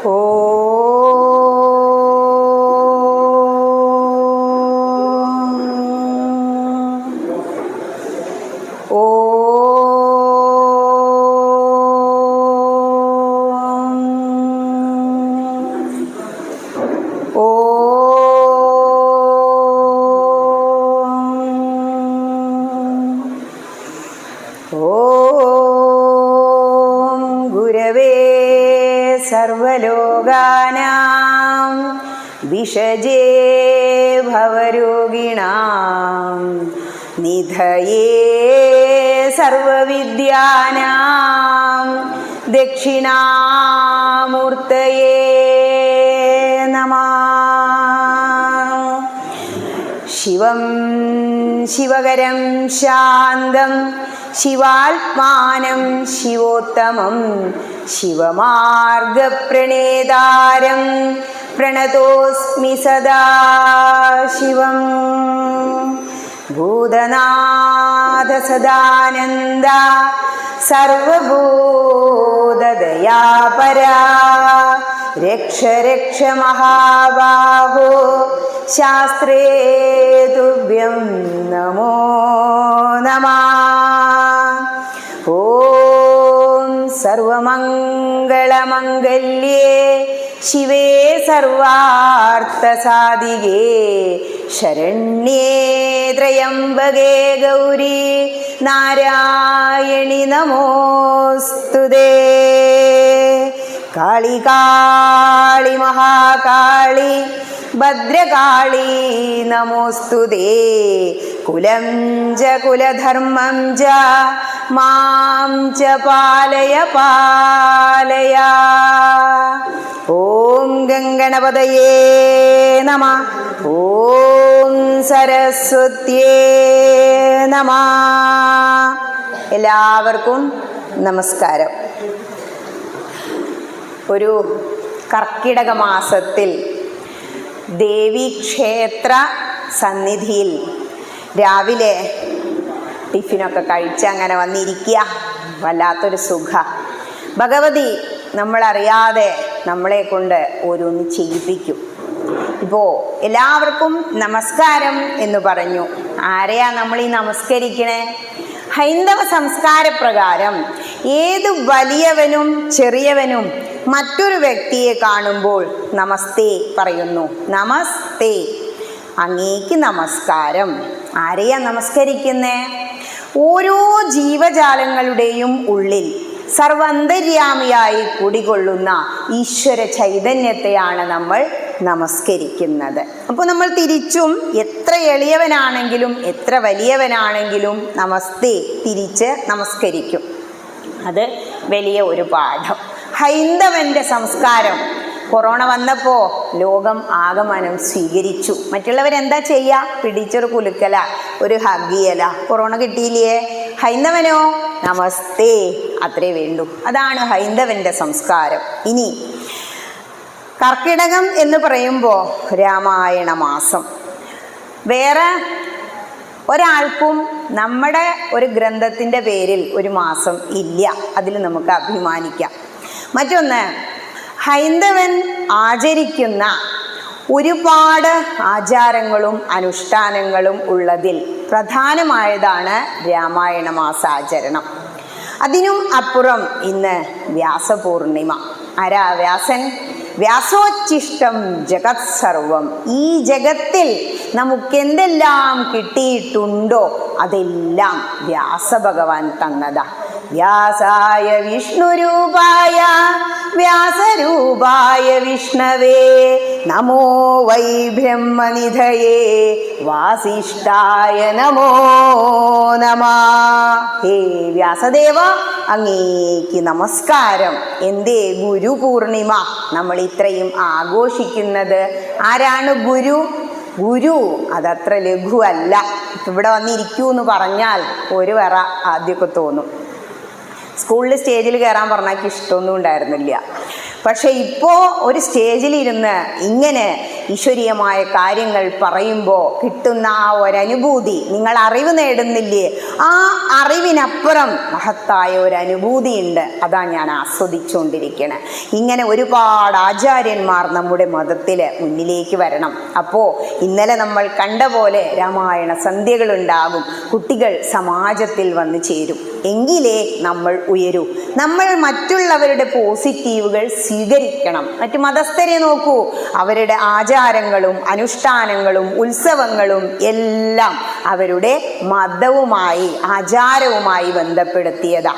ഓ സർവലോകാനാം വിഷജേ ഭവരോഗിണാം നിധയേ സർവവിദ്യാനാം ദക്ഷിണാമൂർത്തയേ നമഃ. ശിവം ശിവകരം ശാന്തം ശിവാത്മാനം ശിവോത്തമം ശിവമാർഗപ്രണേതാരം പ്രണതോസ്മി സദാ ശിവം. ഭൂതനാഥ സദാനന്ദ സർവഭൂതദയാപരാ രക്ഷ രക്ഷ മഹാബാഹോ ശാസ്ത്രേ തുഭ്യം നമോ നമഃ. ഓം സർവമംഗളമംഗല്യേ ശിവേ സർവാർത്ഥസാധികേ ശരണ്യേ ത്രയംബകേ ഗൗരി നാരായണി നമോസ്തുതേ. കാളി കാളി മഹാകാളി ഭദ്രകാളി നമോസ്തുതേ. കുലം ച കുലധർമ്മം ച മാം ച പാലയ പാലയ. ഓം ഗംഗണപതയേ നമഃ. ഓം സരസ്വത്യേ നമഃ. എല്ലാവർക്കും നമസ്കാരം. ഒരു കർക്കിടക മാസത്തിൽ ദേവീക്ഷേത്ര സന്നിധിയിൽ രാവിലെ ടിഫിനൊക്കെ കഴിച്ച് അങ്ങനെ വന്നിരിക്കുക. വല്ലാത്തൊരു സുഖ. ഭഗവതി നമ്മളറിയാതെ നമ്മളെ കൊണ്ട് ഓരോന്ന് ചെയ്യിപ്പിക്കും. ഇപ്പോൾ എല്ലാവർക്കും നമസ്കാരം എന്ന് പറഞ്ഞു. ആരെയാ നമ്മൾ ഈ നമസ്കരിക്കണേ? ഹൈന്ദവ സംസ്കാരപ്രകാരം ഏത് വലിയവനും ചെറിയവനും മറ്റൊരു വ്യക്തിയെ കാണുമ്പോൾ നമസ്തേ പറയുന്നു. നമസ്തേ, അങ്ങേക്ക് നമസ്കാരം. ആരെയാ നമസ്കരിക്കുന്നേ? ഓരോ ജീവജാലങ്ങളുടെയും ഉള്ളിൽ സർവന്തര്യാമിയായി കുടികൊള്ളുന്ന ഈശ്വര ചൈതന്യത്തെയാണ് നമ്മൾ നമസ്കരിക്കുന്നത്. അപ്പോൾ നമ്മൾ തിരിച്ചും എത്ര എളിയവനാണെങ്കിലും എത്ര വലിയവനാണെങ്കിലും നമസ്തേ തിരിച്ച് നമസ്കരിക്കും. അത് വലിയ ഒരു പാഠം. ഹൈന്ദവന്റെ സംസ്കാരം കൊറോണ വന്നപ്പോൾ ലോകം ആകമാനം സ്വീകരിച്ചു. മറ്റുള്ളവരെന്താ ചെയ്യുക? പിടിച്ചൊരു കുലുക്കല, ഒരു ഹഗ്ഗിയല. കൊറോണ കിട്ടിയില്ലേ? ഹൈന്ദവനോ നമസ്തേ, അത്രേ വേണ്ടൂ. അതാണ് ഹൈന്ദവന്റെ സംസ്കാരം. ഇനി കർക്കിടകം എന്ന് പറയുമ്പോൾ രാമായണ മാസം. വേറെ ഒരാൾക്കും നമ്മുടെ ഒരു ഗ്രന്ഥത്തിൻ്റെ പേരിൽ ഒരു മാസം ഇല്ല. അതിൽ നമുക്ക് അഭിമാനിക്കാം. മറ്റൊന്ന്, ഹൈന്ദവൻ ആചരിക്കുന്ന ഒരുപാട് ആചാരങ്ങളും അനുഷ്ഠാനങ്ങളും ഉള്ളതിൽ പ്രധാനമായതാണ് രാമായണ മാസാചരണം. അതിനും അപ്പുറം ഇന്ന് വ്യാസപൂർണിമ. ആരാ വ്യാസൻ? വ്യാസോച്ഛിഷ്ടം ജഗത് സർവം. ഈ ജഗത്തിൽ നമുക്കെന്തെല്ലാം കിട്ടിയിട്ടുണ്ടോ അതെല്ലാം വ്യാസഭഗവാൻ തന്നതാ. വ്യാസായ വിഷ്ണുരൂപായ വ്യാസരൂപായ വിഷ്ണവേ നമോ വൈ ബ്രഹ്മനിധയേ വാസിഷ്ഠായ നമോ നമഃ. ഹേ വ്യാസദേവ, അങ്ങേക്ക് നമസ്കാരം. എന്തേ ഗുരു പൂർണിമ നമ്മൾ ഇത്രയും ആഘോഷിക്കുന്നത്? ആരാണ് ഗുരു? ഗുരു അതത്ര ലഘുവല്ല. ഇവിടെ വന്നിരിക്കൂ എന്ന് പറഞ്ഞാൽ ഒരു വേറ ആദ്യമൊക്കെ തോന്നും. സ്കൂളിൽ സ്റ്റേജിൽ കയറാൻ പറഞ്ഞാൽ ഇഷ്ടമൊന്നും ഉണ്ടായിരുന്നില്ല. പക്ഷെ ഇപ്പോൾ ഒരു സ്റ്റേജിലിരുന്ന് ഇങ്ങനെ ഈശ്വരീയമായ കാര്യങ്ങൾ പറയുമ്പോൾ കിട്ടുന്ന ആ ഒരനുഭൂതി, നിങ്ങൾ അറിവ് നേടുന്നില്ലേ, ആ അറിവിനപ്പുറം മഹത്തായ ഒരു അനുഭൂതിയുണ്ട്. അതാണ് ഞാൻ ആസ്വദിച്ചുകൊണ്ടിരിക്കുന്നത്. ഇങ്ങനെ ഒരുപാട് ആചാര്യന്മാർ നമ്മുടെ മതത്തിൽ മുന്നിലേക്ക് വരണം. അപ്പോൾ ഇന്നലെ നമ്മൾ കണ്ട പോലെ രാമായണ സന്ധ്യകളുണ്ടാകും. കുട്ടികൾ സമാജത്തിൽ വന്നു ചേരും. എങ്കിലേ നമ്മൾ ഉയരൂ. നമ്മൾ മറ്റുള്ളവരുടെ പോസിറ്റീവുകൾ സ്വീകരിക്കണം. മറ്റു മതസ്ഥരെ നോക്കൂ, അവരുടെ ആചാരങ്ങളും അനുഷ്ഠാനങ്ങളും ഉത്സവങ്ങളും എല്ലാം അവരുടെ മതവുമായി ആചാരവുമായി ബന്ധപ്പെടുത്തിയതാ.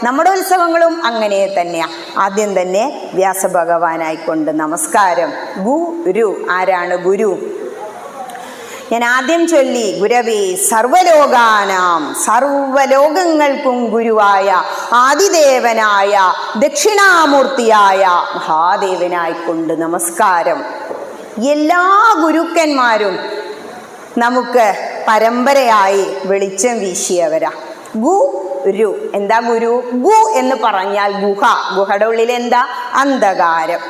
നമ്മുടെ ഉത്സവങ്ങളും അങ്ങനെ തന്നെയാ. ആദ്യം തന്നെ വ്യാസഭഗവാനായിക്കൊണ്ട് നമസ്കാരം. ഗുരു ആരാണ്? ഗുരു ഞാൻ ആദ്യം ചൊല്ലി. ഗുരവേ സർവലോകാനാം, സർവലോകങ്ങൾക്കും ഗുരുവായ ആദിദേവനായ ദക്ഷിണാമൂർത്തിയായ മഹാദേവനായിക്കൊണ്ട് നമസ്കാരം. എല്ലാ ഗുരുക്കന്മാരും നമുക്ക് പരമ്പരയായി വെളിച്ചം വീശിയവരാ. ഗുരു എന്താ? ഗുരു ഗു എന്ന് പറഞ്ഞാൽ ഗുഹ, ഗുഹയുടെ ഉള്ളിൽ എന്താ? അന്ധകാരം.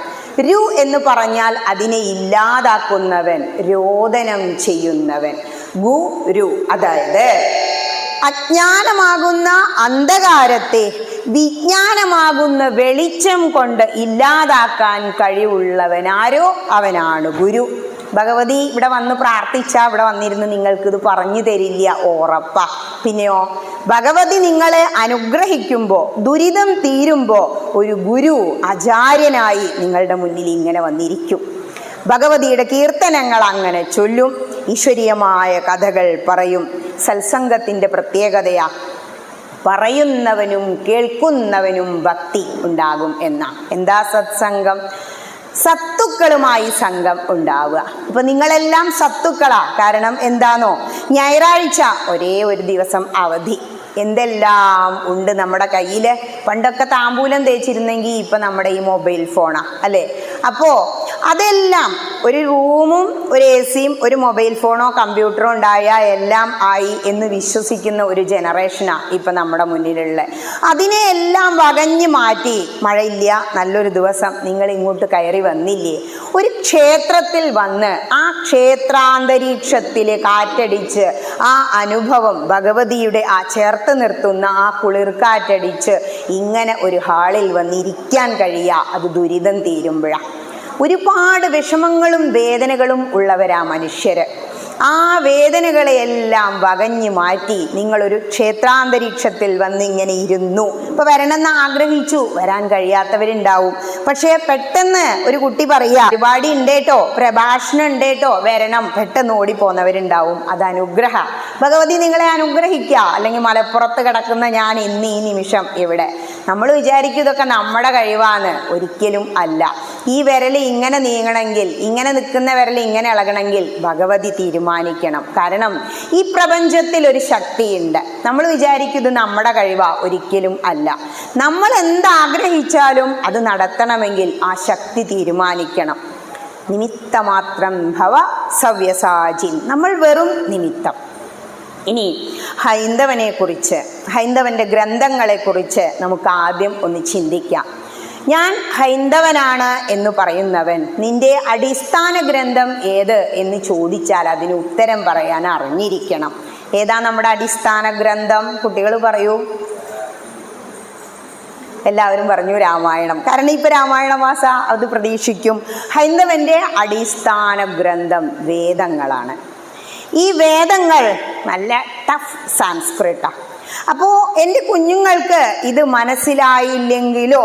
രു എന്ന് പറഞ്ഞാൽ അതിനെ ഇല്ലാതാക്കുന്നവൻ, രോദനം ചെയ്യുന്നവൻ. ഗുരു അതായത് അജ്ഞാനമാകുന്ന അന്ധകാരത്തെ വിജ്ഞാനമാകുന്ന വെളിച്ചം കൊണ്ട് ഇല്ലാതാക്കാൻ കഴിവുള്ളവനാരോ അവനാണ് ഗുരു. ഭഗവതി ഇവിടെ വന്ന് പ്രാർത്ഥിച്ചാൽ ഇവിടെ വന്നിരുന്ന് നിങ്ങൾക്കിത് പറഞ്ഞു തരില്ല, ഉറപ്പാ. പിന്നെയോ ഭഗവതി നിങ്ങളെ അനുഗ്രഹിക്കുമ്പോൾ, ദുരിതം തീരുമ്പോൾ ഒരു ഗുരു ആചാര്യനായി നിങ്ങളുടെ മുന്നിൽ ഇങ്ങനെ വന്നിരിക്കും. ഭഗവതിയുടെ കീർത്തനങ്ങൾ അങ്ങനെ ചൊല്ലും, ഈശ്വരീയമായ കഥകൾ പറയും. സത്സംഗത്തിൻ്റെ പ്രത്യേകതയാ പറയുന്നവനും കേൾക്കുന്നവനും ഭക്തി ഉണ്ടാകും എന്നാ. എന്താ സത്സംഗം? സത്തുക്കളുമായി സംഘം ഉണ്ടാവുക. ഇപ്പൊ നിങ്ങളെല്ലാം സത്തുക്കളാ. കാരണം എന്താണോ? ഞായറാഴ്ച ഒരേ ഒരു ദിവസം അവധി. എന്തെല്ലാം ഉണ്ട് നമ്മുടെ കയ്യിൽ. പണ്ടൊക്കെ താമ്പൂലം തേച്ചിരുന്നെങ്കിൽ ഇപ്പൊ നമ്മുടെ ഈ മൊബൈൽ ഫോണാ അല്ലേ? അപ്പോ അതെല്ലാം ഒരു റൂമും ഒരു AC-യും ഒരു മൊബൈൽ ഫോണോ കമ്പ്യൂട്ടറോ ഉണ്ടായാൽ എല്ലാം ആയി എന്ന് വിശ്വസിക്കുന്ന ഒരു ജനറേഷനാ ഇപ്പൊ നമ്മുടെ മുന്നിലുള്ള. അതിനെ എല്ലാം വകഞ്ഞു മാറ്റി മഴയില്ല, നല്ലൊരു ദിവസം നിങ്ങൾ ഇങ്ങോട്ട് കയറി വന്നില്ലേ? ഒരു ക്ഷേത്രത്തിൽ വന്ന് ആ ക്ഷേത്രാന്തരീക്ഷത്തിൽ കാറ്റടിച്ച് ആ അനുഭവം ഭഗവതിയുടെ ആ ചേർത്ത് നിർത്തുന്ന ആ കുളിർക്കാറ്റടിച്ച് ഇങ്ങനെ ഒരു ഹാളിൽ വന്നിരിക്കാൻ കഴിയുക, അത് ദുരിതം തീരുമ്പോഴാണ്. ഒരുപാട് വിഷമങ്ങളും വേദനകളും ഉള്ളവരാ മനുഷ്യര്. ആ വേദനകളെയെല്ലാം വകഞ്ഞു മാറ്റി നിങ്ങളൊരു ക്ഷേത്രാന്തരീക്ഷത്തിൽ വന്ന് ഇങ്ങനെ ഇരുന്നു. ഇപ്പൊ വരണമെന്ന് ആഗ്രഹിച്ചു, വരാൻ കഴിയാത്തവരുണ്ടാവും. പക്ഷേ പെട്ടെന്ന് ഒരു കുട്ടി പറയുക, പരിപാടി ഉണ്ടേട്ടോ, പ്രഭാഷണം ഉണ്ടേട്ടോ, വരണം, പെട്ടെന്ന് ഓടിപ്പോന്നവരുണ്ടാവും. അത് അനുഗ്രഹ. ഭഗവതി നിങ്ങളെ അനുഗ്രഹിക്കുക. അല്ലെങ്കിൽ മലപ്പുറത്ത് കിടക്കുന്ന ഞാൻ ഇന്ന് ഈ നിമിഷം ഇവിടെ. നമ്മൾ വിചാരിക്കും ഇതൊക്കെ നമ്മുടെ കഴിവാണ്. ഒരിക്കലും അല്ല. ഈ വിരൽ ഇങ്ങനെ നീങ്ങണമെങ്കിൽ, ഇങ്ങനെ നിൽക്കുന്ന വിരൽ ഇങ്ങനെ ഇളകണമെങ്കിൽ ഭഗവതി തീരുമാനിക്കണം. കാരണം ഈ പ്രപഞ്ചത്തിൽ ഒരു ശക്തിയുണ്ട്. നമ്മൾ വിചാരിക്കും ഇത് നമ്മുടെ കഴിവാ. ഒരിക്കലും അല്ല. നമ്മൾ എന്താഗ്രഹിച്ചാലും അത് നടത്തണമെങ്കിൽ ആ ശക്തി തീരുമാനിക്കണം. നിമിത്തമാത്രം ഭവ സവ്യസാചിൻ. നമ്മൾ വെറും നിമിത്തം. ഇനി ഹൈന്ദവനെക്കുറിച്ച്, ഹൈന്ദവന്റെ ഗ്രന്ഥങ്ങളെക്കുറിച്ച് നമുക്ക് ആദ്യം ഒന്ന് ചിന്തിക്കാം. ഞാൻ ഹൈന്ദവനാണ് എന്ന് പറയുന്നവൻ നിന്റെ അടിസ്ഥാന ഗ്രന്ഥം ഏത് എന്ന് ചോദിച്ചാൽ അതിന് ഉത്തരം പറയാൻ അറിഞ്ഞിരിക്കണം. ഏതാ നമ്മുടെ അടിസ്ഥാന ഗ്രന്ഥം? കുട്ടികൾ പറയൂ. എല്ലാവരും പറഞ്ഞു രാമായണം. കാരണം ഇപ്പൊ രാമായണ മാസ, അത് പ്രതീക്ഷിക്കും. ഹൈന്ദവന്റെ അടിസ്ഥാന ഗ്രന്ഥം വേദങ്ങളാണ്. ഈ വേദങ്ങൾ നല്ല ടഫ് സാൻസ്ക്രിറ്റാ. അപ്പോൾ എൻ്റെ കുഞ്ഞുങ്ങൾക്ക് ഇത് മനസ്സിലായില്ലെങ്കിലോ,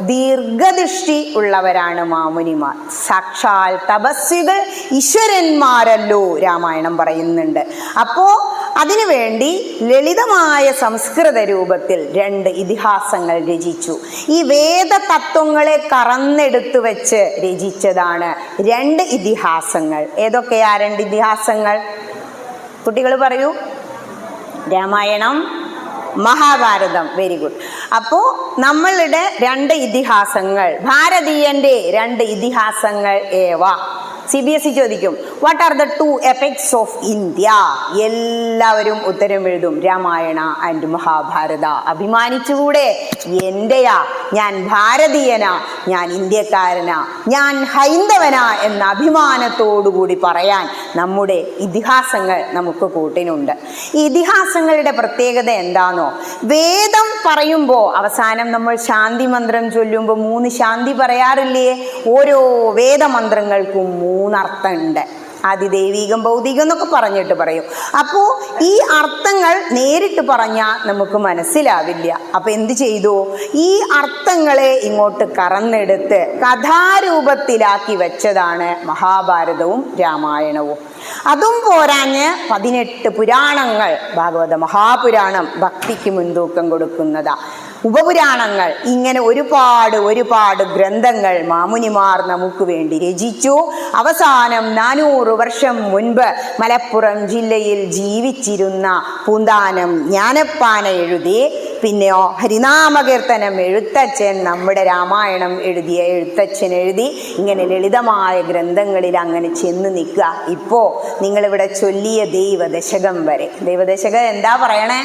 ദീർഘദൃഷ്ടി ഉള്ളവരാണ് മാമുനിമാർ. സാക്ഷാൽ തപസ്വികൾ ഈശ്വരന്മാരല്ലോ രാമായണം പറയുന്നുണ്ട്. അപ്പോൾ അതിനുവേണ്ടി ലളിതമായ സംസ്കൃത രൂപത്തിൽ 2 ഇതിഹാസങ്ങൾ രചിച്ചു. ഈ വേദ തത്വങ്ങളെ കറന്നെടുത്തു വെച്ച് രചിച്ചതാണ് 2 ഇതിഹാസങ്ങൾ. ഏതൊക്കെയാ 2 ഇതിഹാസങ്ങൾ? കുട്ടികൾ പറയൂ. രാമായണം, മഹാഭാരതം. Very good. അപ്പോൾ നമ്മളുടെ 2 ഇതിഹാസങ്ങൾ, ഭാരതീയന്റെ 2 ഇതിഹാസങ്ങൾ ഏവ? CBSE ചോദിക്കും, what are the 2 epics of India? എല്ലാവരും ഉത്തരം എഴുതും, രാമായണ ആൻഡ് മഹാഭാരത. അഭിമാനിച്ചുകൂടെ? എന്റെയാ, ഞാൻ ഭാരതീയനാ, ഞാൻ ഇന്ത്യക്കാരനാ, ഞാൻ ഹൈന്ദവനാ എന്ന അഭിമാനത്തോടുകൂടി പറയാൻ നമ്മുടെ ഇതിഹാസങ്ങൾ നമുക്ക് കൂട്ടിനുണ്ട്. ഈ ഇതിഹാസങ്ങളുടെ പ്രത്യേകത എന്താണോ, വേദം പറയുമ്പോൾ അവസാനം നമ്മൾ ശാന്തി മന്ത്രം ചൊല്ലുമ്പോൾ 3 ശാന്തി പറയാറില്ലേ? ഓരോ വേദമന്ത്രങ്ങൾക്കും 3 അർത്ഥമുണ്ട്. ആദിദൈവികം, ഭൗതികം എന്നൊക്കെ പറഞ്ഞിട്ട് പറയും. അപ്പോൾ ഈ അർത്ഥങ്ങൾ നേരിട്ട് പറഞ്ഞാൽ നമുക്ക് മനസ്സിലാവില്ല. അപ്പം എന്ത് ചെയ്തു? ഈ അർത്ഥങ്ങളെ ഇങ്ങോട്ട് കറന്നെടുത്ത് കഥാരൂപത്തിലാക്കി വെച്ചതാണ് മഹാഭാരതവും രാമായണവും. അതും പോരാഞ്ഞ് 18 പുരാണങ്ങൾ, ഭാഗവത മഹാപുരാണം ഭക്തിക്ക് മുൻതൂക്കം കൊടുക്കുന്നതാ. ഉപപുരാണങ്ങൾ, ഇങ്ങനെ ഒരുപാട് ഗ്രന്ഥങ്ങൾ മാമുനിമാർ നമുക്ക് വേണ്ടി രചിച്ചു. അവസാനം 400 വർഷം മുൻപ് മലപ്പുറം ജില്ലയിൽ ജീവിച്ചിരുന്ന പൂന്താനം ജ്ഞാനപ്പാന എഴുതി. പിന്നെയോ ഹരിനാമകീർത്തനം എഴുത്തച്ഛൻ, നമ്മുടെ രാമായണം എഴുതിയ എഴുത്തച്ഛൻ എഴുതി. ഇങ്ങനെ ലളിതമായ ഗ്രന്ഥങ്ങളിൽ അങ്ങനെ ചെന്ന് നിൽക്കുക. ഇപ്പോൾ നിങ്ങളിവിടെ ചൊല്ലിയ ദൈവദശകം വരെ, ദൈവദശകം എന്താ പറയണേ?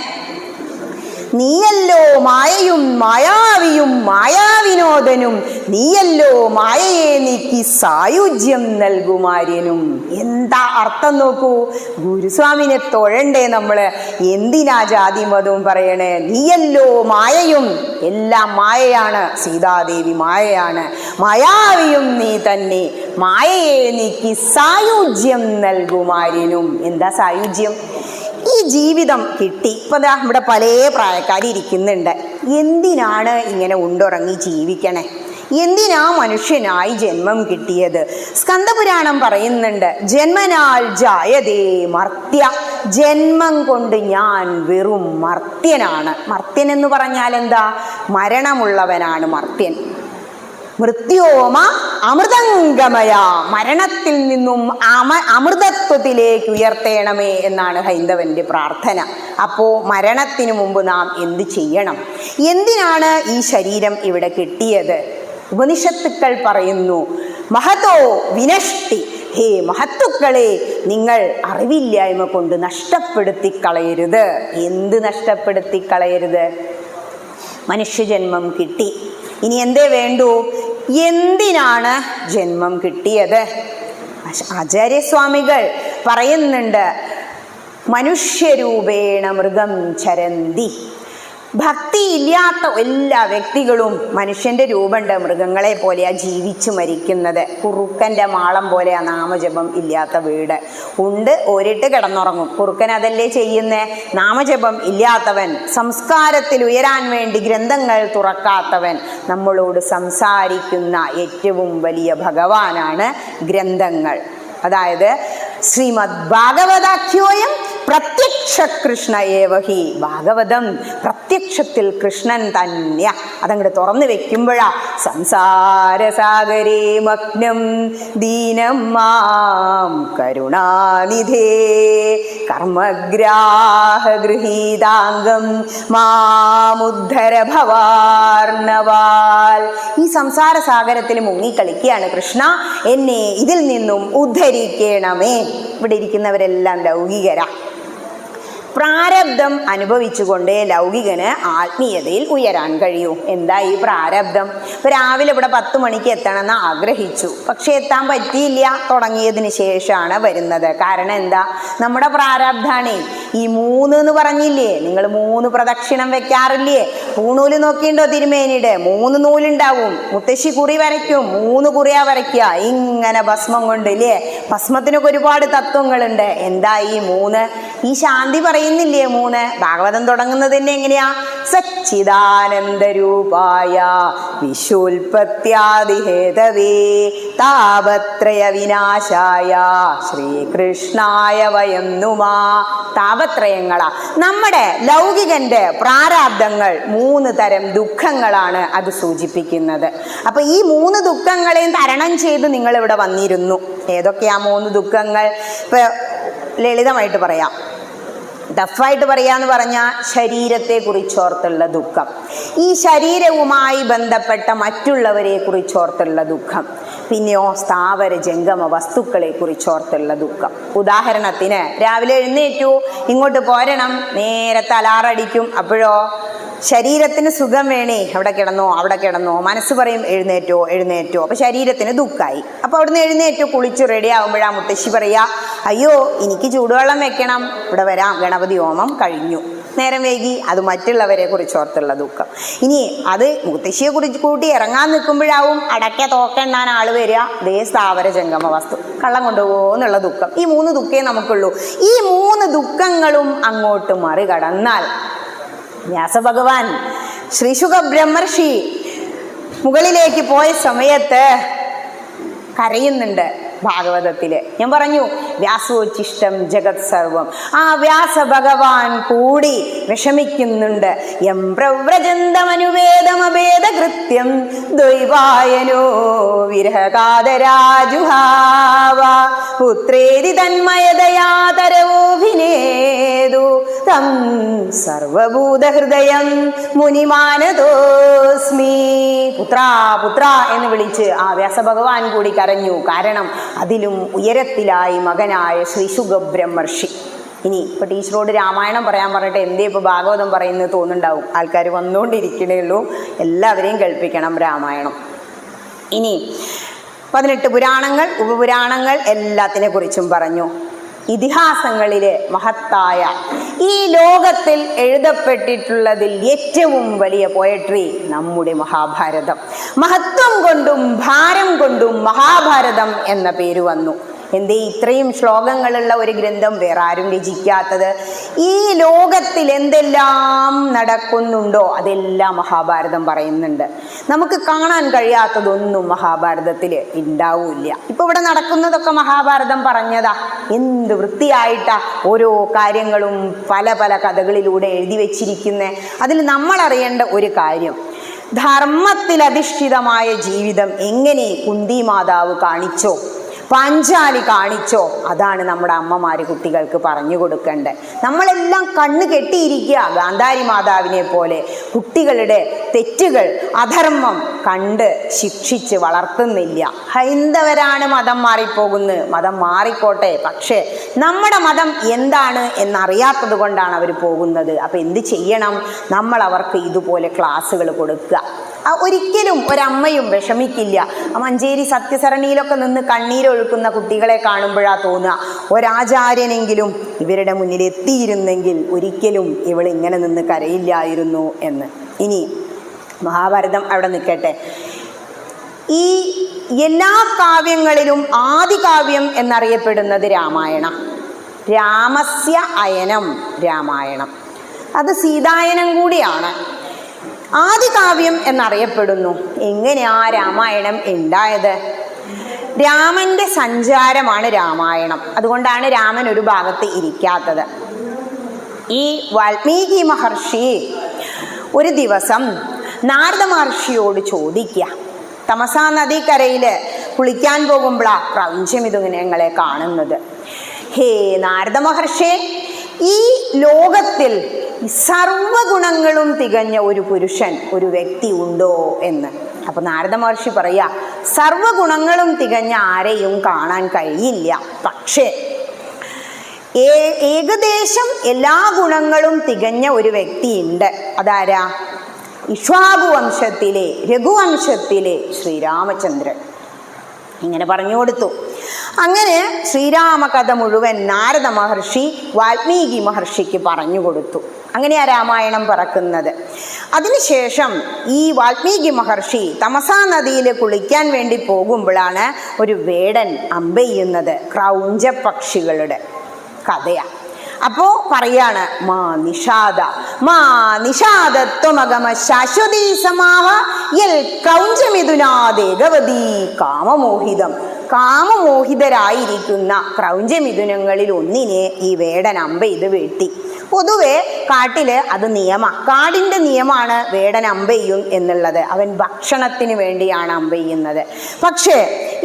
നീയല്ലോ മായയും മായാവിയും മായാവിനോദനും, നീയല്ലോ മായയെ നീക്കി സായുജ്യം നൽകുമാര്യനും. എന്താ അർത്ഥം നോക്കൂ. ഗുരുസ്വാമിനെ തൊഴണ്ടേ നമ്മള്? എന്തിനാ ജാതി മതവും പറയണേ? നീയല്ലോ മായയും, എല്ലാം മായയാണ്, സീതാദേവി മായയാണ്, മായാവിയും നീ തന്നെ, മായയെ നീക്കി സായുജ്യം നൽകുമാര്യനും. എന്താ സായുജ്യം? ഈ ജീവിതം കിട്ടി. ഇപ്പം ദാ ഇവിടെ പല പ്രായക്കാരിയ്ക്കുന്നുണ്ട്. എന്തിനാണ് ഇങ്ങനെ ഉണ്ടുറങ്ങി ജീവിക്കണേ? എന്തിനാ മനുഷ്യനായി ജന്മം കിട്ടിയത്? സ്കന്ദപുരാണം പറയുന്നുണ്ട്, ജന്മനാൽ ജായതേ മർത്യ, ജന്മം കൊണ്ട് ഞാൻ വെറും മർത്യനാണ്. മർത്യൻ എന്ന് പറഞ്ഞാൽ എന്താ? മരണമുള്ളവനാണ് മർത്യൻ. മൃത്യോമ അമൃതംഗമയ, മരണത്തിൽ നിന്നും അമൃതത്വത്തിലേക്ക് ഉയർത്തേണമേ എന്നാണ് ഹൈന്ദവന്റെ പ്രാർത്ഥന. അപ്പോൾ മരണത്തിന് മുമ്പ് നാം എന്ത് ചെയ്യണം? എന്തിനാണ് ഈ ശരീരം ഇവിടെ കിട്ടിയത്? ഉപനിഷത്തുക്കൾ പറയുന്നു, മഹതോ വിനഷ്ടി, ഹേ മഹത്തുക്കളെ, നിങ്ങൾ അറിവില്ലായ്മ കൊണ്ട് നഷ്ടപ്പെടുത്തി കളയരുത്. എന്ത് നഷ്ടപ്പെടുത്തി കളയരുത്? മനുഷ്യജന്മം കിട്ടി, ഇനി എന്തേ വേണ്ടൂ? എന്തിനാണ് ജന്മം കിട്ടിയത്? ആചാര്യസ്വാമികൾ പറയുന്നുണ്ട്, മനുഷ്യരൂപേണ മൃഗം ചരന്തി. ഭക്തിയില്ലാത്ത എല്ലാ വ്യക്തികളും മനുഷ്യന്റെ രൂപമുണ്ട്, മൃഗങ്ങളെ പോലെയാ ജീവിച്ചു മരിക്കുന്നത്. കുറുക്കൻ്റെ മാളം പോലെയാ നാമജപം ഇല്ലാത്ത വീട്. ഉണ്ട് ഓരിട്ട് കിടന്നുറങ്ങും. കുറുക്കൻ അതല്ലേ ചെയ്യുന്നേ? നാമജപം ഇല്ലാത്തവൻ, സംസ്കാരത്തിൽ ഉയരാൻ വേണ്ടി ഗ്രന്ഥങ്ങൾ തുറക്കാത്തവൻ, നമ്മളോട് സംസാരിക്കുന്ന ഏറ്റവും വലിയ ഭഗവാനാണ് ഗ്രന്ഥങ്ങൾ. അതായത് ശ്രീമദ് ഭാഗവതാഖ്യോയം പ്രത്യക്ഷ കൃഷ്ണ ഏവഹി. ഭാഗവതം പ്രത്യക്ഷത്തിൽ കൃഷ്ണൻ തന്നെയ. അതങ്ങോട്ട് തുറന്നു വെക്കുമ്പോഴാ സംസാരസാഗരേ മഗ്നം ദീനം മാം കരുണാനിധേ കർമ്മഗ്രാഹ ഗൃഹീതാംഗം മാമുദ്ധര ഭവാർണവാൽ. ഈ സംസാര സാഗരത്തിൽ മുങ്ങിക്കളിക്കുകയാണ് കൃഷ്ണ, എന്നെ ഇതിൽ നിന്നും ഉദ്ധരിക്കണമേ. ഇവിടെ ഇരിക്കുന്നവരെല്ലാം ലൗകികരാ. പ്രാരബ്ധം അനുഭവിച്ചുകൊണ്ടേ ലൗകികന് ആത്മീയതയിൽ ഉയരാൻ കഴിയൂ. എന്താ ഈ പ്രാരബ്ധം? ഇപ്പൊ രാവിലെ ഇവിടെ 10 മണിക്ക് എത്തണമെന്ന് ആഗ്രഹിച്ചു, പക്ഷെ എത്താൻ പറ്റിയില്ല. തുടങ്ങിയതിന് ശേഷമാണ് വരുന്നത്. കാരണം എന്താ? നമ്മുടെ പ്രാരബ്ധാണേ. ഈ 3 എന്ന് പറഞ്ഞില്ലേ, നിങ്ങൾ 3 പ്രദക്ഷിണം വെക്കാറില്ലേ? പൂണൂല് നോക്കിണ്ടോ തിരുമേനിയുടെ? 3 നൂലുണ്ടാവും. മുത്തശ്ശി കുറി വരയ്ക്കും, 3 കുറിയാ വരയ്ക്കുക. ഇങ്ങനെ ഭസ്മം കൊണ്ട് ഇല്ലേ? ഭസ്മത്തിനൊക്കെ ഒരുപാട് തത്വങ്ങളുണ്ട്. എന്താ ഈ 3? ഈ ശാന്തി പറയുന്നില്ലേ 3? ഭാഗവതം തുടങ്ങുന്നത് തന്നെ എങ്ങനെയാ? സച്ചിദാനന്ദരൂപായ വിശുൽപത്യാദിഹേതവേ താപത്രയ വിനാശായ ശ്രീകൃഷ്ണായ വയം നുമാ. താപത്രയങ്ങളാ നമ്മുടെ ലൗകികന്റെ പ്രാരാബ്ദങ്ങൾ. 3 തരം ദുഃഖങ്ങളാണ് അത് സൂചിപ്പിക്കുന്നത്. അപ്പൊ ഈ 3 ദുഃഖങ്ങളെയും തരണം ചെയ്ത് നിങ്ങൾ ഇവിടെ വന്നിരുന്നു. ഏതൊക്കെയാ 3 ദുഃഖങ്ങൾ? ഇപ്പൊ ലളിതമായിട്ട് പറയാം, ടഫായിട്ട് പറയാന്ന് പറഞ്ഞാൽ ശരീരത്തെ കുറിച്ചോർത്തുള്ള ദുഃഖം, ഈ ശരീരവുമായി ബന്ധപ്പെട്ട മറ്റുള്ളവരെ കുറിച്ചോർത്തുള്ള ദുഃഖം, പിന്നെയോ സ്ഥാവര ജംഗമ വസ്തുക്കളെ കുറിച്ചോർത്തുള്ള ദുഃഖം. ഉദാഹരണത്തിന് രാവിലെ എഴുന്നേറ്റു, ഇങ്ങോട്ട് പോരണം, നേരെ അലാറടിക്കും. അപ്പോഴോ ശരീരത്തിന് സുഖം വേണേ, അവിടെ കിടന്നോ അവിടെ കിടന്നോ, മനസ്സ് പറയും എഴുന്നേറ്റോ എഴുന്നേറ്റോ. അപ്പൊ ശരീരത്തിന് ദുഃഖമായി. അപ്പൊ അവിടുന്ന് എഴുന്നേറ്റു കുളിച്ചു റെഡി ആകുമ്പോഴാ മുത്തശ്ശി പറയാ, അയ്യോ എനിക്ക് ചൂടുവെള്ളം വെക്കണം, ഇവിടെ വരാം, ഗണപതി ഹോമം കഴിഞ്ഞു. നേരം വൈകി. അത് മറ്റുള്ളവരെ കുറിച്ചോർത്തുള്ള ദുഃഖം. ഇനി അത് മുത്തശ്ശിയെ കുറിച്ച് കൂട്ടി ഇറങ്ങാൻ നിൽക്കുമ്പോഴാവും അടയ്ക്ക തോക്കെണ്ണാൻ ആള് വരിക, ദേ സ്ഥാവര ജംഗമ വസ്തു കള്ളം കൊണ്ടുപോകുന്നുള്ള ദുഃഖം. ഈ 3 ദുഃഖേ നമുക്കുള്ളൂ. ഈ 3 ദുഃഖങ്ങളും അങ്ങോട്ട് മറികടന്നാൽ വ്യാസഭഗവാൻ ശ്രീശുക ബ്രഹ്മർഷി മുകളിലേക്ക് പോയ സമയത്ത് കരയുന്നുണ്ട്. ഭാഗവതത്തില് ഞാൻ പറഞ്ഞു വ്യാസോച്ഛിഷ്ടം ജഗത് സർവം. ആ വ്യാസ ഭഗവാൻ കൂടി വിഷമിക്കുന്നുണ്ട്. യം പ്രവ്രജന്തമനുവേദമഭേദ കൃത്യം ദ്വൈവായനോ വിരഹകാതരാജുഹാവ പുത്രേതി തന്മയതയാതരവോഭിനേതു തം സർവഭൂതഹൃദയം മുനിമാനതോസ്മി. പുത്ര പുത്ര എന്ന് വിളിച്ച് ആ വ്യാസഭഗവാൻ കൂടി കരഞ്ഞു. കാരണം അതിലും ഉയരത്തിലായി മകനായ ശ്രീശുക ബ്രഹ്മർഷി. ഇനി ഇപ്പൊ ടീച്ചറോട് രാമായണം പറയാൻ പറഞ്ഞിട്ട് എന്തേ ഇപ്പൊ ഭാഗവതം പറയുന്നത് തോന്നുന്നുണ്ടാവും. ആൾക്കാർ വന്നുകൊണ്ടിരിക്കണേ ഉള്ളൂ. എല്ലാവരെയും കേൾപ്പിക്കണം രാമായണം. ഇനി 18 പുരാണങ്ങൾ, ഉപപുരാണങ്ങൾ എല്ലാത്തിനെ കുറിച്ചും പറഞ്ഞു. ഇതിഹാസങ്ങളിലെ മഹത്തായ ഈ ലോകത്തിൽ എഴുതപ്പെട്ടിട്ടുള്ളതിൽ ഏറ്റവും വലിയ പോയട്രി നമ്മുടെ മഹാഭാരതം. മഹത്വം കൊണ്ടും ഭാരം കൊണ്ടും മഹാഭാരതം എന്ന പേര് വന്നു. എന്തേ ഇത്രയും ശ്ലോകങ്ങളുള്ള ഒരു ഗ്രന്ഥം വേറെ ആരും രചിക്കാത്തത്? ഈ ലോകത്തിൽ എന്തെല്ലാം നടക്കുന്നുണ്ടോ അതെല്ലാം മഹാഭാരതം പറയുന്നുണ്ട്. നമുക്ക് കാണാൻ കഴിയാത്തതൊന്നും മഹാഭാരതത്തിൽ ഉണ്ടാവില്ല. ഇപ്പൊ ഇവിടെ നടക്കുന്നതൊക്കെ മഹാഭാരതം പറഞ്ഞതാ. എന്ത് വൃത്തിയായിട്ടാ ഓരോ കാര്യങ്ങളും പല പല കഥകളിലൂടെ എഴുതി വെച്ചിരിക്കുന്നേ. അതിൽ നമ്മൾ അറിയേണ്ട ഒരു കാര്യം, ധർമ്മത്തിൽ അധിഷ്ഠിതമായ ജീവിതം എങ്ങനെ കുന്തി മാതാവ് കാണിച്ചോ, പാഞ്ചാലി കാണിച്ചോ, അതാണ് നമ്മുടെ അമ്മമാര് കുട്ടികൾക്ക് പറഞ്ഞു കൊടുക്കേണ്ടത്. നമ്മളെല്ലാം കണ്ണ് കെട്ടിയിരിക്കുക ഗാന്ധാരി മാതാവിനെ പോലെ. കുട്ടികളുടെ തെറ്റുകൾ, അധർമ്മം കണ്ട് ശിക്ഷിച്ച് വളർത്തുന്നില്ല. ഹൈന്ദവരാണ് മതം മാറിപ്പോകുന്നത്. മതം മാറിക്കോട്ടെ, പക്ഷേ നമ്മുടെ മതം എന്താണ് എന്നറിയാത്തത് കൊണ്ടാണ് അവർ പോകുന്നത്. അപ്പൊ എന്ത് ചെയ്യണം? നമ്മൾ അവർക്ക് ഇതുപോലെ ക്ലാസ്സുകൾ കൊടുക്കുക. ഒരിക്കലും ഒരമ്മയും വിഷമിക്കില്ല. മഞ്ചേരി സത്യസരണിയിലൊക്കെ നിന്ന് കണ്ണീരൊഴുക്കുന്ന കുട്ടികളെ കാണുമ്പോഴാ തോന്നുക, ഒരാചാര്യനെങ്കിലും ഇവരുടെ മുന്നിൽ എത്തിയിരുന്നെങ്കിൽ ഒരിക്കലും ഇവൾ ഇങ്ങനെ നിന്ന് കരയില്ലായിരുന്നു എന്ന്. ഇനി മഹാഭാരതം അവിടെ നിൽക്കട്ടെ. ഈ എല്ലാ കാവ്യങ്ങളിലും ആദികാവ്യം എന്നറിയപ്പെടുന്നത് രാമായണം. രാമസ്യ അയനം രാമായണം. അത് സീതായനം കൂടിയാണ്. ആദികാവ്യം എന്നറിയപ്പെടുന്നു. എങ്ങനെയാ രാമായണം ഉണ്ടായത്? രാമന്റെ സഞ്ചാരമാണ് രാമായണം. അതുകൊണ്ടാണ് രാമൻ ഒരു ഭാഗത്ത് ഇരിക്കാത്തത്. ഈ വാൽമീകി മഹർഷി ഒരു ദിവസം നാരദ മഹർഷിയോട് ചോദിക്കുക, തമസാ നദിക്കരയില് കുളിക്കാൻ പോകുമ്പോഴാ പ്രപഞ്ചമിതുങ്ങളെ കാണുന്നത്. ഹേ നാരദ മഹർഷി, ഈ ലോകത്തിൽ സർവഗുണങ്ങളും തികഞ്ഞ ഒരു പുരുഷൻ, ഒരു വ്യക്തി ഉണ്ടോ എന്ന്. അപ്പൊ നാരദ മഹർഷി പറയാ, സർവഗുണങ്ങളും തികഞ്ഞ ആരെയും കാണാൻ കഴിയില്ല. പക്ഷേ ഏകദേശം എല്ലാ ഗുണങ്ങളും തികഞ്ഞ ഒരു വ്യക്തിയുണ്ട്. അതാരാ? ഇക്ഷ്വാകു വംശത്തിലെ, രഘുവംശത്തിലെ ശ്രീരാമചന്ദ്രൻ. ഇങ്ങനെ പറഞ്ഞു കൊടുത്തു. അങ്ങനെ ശ്രീരാമകഥ മുഴുവൻ നാരദ മഹർഷി വാൽമീകി മഹർഷിക്ക് പറഞ്ഞു കൊടുത്തു. അങ്ങനെയാ രാമായണം പിറക്കുന്നത്. അതിനുശേഷം ഈ വാൽമീകി മഹർഷി തമസാ നദിയിൽ കുളിക്കാൻ വേണ്ടി പോകുമ്പോഴാണ് ഒരു വേടൻ അമ്പെയ്യുന്നത്. ക്രൗഞ്ച പക്ഷികളുടെ കഥയാ. അപ്പോ പറയാണ്, മാ നിഷാദ മാ നിഷാദത്വമഗമ ശാശ്വതീ സമാഹ യൽ ക്രൗഞ്ചമിഥുനാദേകവതീ കാമമോഹിതം. കാമമോഹിതരായിരിക്കുന്ന ക്രൗഞ്ചമിഥുനങ്ങളിൽ ഒന്നിനെ ഈ വേടൻ അമ്പെയ്ത് വെട്ടി. പൊതുവെ കാട്ടില് അത് കാടിന്റെ നിയമമാണ് വേടൻ അമ്പെയ്യും എന്നുള്ളത്. അവൻ ഭക്ഷണത്തിന് വേണ്ടിയാണ് അമ്പെയ്യുന്നത്. പക്ഷേ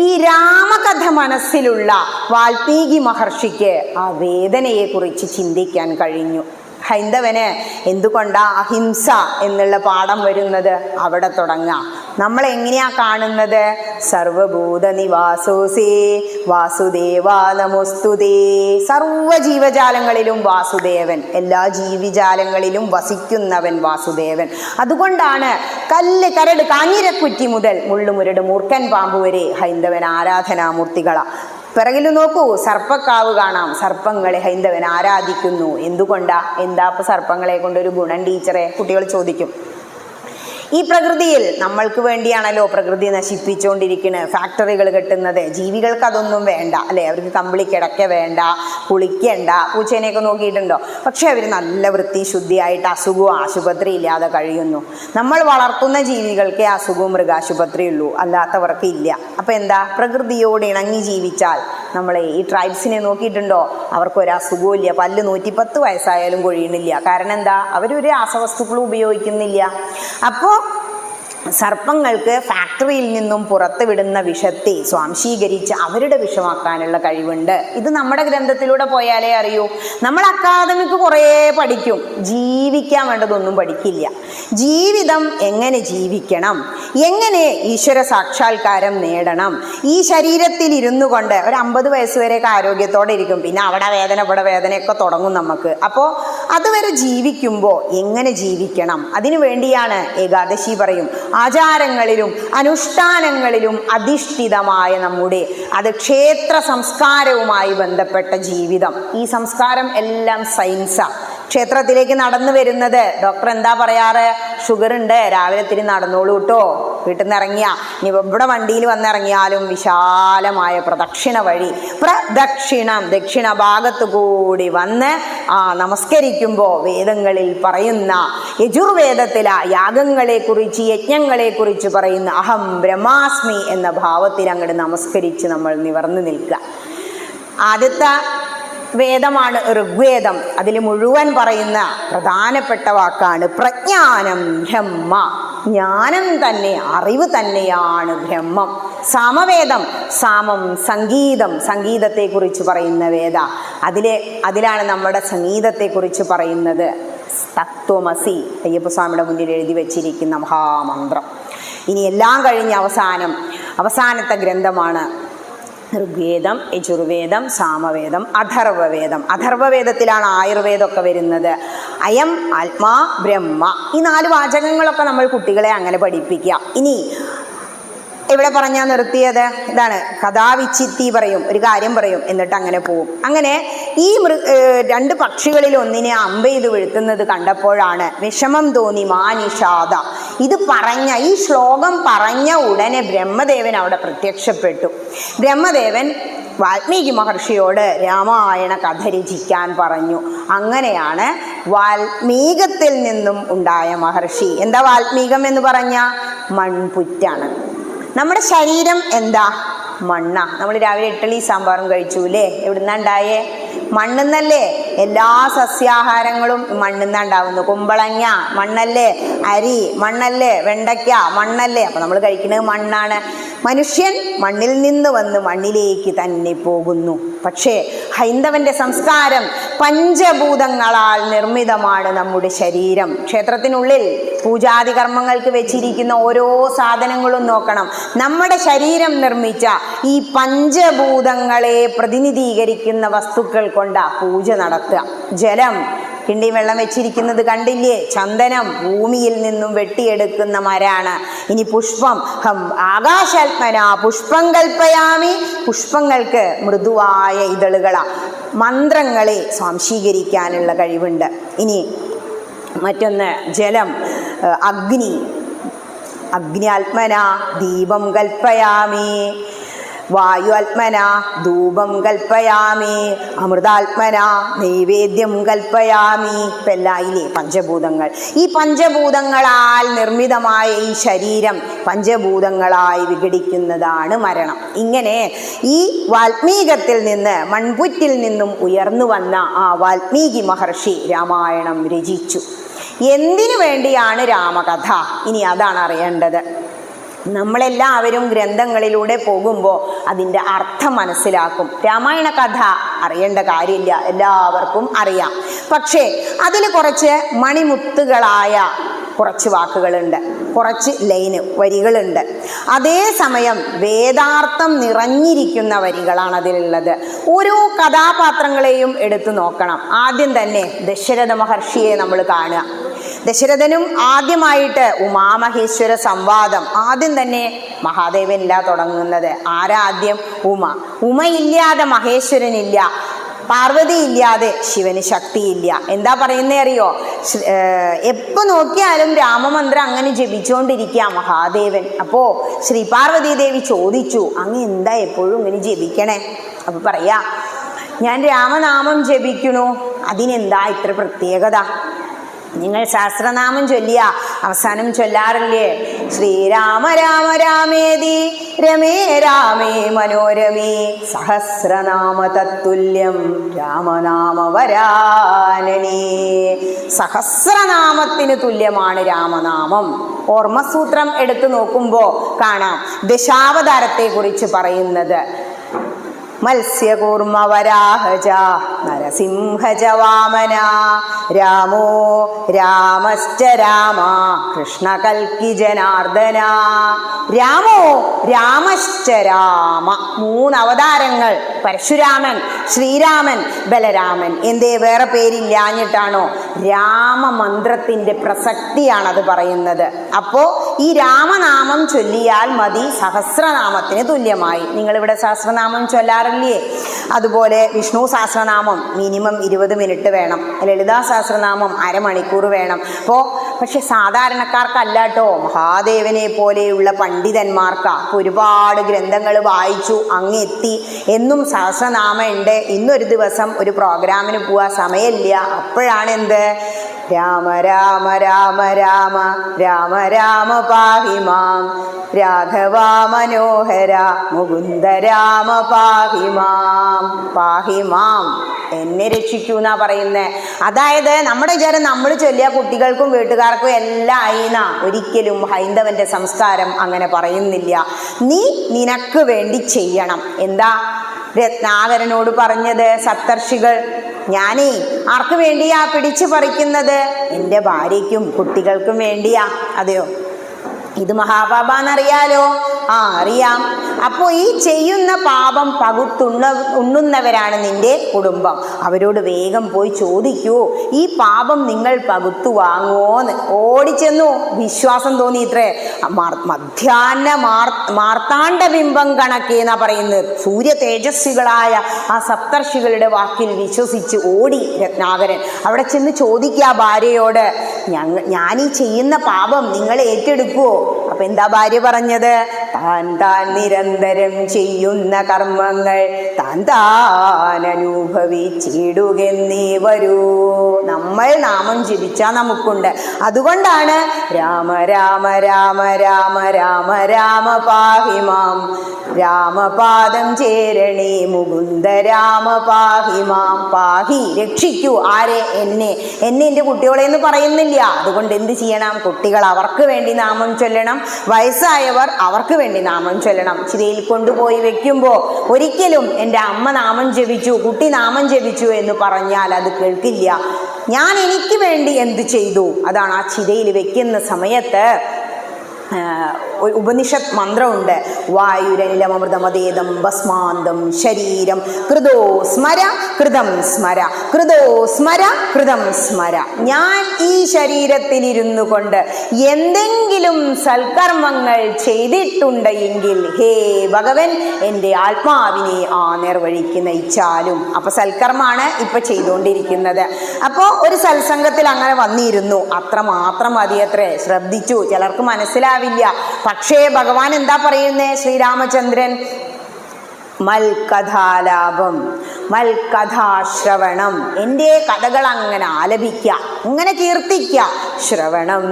ഈ രാമകഥ മനസ്സിലുള്ള വാൽമീകി മഹർഷിക്ക് ആ വേദനയെ കുറിച്ച് ചിന്തിക്കാൻ കഴിഞ്ഞു. ഹൈന്ദവന് എന്തുകൊണ്ടാ അഹിംസ എന്നുള്ള പാഠം വരുന്നത്? അവിടെ തുടങ്ങാം. നമ്മളെങ്ങനെയാ കാണുന്നത്? സർവഭൂത നിവാസോസേ വാസുദേവാ നമോസ്തുതേ. സർവ ജീവജാലങ്ങളിലും വാസുദേവൻ, എല്ലാ ജീവിജാലങ്ങളിലും വസിക്കുന്നവൻ വാസുദേവൻ. അതുകൊണ്ടാണ് കല്ല്, കരട്, കാഞ്ഞിരക്കുറ്റി മുതൽ മുള്ളുമുരട് മൂർഖൻ പാമ്പ് വരെ ഹൈന്ദവൻ ആരാധനാമൂർത്തികളാ. പിറകിൽ നോക്കൂ, സർപ്പക്കാവ് കാണാം. സർപ്പങ്ങളെ ഹൈന്ദവൻ ആരാധിക്കുന്നു. എന്തുകൊണ്ടാ? എന്താ ഇപ്പൊ സർപ്പങ്ങളെ കൊണ്ടൊരു ഗുണം ടീച്ചറെ? കുട്ടികൾ ചോദിക്കും. ഈ പ്രകൃതിയിൽ നമ്മൾക്ക് വേണ്ടിയാണല്ലോ പ്രകൃതി നശിപ്പിച്ചുകൊണ്ടിരിക്കുന്നത്, ഫാക്ടറികൾ കെട്ടുന്നത്. ജീവികൾക്ക് അതൊന്നും വേണ്ട അല്ലേ? അവർക്ക് കമ്പിളി കിടക്ക വേണ്ട, കുളിക്കണ്ട. പൂച്ചേനെയൊക്കെ നോക്കിയിട്ടുണ്ടോ? പക്ഷെ അവർ നല്ല വൃത്തി ശുദ്ധിയായിട്ട് അസുഖവും ആശുപത്രി ഇല്ലാതെ കഴിയുന്നു. നമ്മൾ വളർത്തുന്ന ജീവികൾക്കേ അസുഖവും മൃഗാശുപത്രി ഉള്ളൂ, അല്ലാത്തവർക്ക് ഇല്ല. അപ്പം എന്താ? പ്രകൃതിയോട് ഇണങ്ങി ജീവിച്ചാൽ, നമ്മളെ ഈ ട്രൈബ്സിനെ നോക്കിയിട്ടുണ്ടോ? അവർക്കൊരു അസുഖവും ഇല്ല. പല്ല് 110 വയസ്സായാലും കൊഴിയണില്ല. കാരണം എന്താ? അവരൊരു രാസവസ്തുക്കളും ഉപയോഗിക്കുന്നില്ല. അപ്പോൾ സർപ്പങ്ങൾക്ക് ഫാക്ടറിയിൽ നിന്നും പുറത്ത് വിടുന്ന വിഷത്തെ സ്വാംശീകരിച്ച് അവരുടെ വിഷമാക്കാനുള്ള കഴിവുണ്ട്. ഇത് നമ്മുടെ ഗ്രന്ഥത്തിലൂടെ പോയാലേ അറിയൂ. നമ്മൾ അക്കാദമിക്ക് കുറേ പഠിക്കും, ജീവിക്കാൻ വേണ്ടതൊന്നും പഠിക്കില്ല. ജീവിതം എങ്ങനെ ജീവിക്കണം, എങ്ങനെ ഈശ്വര സാക്ഷാത്കാരം നേടണം, ഈ ശരീരത്തിൽ ഇരുന്നു കൊണ്ട് ഒരു 50 വയസ്സ് വരെയൊക്കെ ആരോഗ്യത്തോടെ ഇരിക്കും. പിന്നെ അവിടെ വേദന ഇവിടെ വേദനയൊക്കെ തുടങ്ങും നമുക്ക്. അപ്പോൾ അതുവരെ ജീവിക്കുമ്പോൾ എങ്ങനെ ജീവിക്കണം, അതിനു വേണ്ടിയാണ് ഏകാദശി പറയും ആചാരങ്ങളിലും അനുഷ്ഠാനങ്ങളിലും അധിഷ്ഠിതമായ നമ്മുടെ അത് ക്ഷേത്ര സംസ്കാരവുമായി ബന്ധപ്പെട്ട ജീവിതം. ഈ സംസ്കാരം എല്ലാം സയൻസാണ്. ക്ഷേത്രത്തിലേക്ക് നടന്നു വരുന്നത് ഡോക്ടർ എന്താ പറയാറ്? ഷുഗർ ഉണ്ട്, രാവിലെ ഇത്തിരി നടന്നോളൂ കേട്ടോ. വീട്ടിൽ നിന്ന് ഇറങ്ങിയ ഇനി ഇവിടെ വണ്ടിയിൽ വന്നിറങ്ങിയാലും വിശാലമായ പ്രദക്ഷിണ വഴി, പ്രദക്ഷിണം ദക്ഷിണ ഭാഗത്തു കൂടി വന്ന് നമസ്കരിക്കുമ്പോൾ വേദങ്ങളിൽ പറയുന്ന യജുർവേദത്തിലെ യാഗങ്ങളെക്കുറിച്ച് യജ്ഞങ്ങളെക്കുറിച്ച് പറയുന്ന അഹം ബ്രഹ്മാസ്മി എന്ന ഭാവത്തിൽ അങ്ങോട്ട് നമസ്കരിച്ച് നമ്മൾ നിവർന്നു നിൽക്കുക. ആദ്യത്തെ വേദമാണ് ഋഗ്വേദം. അതിൽ മുഴുവൻ പറയുന്ന പ്രധാനപ്പെട്ട വാക്കാണ് പ്രജ്ഞാനം ബ്രഹ്മ. ജ്ഞാനം തന്നെ, അറിവ് തന്നെയാണ് ബ്രഹ്മം. സാമവേദം, സാമം സംഗീതം, സംഗീതത്തെക്കുറിച്ച് പറയുന്ന വേദ. അതിലാണ് നമ്മുടെ സംഗീതത്തെക്കുറിച്ച് പറയുന്നത്. തത്വമസി അയ്യപ്പസ്വാമിയുടെ മുന്നിൽ എഴുതി വച്ചിരിക്കുന്ന മഹാമന്ത്രം. ഇനി എല്ലാം കഴിഞ്ഞ് അവസാനത്തെ ഗ്രന്ഥമാണ് ഋഗ്വേദം, യജുർവേദം, സാമവേദം, അഥർവവേദം. അഥർവവേദത്തിലാണ് ആയുർവേദമൊക്കെ വരുന്നത്. അയം ആത്മാ ബ്രഹ്മ. ഈ 4 വാചകങ്ങളൊക്കെ നമ്മൾ കുട്ടികളെ അങ്ങനെ പഠിപ്പിക്കുക. ഇനി ഇവിടെ പറഞ്ഞാൽ നിർത്തിയത് ഇതാണ്. കഥാവിച്ചിത്തി പറയും, ഒരു കാര്യം പറയും, എന്നിട്ട് അങ്ങനെ പോവും. അങ്ങനെ ഈ 2 പക്ഷികളിൽ ഒന്നിനെ അമ്പെയ്ത് വീഴ്ത്തുന്നത് കണ്ടപ്പോഴാണ് വിഷമം തോന്നി മാനിഷാദ. ഈ ശ്ലോകം പറഞ്ഞ ഉടനെ ബ്രഹ്മദേവൻ അവിടെ പ്രത്യക്ഷപ്പെട്ടു. ബ്രഹ്മദേവൻ വാൽമീകി മഹർഷിയോട് രാമായണ കഥ രചിക്കാൻ പറഞ്ഞു. അങ്ങനെയാണ് വാൽമീകത്തിൽ നിന്നും ഉണ്ടായ മഹർഷി. എന്താ വാൽമീകം എന്ന് പറഞ്ഞ? മൺപുറ്റാണ്. നമ്മുടെ ശരീരം എന്താ? മണ്ണാ. നമ്മൾ രാവിലെ ഇഡ്ഡലി സാമ്പാറും കഴിച്ചൂലേ? എവിടുന്നാ ഉണ്ടായേ? മണ്ണെന്നല്ലേ. എല്ലാ സസ്യാഹാരങ്ങളും മണ്ണെന്നാ ഉണ്ടാവുന്നു. കുമ്പളങ്ങ മണ്ണല്ലേ, അരി മണ്ണല്ലേ, വെണ്ടയ്ക്ക മണ്ണല്ലേ. അപ്പം നമ്മൾ കഴിക്കുന്നത് മണ്ണാണ്. മനുഷ്യൻ മണ്ണിൽ നിന്ന് വന്ന് മണ്ണിലേക്ക് തന്നെ പോകുന്നു. പക്ഷേ ഹൈന്ദവന്റെ സംസ്കാരം പഞ്ചഭൂതങ്ങളാൽ നിർമ്മിതമാണ് നമ്മുടെ ശരീരം. ക്ഷേത്രത്തിനുള്ളിൽ പൂജാതി കർമ്മങ്ങൾക്ക് വെച്ചിരിക്കുന്ന ഓരോ സാധനങ്ങളും നോക്കണം. നമ്മുടെ ശരീരം നിർമ്മിച്ച ഈ പഞ്ചഭൂതങ്ങളെ പ്രതിനിധീകരിക്കുന്ന വസ്തുക്കൾ കൊണ്ടാ പൂജ നടത്തുക. ജലം, കിണ്ടി വെള്ളം വെച്ചിരിക്കുന്നത് കണ്ടില്ലേ? ചന്ദനം ഭൂമിയിൽ നിന്നും വെട്ടിയെടുക്കുന്ന മരാണ്. ഇനി പുഷ്പം, ആകാശാത്മന പുഷ്പം കൽപ്പയാമി. പുഷ്പങ്ങൾക്ക് മൃദുവായ ഇതളുകളാ. മന്ത്രങ്ങളെ സ്വാംശീകരിക്കാനുള്ള കഴിവുണ്ട്. ഇനി മറ്റൊന്ന് ജലം, അഗ്നി. അഗ്നിയാത്മന ദീപം കൽപ്പയാമി. വായു ആത്മന ധൂപം കൽപ്പയാമി. അമൃതാത്മന നൈവേദ്യം കൽപ്പയാമി. ഇപ്പം എല്ലായില്ലേ പഞ്ചഭൂതങ്ങൾ. ഈ പഞ്ചഭൂതങ്ങളാൽ നിർമ്മിതമായ ഈ ശരീരം പഞ്ചഭൂതങ്ങളായി വിഘടിക്കുന്നതാണ് മരണം. ഇങ്ങനെ ഈ വാൽമീകത്തിൽ നിന്ന്, മൺപുറ്റിൽ നിന്നും ഉയർന്നു വന്ന ആ വാൽമീകി മഹർഷി രാമായണം രചിച്ചു. എന്തിനു വേണ്ടിയാണ് രാമകഥ? ഇനി അതാണ് അറിയേണ്ടത്. നമ്മളെല്ലാവരും ഗ്രന്ഥങ്ങളിലൂടെ പോകുമ്പോൾ അതിൻ്റെ അർത്ഥം മനസ്സിലാക്കും. രാമായണ കഥ അറിയേണ്ട കാര്യമില്ല, എല്ലാവർക്കും അറിയാം. പക്ഷേ അതിൽ കുറച്ച് മണിമുത്തുകളായ കുറച്ച് വാക്കുകളുണ്ട്, കുറച്ച് വരികളുണ്ട്. അതേസമയം വേദാർത്ഥം നിറഞ്ഞിരിക്കുന്ന വരികളാണ് അതിലുള്ളത്. ഓരോ കഥാപാത്രങ്ങളെയും എടുത്തു നോക്കണം. ആദ്യം തന്നെ ദശരഥ മഹർഷിയെ നമ്മൾ കാണുക. ദശരഥനും ആദ്യമായിട്ട് ഉമാമഹേശ്വര സംവാദം ആദ്യം തന്നെ മഹാദേവനില്ല തുടങ്ങുന്നത്. ആരാദ്യം? ഉമയില്ലാതെ മഹേശ്വരനില്ല, പാർവതി ഇല്ലാതെ ശിവന് ശക്തിയില്ല. എന്താ പറയുന്നേ അറിയോ? എപ്പോ നോക്കിയാലും രാമമന്ത്രം അങ്ങനെ ജപിച്ചുകൊണ്ടിരിക്കുക മഹാദേവൻ. അപ്പോ ശ്രീ പാർവതി ദേവി ചോദിച്ചു, അങ്ങ് എന്താ എപ്പോഴും ഇങ്ങനെ ജപിക്കണേ? അപ്പൊ പറയാ, ഞാൻ രാമനാമം ജപിക്കണു, അതിനെന്താ ഇത്ര പ്രത്യേകത? നിങ്ങൾ സഹസ്രനാമം ചൊല്ലിയ അവസാനം ചൊല്ലാറില്ലേ? ശ്രീരാമ രാമ രാമേതി രമേ രാമേ മനോരമേ സഹസ്രനാമ തത്തുല്യം രാമനാമ വരാനനേ. സഹസ്രനാമത്തിന് തുല്യമാണ് രാമനാമം. ഓർമ്മസൂത്രം എടുത്തു നോക്കുമ്പോൾ കാണാം ദശാവതാരത്തെ കുറിച്ച് പറയുന്നത്. മത്സ്യകൂർമ്മ വരാഹജ നരസിംഹജ വാമന രാമോ രാമശ്ച രാമ കൃഷ്ണ കൽക്കി ജനാർദ്ദന. രാമോ രാമശ്ച രാമ, 3 അവതാരങ്ങൾ. പരശുരാമൻ, ശ്രീരാമൻ, ബലരാമൻ. എന്തേ വേറെ പേരില്ലാഞ്ഞിട്ടാണോ? രാമമന്ത്രത്തിന്റെ പ്രസക്തിയാണത് പറയുന്നത്. അപ്പോ ഈ രാമനാമം ചൊല്ലിയാൽ മതി, സഹസ്രനാമത്തിന് തുല്യമായി. നിങ്ങളിവിടെ സഹസ്രനാമം ചൊല്ലാറില്ലേ? അതുപോലെ വിഷ്ണു സഹസ്രനാമം മിനിമം 20 മിനിറ്റ് വേണം, ലളിതാ സഹസ്രനാമം അരമണിക്കൂർ വേണം. പക്ഷെ സാധാരണക്കാർക്കല്ലാട്ടോ, മഹാദേവനെ പോലെയുള്ള പണ്ഡിതന്മാർക്കാ. ഒരുപാട് ഗ്രന്ഥങ്ങൾ വായിച്ചു അങ്ങെത്തി. എന്നും സഹസ്രനാമം ഉണ്ട്. ഇന്നൊരു ദിവസം ഒരു പ്രോഗ്രാമിന് പോവാൻ സമയമില്ല. അപ്പോഴാണ് എന്ത്? രാമ രാമ രാമ രാമ രാമ രാമ പാഹി മാം രാഘവ മനോഹര മുകുന്ദ രാമ പാഹി മാം. പാഹി മാം, എന്നെ രക്ഷിക്കൂ എന്നാ പറയുന്നേ. അതായത് നമ്മുടെ വിചാരം നമ്മൾ ചൊല്ലിയ കുട്ടികൾക്കും വീട്ടുകാർക്കും എല്ലാം ആയിന്നാ. ഒരിക്കലും ഹൈന്ദവന്റെ സംസ്കാരം അങ്ങനെ പറയുന്നില്ല. നീ നിനക്ക് വേണ്ടി ചെയ്യണം. എന്താ രത്നാകരനോട് പറഞ്ഞത് സപ്തർഷികൾ? ഞാനേ ആർക്ക് വേണ്ടിയാ പിടിച്ചു പറിക്കുന്നത്? എൻ്റെ ഭാര്യയ്ക്കും കുട്ടികൾക്കും വേണ്ടിയാ. അതെയോ? ഇത് മഹാപാപാന്നറിയാലോ? അറിയാം. അപ്പോ ഈ ചെയ്യുന്ന പാപം ഉണ്ണുന്നവരാണ് നിന്റെ കുടുംബം. അവരോട് വേഗം പോയി ചോദിക്കൂ, ഈ പാപം നിങ്ങൾ പകുത്തു വാങ്ങുമോന്ന്. ഓടിച്ചെന്നു. വിശ്വാസം തോന്നി ഇത്രേ. മധ്യാഹ്ന മാർത്താണ്ഡ ബിംബം കണക്കേന്നാ പറയുന്നത്. സൂര്യ തേജസ്വികളായ ആ സപ്തർഷികളുടെ വാക്കിൽ വിശ്വസിച്ച് ഓടി രത്നാകരൻ. അവിടെ ചെന്ന് ചോദിക്കുക ഭാര്യയോട്, ഞാനീ ചെയ്യുന്ന പാപം നിങ്ങൾ ഏറ്റെടുക്കുവോ? അപ്പൊ എന്താ ഭാര്യ പറഞ്ഞത്? താൻ താൻ നിരന്തരം ചെയ്യുന്ന കർമ്മങ്ങൾ താൻ അനുഭവിച്ചിടുകെന്നേ വരൂ. നമ്മൾ നാമം ജപിച്ചാൽ നമുക്കുണ്ട്. അതുകൊണ്ടാണ് രാമ രാമ രാമ രാമ രാമ രാമ പാഹി മാം രാമപാദം ചേരണേ മുകുന്ദ രാമ പാഹി മാം. പാഹി, രക്ഷിക്കൂ. ആരെ? എന്നെ എൻ്റെ കുട്ടികളെ എന്ന് പറയുന്നില്ല. അതുകൊണ്ട് എന്ത് ചെയ്യണം? കുട്ടികൾ അവർക്ക് വേണ്ടി നാമം ചൊല്ലണം. വയസ്സായവർ അവർക്ക് വേണ്ടി നാമം ചൊല്ലണം. ചിതയിൽ കൊണ്ടുപോയി വെക്കുമ്പോൾ ഒരിക്കലും എൻ്റെ അമ്മ നാമം ജപിച്ചു, കുട്ടി നാമം ജപിച്ചു എന്ന് പറഞ്ഞാൽ അത് കേൾക്കില്ല. ഞാൻ എനിക്ക് വേണ്ടി എന്ത് ചെയ്തു? അതാണ് ആ ചിതയിൽ വെക്കുന്ന സമയത്ത് ഉപനിഷത്ത് മന്ത്രമുണ്ട്. വായുരനിലമൃതമതേദം ഭസ്മാന്തം ശരീരം കൃതോ സ്മര കൃതം സ്മര കൃതോ സ്മര കൃതം സ്മര. ഞാൻ ഈ ശരീരത്തിലിരുന്നു കൊണ്ട് എന്തെങ്കിലും സൽക്കർമ്മങ്ങൾ ചെയ്തിട്ടുണ്ട് എങ്കിൽ ഹേ ഭഗവൻ എൻ്റെ ആത്മാവിനെ ആ നേർവഴിക്ക് നയിച്ചാലും. അപ്പൊ സൽക്കർമ്മമാണ് ഇപ്പൊ ചെയ്തുകൊണ്ടിരിക്കുന്നത്. അപ്പോൾ ഒരു സത്സംഗത്തിൽ അങ്ങനെ വന്നിരുന്നു. അത്രമാത്രം മതിയത്രേ. ശ്രദ്ധിച്ചു. ചിലർക്ക് മനസ്സിലാവില്ല. പക്ഷേ ഭഗവാൻ എന്താ പറയുന്നേ? ശ്രീരാമചന്ദ്രൻ മൽകഥാലാപം, മൽകഥാശ്രവണം. എൻ്റെ കഥകൾ അങ്ങനെ ആലപിക്കുക, അങ്ങനെ കീർത്തിക്കുക. ശ്രവണം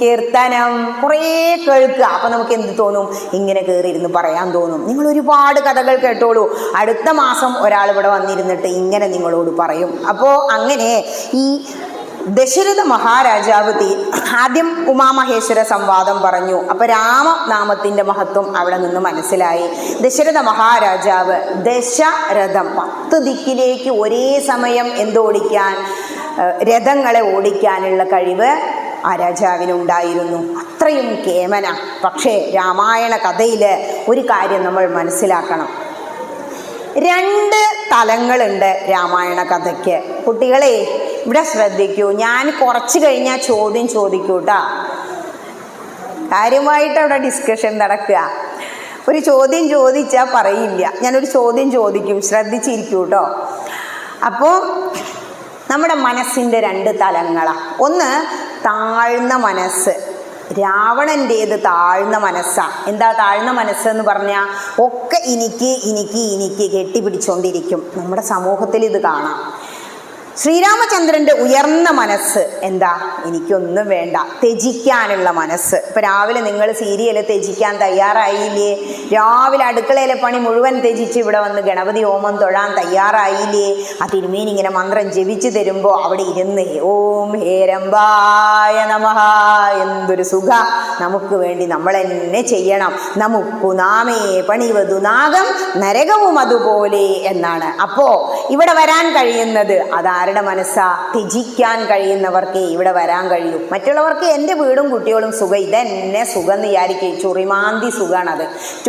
കീർത്തനം, കുറേ കേൾക്കുക. അപ്പൊ നമുക്ക് എന്ത് തോന്നും? ഇങ്ങനെ കയറിയിരുന്ന് പറയാൻ തോന്നും. നിങ്ങൾ ഒരുപാട് കഥകൾ കേട്ടോളൂ. അടുത്ത മാസം ഒരാൾ ഇവിടെ വന്നിരുന്നിട്ട് ഇങ്ങനെ നിങ്ങളോട് പറയും. അപ്പോൾ അങ്ങനെ ഈ ദശരഥ മഹാരാജാവ് ആദ്യം ഉമാമഹേശ്വര സംവാദം പറഞ്ഞു. അപ്പൊ രാമനാമത്തിന്റെ മഹത്വം അവിടെ നിന്ന് മനസ്സിലായി. ദശരഥ മഹാരാജാവ് ദശരഥം 10 ദിക്കിലേക്ക് ഒരേ സമയം എന്തോടിക്കാൻ? രഥങ്ങളെ ഓടിക്കാനുള്ള കഴിവ് ആ രാജാവിനുണ്ടായിരുന്നു. അത്രയും കേമന. പക്ഷേ രാമായണ കഥയിൽ ഒരു കാര്യം നമ്മൾ മനസ്സിലാക്കണം. 2 തലങ്ങളുണ്ട് രാമായണ കഥയ്ക്ക്. കുട്ടികളെ ഇവിടെ ശ്രദ്ധിക്കൂ. ഞാൻ കുറച്ച് കഴിഞ്ഞാൽ ചോദ്യം ചോദിക്കൂ കേട്ടോ. കാര്യമായിട്ട് അവിടെ ഡിസ്കഷൻ നടക്കുക. ഒരു ചോദ്യം ചോദിച്ചാൽ പറയില്ല. ഞാനൊരു ചോദ്യം ചോദിക്കും, ശ്രദ്ധിച്ചിരിക്കൂ കേട്ടോ. അപ്പോൾ നമ്മുടെ മനസ്സിൻ്റെ 2 തലങ്ങളാണ്. ഒന്ന് താഴ്ന്ന മനസ്സ്. രാവണൻ്റേത് താഴ്ന്ന മനസ്സാണ്. എന്താ താഴ്ന്ന മനസ്സെന്ന് പറഞ്ഞാൽ ഒക്കെ എനിക്ക് കെട്ടിപ്പിടിച്ചുകൊണ്ടിരിക്കും. നമ്മുടെ സമൂഹത്തിൽ ഇത് കാണാം. ശ്രീരാമചന്ദ്രൻ്റെ ഉയർന്ന മനസ്സ് എന്താ? എനിക്കൊന്നും വേണ്ട, ത്യജിക്കാനുള്ള മനസ്സ്. ഇപ്പം രാവിലെ നിങ്ങൾ സീരിയൽ ത്യജിക്കാൻ തയ്യാറായില്ലേ? രാവിലെ അടുക്കളയിലെ പണി മുഴുവൻ ത്യജിച്ച് ഇവിടെ വന്ന് ഗണപതി ഹോമം തൊഴാൻ തയ്യാറായില്ലേ? ആ തിരുമേനി ഇങ്ങനെ മന്ത്രം ജപിച്ചു തരുമ്പോൾ അവിടെ ഇരുന്ന് ഓം ഹേരംബായ നമഃ, എന്തൊരു സുഖ. നമുക്ക് വേണ്ടി നമ്മൾ തന്നെ ചെയ്യണം. നമുക്കു നാമേ പണിവതു നാഗം നരകവും അതുപോലെ എന്നാണ്. അപ്പോൾ ഇവിടെ വരാൻ കഴിയുന്നത് അതാ മനസ്സാ? ത്യജിക്കാൻ കഴിയുന്നവർക്കേ ഇവിടെ വരാൻ കഴിയൂ. മറ്റുള്ളവർക്ക് എൻ്റെ വീടും കുട്ടികളും സുഖം, ഇതെന്നെ സുഖം എന്ന് വിചാരിക്കും. ചൊറിമാന്തി സുഖമാണത്.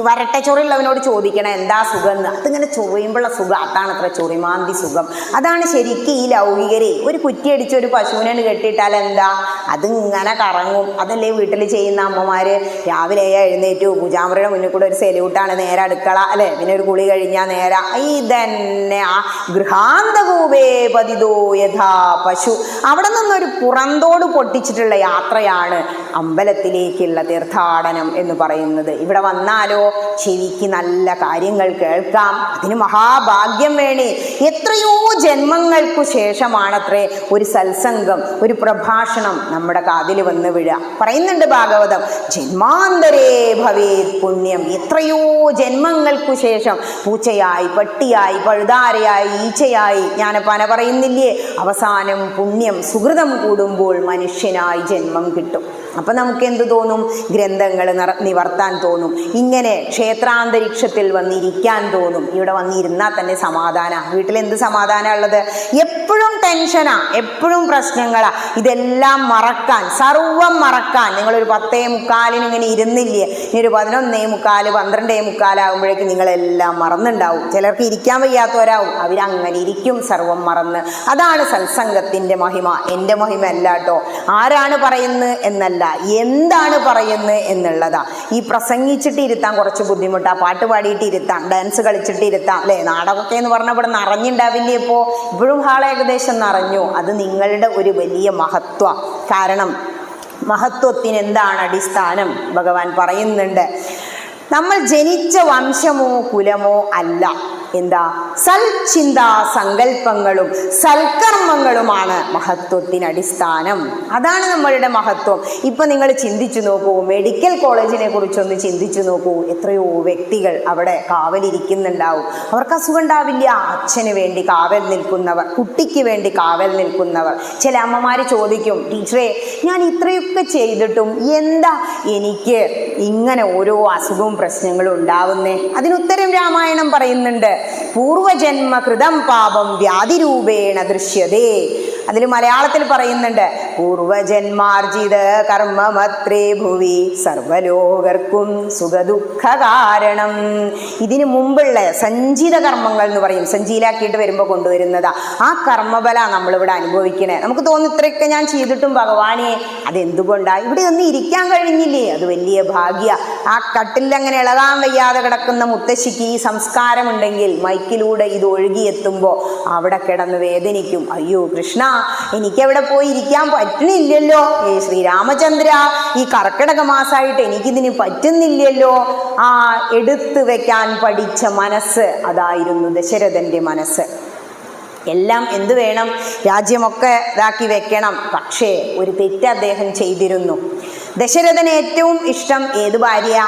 വരട്ടെ ചൊറിയുള്ളവനോട് ചോദിക്കണം എന്താ സുഖം എന്ന്. അതിങ്ങനെ ചൊറിയുമ്പോഴുള്ള സുഖം, അതാണ് അത്ര ചൊറിമാന്തി സുഖം. അതാണ് ശരിക്കും ഈ ലൗകികരെ. ഒരു കുറ്റിയടിച്ച് ഒരു പശുവിനെ കെട്ടിയിട്ടാൽ എന്താ? അതിങ്ങനെ കറങ്ങും. അതല്ലേ വീട്ടിൽ ചെയ്യുന്ന അമ്മമാർ. രാവിലെ എഴുന്നേറ്റു, പൂജാമുറിയുടെ മുന്നിൽ കൂടെ ഒരു സെല്യൂട്ടാണ്, നേരെ അടുക്കള അല്ലേ, പിന്നെ ഒരു കുളി കഴിഞ്ഞാൽ നേരെ ഇതന്നെ ആ ഗൃഹാന്തകൂപേ പതിതോ യഥാ പശു. അവിടെ നിന്നൊരു പുറന്തോട് പൊട്ടിച്ചിട്ടുള്ള യാത്രയാണ് അമ്പലത്തിലേക്കുള്ള തീർത്ഥാടനം എന്ന് പറയുന്നത്. ഇവിടെ വന്നാലോ ചെവിക്ക് നല്ല കാര്യങ്ങൾ കേൾക്കാം. അതിന് മഹാഭാഗ്യം വേണേ. എത്രയോ ജന്മങ്ങൾക്കു ശേഷമാണത്രേ ഒരു സത്സംഗം, ഒരു പ്രഭാഷണം നമ്മുടെ കാതിൽ വന്ന് വീഴുക. പറയുന്നുണ്ട് ഭാഗവതം, ജന്മാന്തരേ ഭവേത് പുണ്യം. എത്രയോ ജന്മങ്ങൾക്കു ശേഷം പൂച്ചയായി, പട്ടിയായി, പഴുതാരയായി, ഈച്ചയായി, ജ്ഞാനപ്പാന പറയുന്നില്ലേ, അവസാനം പുണ്യം സുഹൃതം കൂടുമ്പോൾ മനുഷ്യനായി ജന്മം കിട്ടും. അപ്പം നമുക്ക് എന്ത് തോന്നും? ഗ്രന്ഥങ്ങൾ നിവർത്താൻ തോന്നും. ഇങ്ങനെ ക്ഷേത്രാന്തരീക്ഷത്തിൽ വന്നിരിക്കാൻ തോന്നും. ഇവിടെ വന്നിരുന്നാൽ തന്നെ സമാധാനം. വീട്ടിലെന്ത് സമാധാനം ഉള്ളത്? എപ്പോഴും ടെൻഷനാ, എപ്പോഴും പ്രശ്നങ്ങളാ. ഇതെല്ലാം മറക്കാൻ, സർവം മറക്കാൻ നിങ്ങളൊരു 10:45 ഇങ്ങനെ ഇരുന്നില്ലേ, ഇനി ഒരു 11:45 12:45 ആകുമ്പോഴേക്കും നിങ്ങളെല്ലാം മറന്നുണ്ടാവും. ചിലർക്ക് ഇരിക്കാൻ വയ്യാത്തവരാവും, അവരങ്ങനെ ഇരിക്കും സർവം മറന്ന്. അതാണ് സത്സംഗത്തിൻ്റെ മഹിമ. എൻ്റെ മഹിമ അല്ല കേട്ടോ. ആരാണ് പറയുന്നത് എന്നല്ല, എന്താണ് പറയുന്നത് എന്നുള്ളതാ. ഈ പ്രസംഗിച്ചിട്ട് ഇരുത്താൻ കുറച്ച് ബുദ്ധിമുട്ടാണ്. പാട്ട് പാടിയിട്ട് ഇരുത്താം, ഡാൻസ് കളിച്ചിട്ട് ഇരുത്താം അല്ലേ. നാടകമൊക്കെ എന്ന് പറഞ്ഞാൽ ഇവിടെ നിറഞ്ഞിണ്ടാവില്ലേ? ഇപ്പോൾ ഇപ്പോഴും ഹാൾ ഏകദേശം നിറഞ്ഞു. അത് നിങ്ങളുടെ ഒരു വലിയ മഹത്വം. കാരണം മഹത്വത്തിന് എന്താണ് അടിസ്ഥാനം? ഭഗവാൻ പറയുന്നുണ്ട്, നമ്മൾ ജനിച്ച വംശമോ കുലമോ അല്ല. എന്താ? സൽചിന്താ സങ്കല്പങ്ങളും സൽക്കർമ്മങ്ങളുമാണ് മഹത്വത്തിന് അടിസ്ഥാനം. അതാണ് നമ്മളുടെ മഹത്വം. ഇപ്പം നിങ്ങൾ ചിന്തിച്ചു നോക്കൂ, മെഡിക്കൽ കോളേജിനെ കുറിച്ചൊന്ന് ചിന്തിച്ചു നോക്കൂ. എത്രയോ വ്യക്തികൾ അവിടെ കാവലിരിക്കുന്നുണ്ടാവും. അവർക്ക് അസുഖം ഉണ്ടാവില്ല. അച്ഛന് വേണ്ടി കാവൽ നിൽക്കുന്നവർ, കുട്ടിക്ക് വേണ്ടി കാവൽ നിൽക്കുന്നവർ. ചില അമ്മമാർ ചോദിക്കും, ടീച്ചറെ ഞാൻ ഇത്രയൊക്കെ ചെയ്തിട്ടും എന്താ എനിക്ക് ഇങ്ങനെ ഓരോ അസുഖവും പ്രശ്നങ്ങളും ഉണ്ടാവുന്നേ? അതിനുത്തരം രാമായണം പറയുന്നുണ്ട്. പൂർവജന്മ കൃതം പാപം വ്യാധിരൂപേണ ദൃശ്യതേ. അതിൽ മലയാളത്തിൽ പറയുന്നുണ്ട്, പൂർവജന്മാർജിത കർമ്മമത്രേ ഭുവി സർവലോകർക്കും സുഖദുഃഖ കാരണം. ഇതിനു മുമ്പുള്ള സഞ്ചിത കർമ്മങ്ങൾ എന്ന് പറയും, സഞ്ചിയിലാക്കിയിട്ട് വരുമ്പോൾ കൊണ്ടുവരുന്നതാ. ആ കർമ്മബല നമ്മളിവിടെ അനുഭവിക്കണേ. നമുക്ക് തോന്നുന്നു ഇത്രയൊക്കെ ഞാൻ ചെയ്തിട്ടും ഭഗവാനെ അതെന്തുകൊണ്ടാണ് ഇവിടെ ഒന്നും ഇരിക്കാൻ കഴിഞ്ഞില്ലേ? അത് വലിയ ഭാഗ്യ. ആ കട്ടിൽ അങ്ങനെ ഇളകാൻ വയ്യാതെ കിടക്കുന്ന മുത്തശ്ശിക്ക് ഈ സംസ്കാരമുണ്ടെങ്കിൽ മൈക്കിലൂടെ ഇത് ഒഴുകിയെത്തുമ്പോൾ അവിടെ കിടന്ന് വേദനിക്കും. അയ്യോ കൃഷ്ണ, എനിക്കവിടെ പോയി ഇരിക്കാൻ പറ്റണില്ലല്ലോ. ശ്രീരാമചന്ദ്ര, ഈ കർക്കിടക മാസമായിട്ട് എനിക്കിതിന് പറ്റുന്നില്ലല്ലോ. ആ എടുത്തു വെക്കാൻ പഠിച്ച മനസ്സ് അതായിരുന്നു ദശരഥന്റെ മനസ്സ്. എല്ലാം എന്ത് വേണം? രാജ്യമൊക്കെ ഇതാക്കി വെക്കണം. പക്ഷേ ഒരു തെറ്റ് അദ്ദേഹം ചെയ്തിരുന്നു. ദശരഥന് ഏറ്റവും ഇഷ്ടം ഏത് ഭാര്യ?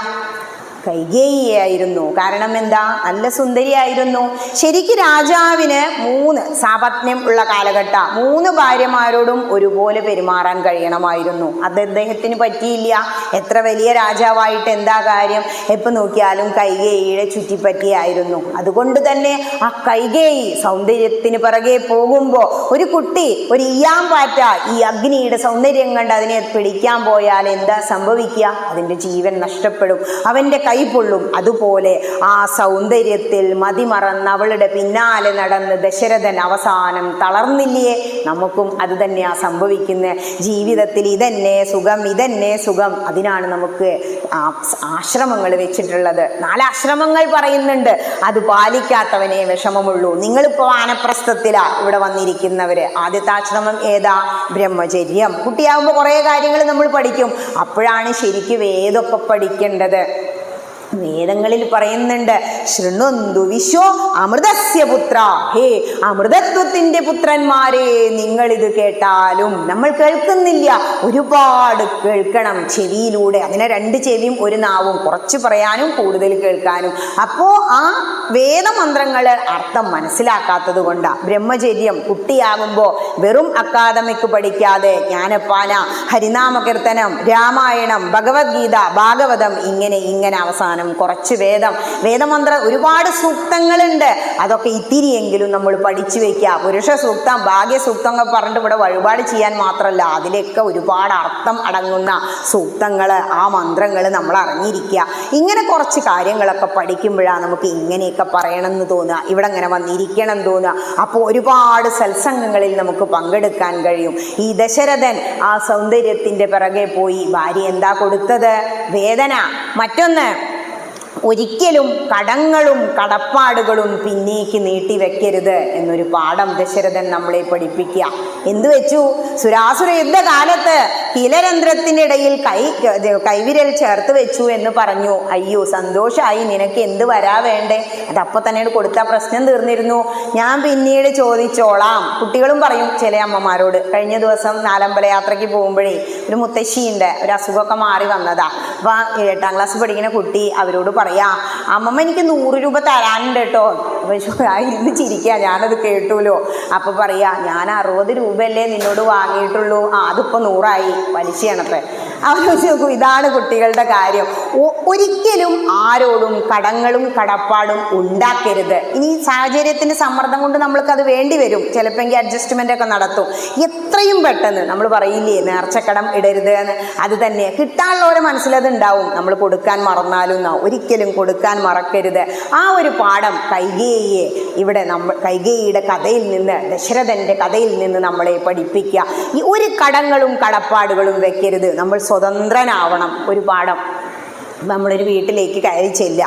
കൈകേയിയായിരുന്നു. കാരണം എന്താ? നല്ല സുന്ദരിയായിരുന്നു. ശരിക്കും രാജാവിന് 3 സാപത്ന്യം ഉള്ള കാലഘട്ട 3 ഭാര്യമാരോടും ഒരുപോലെ പെരുമാറാൻ കഴിയണമായിരുന്നു. അത് അദ്ദേഹത്തിന് പറ്റിയില്ല. എത്ര വലിയ രാജാവായിട്ട് എന്താ കാര്യം? എപ്പോൾ നോക്കിയാലും കൈകേയിയുടെ ചുറ്റിപ്പറ്റിയായിരുന്നു. അതുകൊണ്ട് തന്നെ ആ കൈകേയി സൗന്ദര്യത്തിന് പിറകെ പോകുമ്പോൾ ഒരു കുട്ടി, ഒരു ഈയാമ്പാറ്റ ഈ അഗ്നിയുടെ സൗന്ദര്യം കണ്ട് അതിനെ പിടിക്കാൻ പോയാൽ എന്താ സംഭവിക്കുക? അതിൻ്റെ ജീവൻ നഷ്ടപ്പെടും, അവൻ്റെ കൈ പൊള്ളും. അതുപോലെ ആ സൗന്ദര്യത്തിൽ മതിമറന്ന് അവളുടെ പിന്നാലെ നടന്ന് ദശരഥൻ അവസാനം തളർന്നില്ലേ? നമുക്കും അത് തന്നെയാ സംഭവിക്കുന്നത്. ജീവിതത്തിൽ ഇതന്നെ സുഖം, ഇതന്നെ സുഖം. അതിനാണ് നമുക്ക് ആശ്രമങ്ങൾ വെച്ചിട്ടുള്ളത്. 4 ആശ്രമങ്ങൾ പറയുന്നുണ്ട്. അത് പാലിക്കാത്തവനെ വിഷമമുള്ളൂ. നിങ്ങളിപ്പോൾ വാനപ്രസ്ഥത്തിലാ ഇവിടെ വന്നിരിക്കുന്നവര്. ആദ്യത്തെ ആശ്രമം ഏതാ? ബ്രഹ്മചര്യം. കുട്ടിയാകുമ്പോൾ കുറേ കാര്യങ്ങൾ നമ്മൾ പഠിക്കും. അപ്പോഴാണ് ശരിക്കും വേദമൊക്കെ പഠിക്കേണ്ടത്. വേദങ്ങളിൽ പറയുന്നുണ്ട്, ശൃണ്വന്തു വിശ്വോ അമൃതസ്യ പുത്ര. ഹേ അമൃതത്വത്തിന്റെ പുത്രന്മാരെ, നിങ്ങളിത് കേട്ടാലും. നമ്മൾ കേൾക്കുന്നില്ല, ഒരുപാട് കേൾക്കണം ചെവിയിലൂടെ. അതിനെ 2 ചെവിയും 1 നാവും, കുറച്ച് പറയാനും കൂടുതൽ കേൾക്കാനും. അപ്പോൾ ആ വേദമന്ത്രങ്ങൾ അർത്ഥം മനസ്സിലാക്കാത്തത് കൊണ്ടാണ്. ബ്രഹ്മചര്യം കുട്ടിയാകുമ്പോൾ വെറും അക്കാദമിക് പഠിക്കാതെ ജ്ഞാനപ്പാന, ഹരിനാമകീർത്തനം, രാമായണം, ഭഗവത്ഗീത, ഭാഗവതം, ഇങ്ങനെ അവസാനം കുറച്ച് വേദമന്ത്ര ഒരുപാട് സൂക്തങ്ങളുണ്ട്. അതൊക്കെ ഇത്തിരിയെങ്കിലും നമ്മൾ പഠിച്ചു വെക്കുക. പുരുഷ സൂക്തം, ഭാഗ്യ സൂക്തം ഒക്കെ പറഞ്ഞിട്ട് ഇവിടെ വഴിപാട് ചെയ്യാൻ മാത്രമല്ല, അതിലൊക്കെ ഒരുപാട് അർത്ഥം അടങ്ങുന്ന സൂക്തങ്ങൾ, ആ മന്ത്രങ്ങൾ നമ്മൾ അറിഞ്ഞിരിക്കുക. ഇങ്ങനെ കുറച്ച് കാര്യങ്ങളൊക്കെ പഠിക്കുമ്പോഴാണ് നമുക്ക് ഇങ്ങനെയൊക്കെ പറയണമെന്ന് തോന്നുക, ഇവിടെ ഇങ്ങനെ വന്നിരിക്കണം എന്ന് തോന്നുക. അപ്പോൾ ഒരുപാട് സത്സംഗങ്ങളിൽ നമുക്ക് പങ്കെടുക്കാൻ കഴിയും. ഈ ദശരഥൻ ആ സൗന്ദര്യത്തിൻ്റെ പിറകെ പോയി. ഭാര്യ എന്താ കൊടുത്തത്? വേദന. മറ്റൊന്ന്, ഒരിക്കലും കടങ്ങളും കടപ്പാടുകളും പിന്നേക്ക് നീട്ടിവെക്കരുത് എന്നൊരു പാഠം ദശരഥൻ നമ്മളെ പഠിപ്പിക്കുക. എന്തു വെച്ചു? സുരാസുര യുദ്ധകാലത്ത് കിലരന്ധ്രത്തിനിടയിൽ കൈവിരൽ ചേർത്ത് വെച്ചു എന്ന് പറഞ്ഞു. അയ്യോ സന്തോഷമായി, നിനക്ക് എന്ത് വരാ വേണ്ടേ? അതപ്പോൾ തന്നെ കൊടുത്താൽ പ്രശ്നം തീർന്നിരുന്നു. ഞാൻ പിന്നീട് ചോദിച്ചോളാം. കുട്ടികളും പറയും ചില അമ്മമാരോട്. കഴിഞ്ഞ ദിവസം നാലമ്പല യാത്രയ്ക്ക് പോകുമ്പോഴേ ഒരു മുത്തശ്ശിയുണ്ട്, ഒരു അസുഖമൊക്കെ മാറി വന്നതാ. അപ്പോൾ 8ാം ക്ലാസ് പഠിക്കുന്ന കുട്ടി അവരോട് പറയാ, അമ്മമ്മ എനിക്ക് 100 രൂപ തരാനുണ്ട് കേട്ടോ. ഇരുന്ന് ചിരിക്കുക, ഞാനത് കേട്ടുല്ലോ. അപ്പൊ പറയാ, ഞാൻ 60 രൂപയല്ലേ നിന്നോട് വാങ്ങിയിട്ടുള്ളൂ, അതിപ്പോ 100ആയി, പലിശയാണപ്പേ. ആലോചിച്ച് നോക്കൂ, ഇതാണ് കുട്ടികളുടെ കാര്യം. ഒരിക്കലും ആരോടും കടങ്ങളും കടപ്പാടും ഉണ്ടാക്കരുത്. ഇനി സാഹചര്യത്തിന്റെ സമ്മർദ്ദം കൊണ്ട് നമ്മൾക്ക് അത് വേണ്ടി വരും, ചിലപ്പോൾ അഡ്ജസ്റ്റ്മെന്റ് ഒക്കെ നടത്തും. എത്രയും പെട്ടെന്ന് നമ്മൾ പറയില്ലേ നേർച്ചക്കടം ഇടരുത് എന്ന്, അത് തന്നെ കിട്ടാനുള്ളവരെ മനസ്സിലത് ഉണ്ടാവും. നമ്മൾ കൊടുക്കാൻ മറന്നാലും ഒരിക്കലും കൊടുക്കാൻ മറക്കരുത്. ആ ഒരു പാഠം കൈകേയിയെ ഇവിടെ കൈകേയിയുടെ കഥയിൽ നിന്ന്, ദശരഥന്റെ കഥയിൽ നിന്ന് നമ്മളെ പഠിപ്പിക്കുക. ഈ ഒരു കടങ്ങളും കടപ്പാടുകളും വെക്കരുത്, നമ്മൾ സ്വതന്ത്രനാവണം. ഒരു പാഠം. നമ്മളൊരു വീട്ടിലേക്ക് കയറി ചെല്ലുക,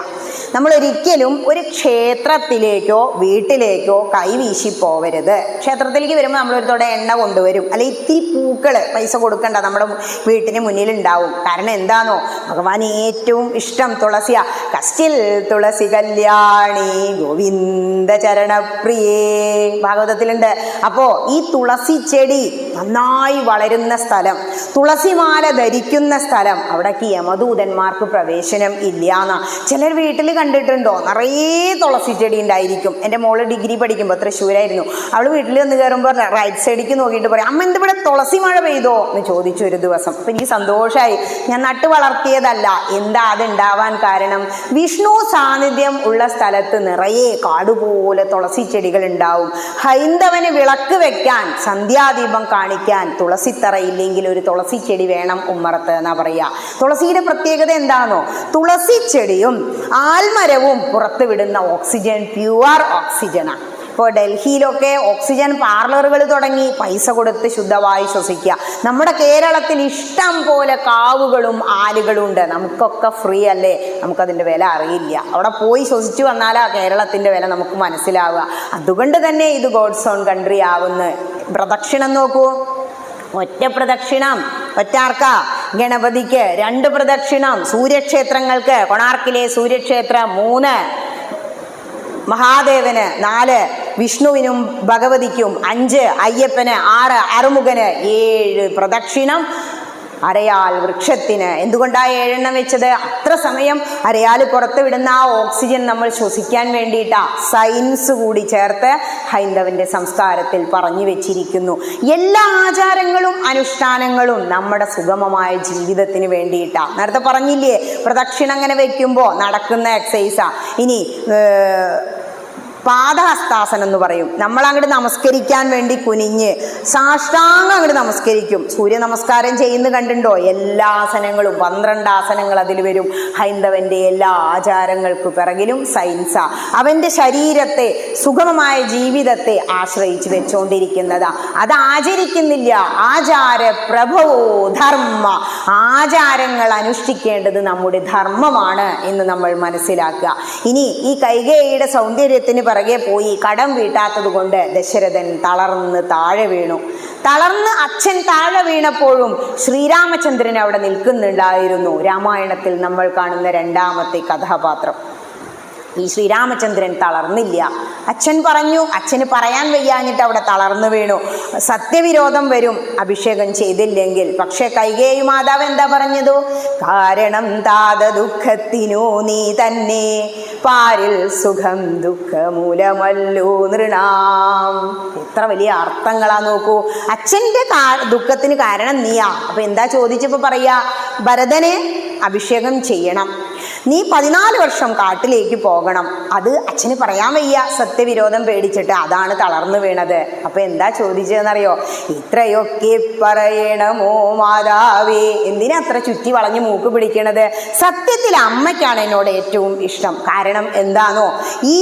നമ്മളൊരിക്കലും ഒരു ക്ഷേത്രത്തിലേക്കോ വീട്ടിലേക്കോ കൈവീശി പോവരുത്. ക്ഷേത്രത്തിലേക്ക് വരുമ്പോൾ നമ്മളൊരു തോടെ എണ്ണ കൊണ്ടുവരും, അല്ലെ ഇത്തിരി പൂക്കൾ, പൈസ കൊടുക്കണ്ട, നമ്മുടെ വീട്ടിന് മുന്നിലുണ്ടാവും. കാരണം എന്താണോ, ഭഗവാൻ ഏറ്റവും ഇഷ്ടം തുളസിയാ. കസ്റ്റിൽ തുളസി കല്യാണി ഗോവിന്ദ ചരണപ്രിയേ ഭാഗവതത്തിലുണ്ട്. അപ്പോൾ ഈ തുളസി ചെടി നന്നായി വളരുന്ന സ്ഥലം, തുളസിമാല ധരിക്കുന്ന സ്ഥലം, അവിടേക്ക് യമദൂതന്മാർക്ക് പ്രവേശനം ഇല്ലാന്നാ. ചിലർ വീട്ടിൽ കണ്ടിട്ടുണ്ടോ, നിറയെ തുളസി ചെടി ഉണ്ടായിരിക്കും. എൻ്റെ മോള് ഡിഗ്രി പഠിക്കുമ്പോൾ തൃശ്ശൂരായിരുന്നു. അവൾ വീട്ടിൽ വന്ന് കയറുമ്പോൾ റൈറ്റ് സൈഡിലേക്ക് നോക്കിയിട്ട് പറയും, അമ്മ എന്തിവിടെ തുളസി മഴ പെയ്തോ എന്ന് ചോദിച്ചു ഒരു ദിവസം. അപ്പം എനിക്ക് സന്തോഷമായി. ഞാൻ നട്ടു വളർത്തിയതല്ല. എന്താ അതുണ്ടാവാൻ കാരണം? വിഷ്ണു സാന്നിധ്യം ഉള്ള സ്ഥലത്ത് നിറയെ കാടുപോലെ തുളസി ചെടികൾ ഉണ്ടാവും. ഹൈന്ദവന് വിളക്ക് വെക്കാൻ, സന്ധ്യാദീപം കാണിക്കാൻ തുളസിത്തറയില്ലെങ്കിൽ ഒരു തുളസി ചെടി വേണം ഉമ്മറത്ത് എന്നാ പറയുക. തുളസിയുടെ പ്രത്യേകത എന്താണോ, തുളസി ചെടിയും ആൽമരവും പുറത്തു വിടുന്ന ഓക്സിജൻ പ്യുവർ ഓക്സിജനാണ്. ഇപ്പോൾ ഡൽഹിയിലൊക്കെ ഓക്സിജൻ പാർലറുകൾ തുടങ്ങി, പൈസ കൊടുത്ത് ശുദ്ധവായു ശ്വസിക്കുക. നമ്മുടെ കേരളത്തിൽ ഇഷ്ടം പോലെ കാവുകളും ആലുകളും ഉണ്ട്, നമുക്കൊക്കെ ഫ്രീ അല്ലേ, നമുക്കതിൻ്റെ വില അറിയില്ല. അവിടെ പോയി ശ്വസിച്ചു വന്നാലാ കേരളത്തിൻ്റെ വില നമുക്ക് മനസ്സിലാവുക. അതുകൊണ്ട് തന്നെ ഇത് ഗോഡ്സ് ഓൺ കൺട്രി ആവുന്നു. പ്രദക്ഷിണം നോക്കൂ, ഒറ്റ പ്രദക്ഷിണം. ഒറ്റാർക്ക ഗണപതിക്ക് 2 പ്രദക്ഷിണം, സൂര്യക്ഷേത്രങ്ങൾക്ക് കൊണാർക്കിലെ സൂര്യക്ഷേത്രം 3, മഹാദേവന് 4, വിഷ്ണുവിനും ഭഗവതിക്കും 5, അയ്യപ്പന് 6, അറുമുഖന് 7 പ്രദക്ഷിണം. അരയാൽ വൃക്ഷത്തിന്. എന്തുകൊണ്ടാ 7 വെച്ചത്? അത്ര സമയം അരയാൽ പുറത്ത് വിടുന്ന ആ ഓക്സിജൻ നമ്മൾ ശ്വസിക്കാൻ വേണ്ടിയിട്ടാ. സയൻസ് കൂടി ചേർത്ത് ഹൈന്ദവന്റെ സംസ്കാരത്തിൽ പറഞ്ഞു വെച്ചിരിക്കുന്നു. എല്ലാ ആചാരങ്ങളും അനുഷ്ഠാനങ്ങളും നമ്മുടെ സുഗമമായ ജീവിതത്തിന് വേണ്ടിയിട്ടാ. നേരത്തെ പറഞ്ഞില്ലേ, പ്രദക്ഷിണം അങ്ങനെ വെക്കുമ്പോൾ നടക്കുന്ന എക്സസൈസാ. ഇനി പാദഹസ്താസനം എന്ന് പറയും. നമ്മൾ അങ്ങോട്ട് നമസ്കരിക്കാൻ വേണ്ടി കുനിഞ്ഞ് സാഷ്ടാംഗം അങ്ങോട്ട് നമസ്കരിക്കും. സൂര്യ നമസ്കാരം ചെയ്യുന്ന കണ്ടുണ്ടോ? എല്ലാ ആസനങ്ങളും 12 ആസനങ്ങൾ അതിൽ വരും. ഹൈന്ദവന്റെ എല്ലാ ആചാരങ്ങൾക്ക് പിറകിലും സയൻസാ. അവന്റെ ശരീരത്തെ, സുഗമമായ ജീവിതത്തെ ആശ്രയിച്ച് വെച്ചുകൊണ്ടിരിക്കുന്നതാ. അത് ആചരിക്കുന്നില്ല. ആചാര പ്രഭവോ ധർമ്മ. ആചാരങ്ങൾ അനുഷ്ഠിക്കേണ്ടത് നമ്മുടെ ധർമ്മമാണ് എന്ന് നമ്മൾ മനസ്സിലാക്കുക. ഇനി ഈ കൈകേയിയുടെ സൗന്ദര്യത്തിന് പിറകെ പോയി കടം വീട്ടാത്തത് കൊണ്ട് ദശരഥൻ തളർന്ന് താഴെ വീണു. തളർന്ന് അച്ഛൻ താഴെ വീണപ്പോഴും ശ്രീരാമചന്ദ്രൻ അവിടെ നിൽക്കുന്നുണ്ടായിരുന്നു. രാമായണത്തിൽ നമ്മൾ കാണുന്ന 2ാമത്തെ കഥാപാത്രം. ഈ ശ്രീരാമചന്ദ്രൻ തളർന്നില്ല. അച്ഛൻ പറഞ്ഞു, അച്ഛന് പറയാൻ വയ്യാഞ്ഞിട്ട് അവിടെ തളർന്നു വീണു. സത്യവിരോധം വരും അഭിഷേകം ചെയ്തില്ലെങ്കിൽ. പക്ഷെ കൈകേയി മാതാവ് എന്താ പറഞ്ഞതു? കാരണം താത ദുഃഖത്തിനു നീ തന്നെ, പാരിൽ സുഖം ദുഃഖമൂലമല്ലോ നൃണാം. എത്ര വലിയ അർത്ഥങ്ങളാ നോക്കൂ. അച്ഛൻ്റെ ദുഃഖത്തിന് കാരണം നീയാ. അപ്പൊ എന്താ ചോദിച്ചപ്പോ പറയാ, ഭരതനെ അഭിഷേകം ചെയ്യണം, നീ 14 വർഷം കാട്ടിലേക്ക് പോകണം. അത് അച്ഛന് പറയാൻ വയ്യ, സത്യവിരോധം പേടിച്ചിട്ട്. അതാണ് തളർന്നു വീണത്. അപ്പൊ എന്താ ചോദിച്ചതെന്നറിയോ? ഇത്രയൊക്കെ പറയണമോ മാതാവേ? എന്തിനാ അത്ര ചുറ്റി വളഞ്ഞു മൂക്ക് പിടിക്കണത്? സത്യത്തിൽ അമ്മയ്ക്കാണ് എന്നോട് ഏറ്റവും ഇഷ്ടം. കാരണം എന്താണോ, ഈ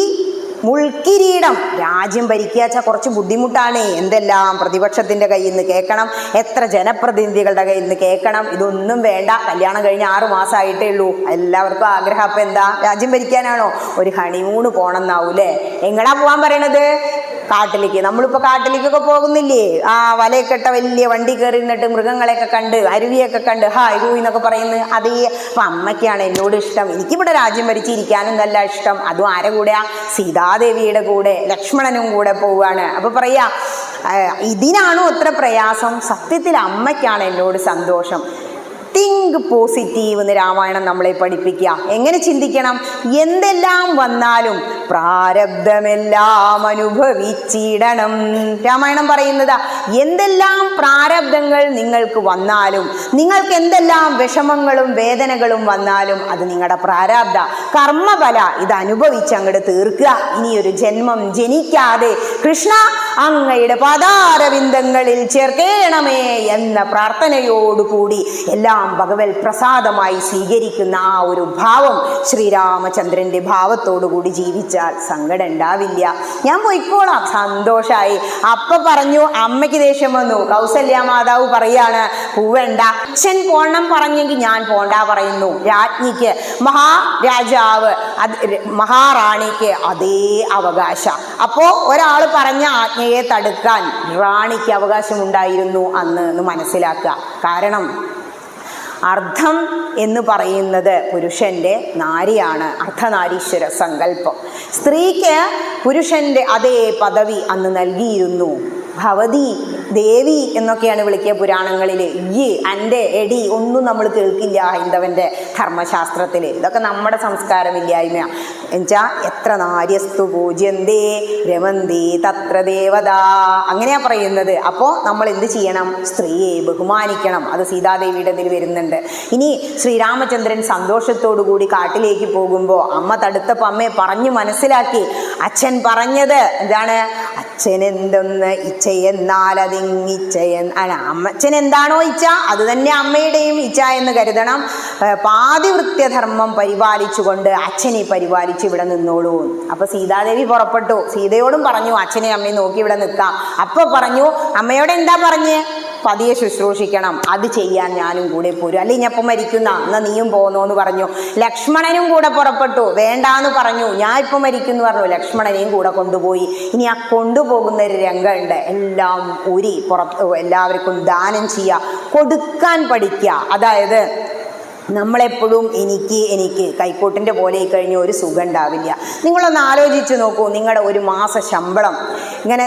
മുൾക്കിരീടം രാജ്യം ഭരിക്കുക കുറച്ച് ബുദ്ധിമുട്ടാണ്. എന്തെല്ലാം പ്രതിപക്ഷത്തിന്റെ കയ്യിൽ നിന്ന് കേൾക്കണം, എത്ര ജനപ്രതിനിധികളുടെ കയ്യിൽ നിന്ന് കേൾക്കണം. ഇതൊന്നും വേണ്ട. കല്യാണം കഴിഞ്ഞ് 6 മാസമായിട്ടേ ഉള്ളൂ. എല്ലാവർക്കും ആഗ്രഹം അപ്പം എന്താ? രാജ്യം ഭരിക്കാനാണോ? ഒരു ഹണിമൂണ് പോണം എന്നാവൂലേ? എങ്ങടാ പോകാൻ പറയണത്? കാട്ടിലേക്ക്. നമ്മളിപ്പോൾ കാട്ടിലേക്കൊക്കെ പോകുന്നില്ലേ? ആ വലയൊക്കെ ഇട്ട വലിയ വണ്ടി കയറി നിന്നിട്ട് മൃഗങ്ങളെയൊക്കെ കണ്ട് അരുവിയൊക്കെ കണ്ട് ഹായ് ഹൂ എന്നൊക്കെ പറയുന്നത്. അതേ. അപ്പം അമ്മയ്ക്കാണ് എന്നോട് ഇഷ്ടം. എനിക്കിവിടെ രാജ്യം ഭരിച്ചിരിക്കാനും നല്ല ഇഷ്ടം. അതും ആരെ കൂടെയാ? സീതാദേവിയുടെ കൂടെ, ലക്ഷ്മണനും കൂടെ പോവുകയാണ്. അപ്പൊ പറയാ, ഇതിനാണോ അത്ര പ്രയാസം? സത്യത്തിൽ അമ്മയ്ക്കാണ് എന്നോട് സന്തോഷം. തിങ്ക് പോസിറ്റീവ് എന്ന് രാമായണം നമ്മളെ പഠിപ്പിക്കുക. എങ്ങനെ ചിന്തിക്കണം? എന്തെല്ലാം വന്നാലും പ്രാരബ്ധമെല്ലാം അനുഭവിച്ചിടണം. രാമായണം പറയുന്നതാ. എന്തെല്ലാം പ്രാരബ്ധങ്ങൾ നിങ്ങൾക്ക് വന്നാലും, നിങ്ങൾക്ക് എന്തെല്ലാം വിഷമങ്ങളും വേദനകളും വന്നാലും അത് നിങ്ങളുടെ പ്രാരബ്ധ കർമ്മഫല. ഇത് അനുഭവിച്ച് അങ്ങോട്ട് തീർക്കുക. ഇനിയൊരു ജന്മം ജനിക്കാതെ കൃഷ്ണ അങ്ങയുടെ പാദാരവിന്ദങ്ങളിൽ ചേർക്കേണമേ എന്ന പ്രാർത്ഥനയോടുകൂടി എല്ലാം ഭഗവത് പ്രസാദമായി സ്വീകരിക്കുന്ന ആ ഒരു ഭാവം, ശ്രീരാമചന്ദ്രന്റെ ഭാവത്തോടുകൂടി ജീവിച്ചാൽ സങ്കടം ഉണ്ടാവില്ല. ഞാൻ പോയിക്കോളാം, സന്തോഷായി. അപ്പ പറഞ്ഞു, അമ്മയ്ക്ക് ദേഷ്യം വന്നു. കൗസല്യ മാതാവ് പറയാണ്, പൂവേണ്ട. അച്ഛൻ പോണം പറഞ്ഞെങ്കിൽ ഞാൻ പോണ്ട പറയുന്നു. രാജ്ഞിക്ക്, മഹാരാജാവ്, മഹാറാണിക്ക് അതേ അവകാശ. അപ്പോ ഒരാൾ പറഞ്ഞ ആജ്ഞയെ തടുക്കാൻ റാണിക്ക് അവകാശമുണ്ടായിരുന്നു അന്ന് എന്ന് മനസ്സിലാക്കുക. കാരണം അർദ്ധം എന്ന് പറയുന്നത് പുരുഷന്റെ നാരിയാണ്. അർദ്ധനാരീശ്വര സങ്കല്പം. സ്ത്രീക്ക് പുരുഷന്റെ അതേ പദവി അന്ന് നൽകിയിരുന്നു. ഭവതി, ദേവി എന്നൊക്കെയാണ് വിളിക്കുക പുരാണങ്ങളിൽ. ഈ അൻ്റെ എടി ഒന്നും നമ്മൾ കേൾക്കില്ല ഹൈന്ദവന്റെ ധർമ്മശാസ്ത്രത്തിൽ. ഇതൊക്കെ നമ്മുടെ സംസ്കാരമില്ലായ്മ. എന്നുവെച്ചാൽ എത്ര നാര്യസ്തു പൂജ്യന്തേ രമന്തി തത്ര ദേവത, അങ്ങനെയാ പറയുന്നത്. അപ്പോൾ നമ്മൾ എന്ത് ചെയ്യണം? സ്ത്രീയെ ബഹുമാനിക്കണം. അത് സീതാദേവിയുടെ ഇതിൽ വരുന്നുണ്ട്. ഇനി ശ്രീരാമചന്ദ്രൻ സന്തോഷത്തോടു കൂടി കാട്ടിലേക്ക് പോകുമ്പോൾ അമ്മ തടുത്തപ്പോൾ അമ്മയെ പറഞ്ഞു മനസ്സിലാക്കി. അച്ഛൻ പറഞ്ഞത് എന്താണ്? അച്ഛനെന്തൊന്ന് ഇച്ഛയെന്നാൽ അച്ഛൻ എന്താണോ ഇച്ഛ അത് തന്നെ അമ്മയുടെയും ഇച്ഛ എന്ന് കരുതണം. പാതിവൃത്യധർമ്മം പരിപാലിച്ചുകൊണ്ട് അച്ഛനെ പരിപാലിച്ച് ഇവിടെ നിന്നോളൂ. അപ്പൊ സീതാദേവി പുറപ്പെട്ടു. സീതയോടും പറഞ്ഞു അച്ഛനെ അമ്മയെ നോക്കി ഇവിടെ നിൽക്കാം. അപ്പൊ പറഞ്ഞു, അമ്മയോട് എന്താ പറഞ്ഞ്? പതിയെ ശുശ്രൂഷിക്കണം. അത് ചെയ്യാൻ ഞാനും കൂടെ പോരും, അല്ലെങ്കിൽ ഞാൻ ഇപ്പം മരിക്കുന്ന എന്നാ നീയും പോന്നോന്ന് പറഞ്ഞു. ലക്ഷ്മണനും കൂടെ പുറപ്പെട്ടു. വേണ്ടാന്ന് പറഞ്ഞു. ഞാൻ ഇപ്പം മരിക്കുന്നു പറഞ്ഞു. ലക്ഷ്മണനെയും കൂടെ കൊണ്ടുപോയി. ഇനി ആ കൊണ്ടുപോകുന്ന ഒരു രംഗമുണ്ട്. എല്ലാം ഊരി പുറത്ത് എല്ലാവർക്കും ദാനം ചെയ്യുക, കൊടുക്കാൻ പഠിക്കുക. അതായത് നമ്മളെപ്പോഴും എനിക്ക് കൈക്കോട്ടിൻ്റെ പോലെ കഴിഞ്ഞ ഒരു സുഖം ഉണ്ടാവില്ല. നിങ്ങളൊന്ന് ആലോചിച്ച് നോക്കൂ. നിങ്ങളുടെ ഒരു മാസ ശമ്പളം ഇങ്ങനെ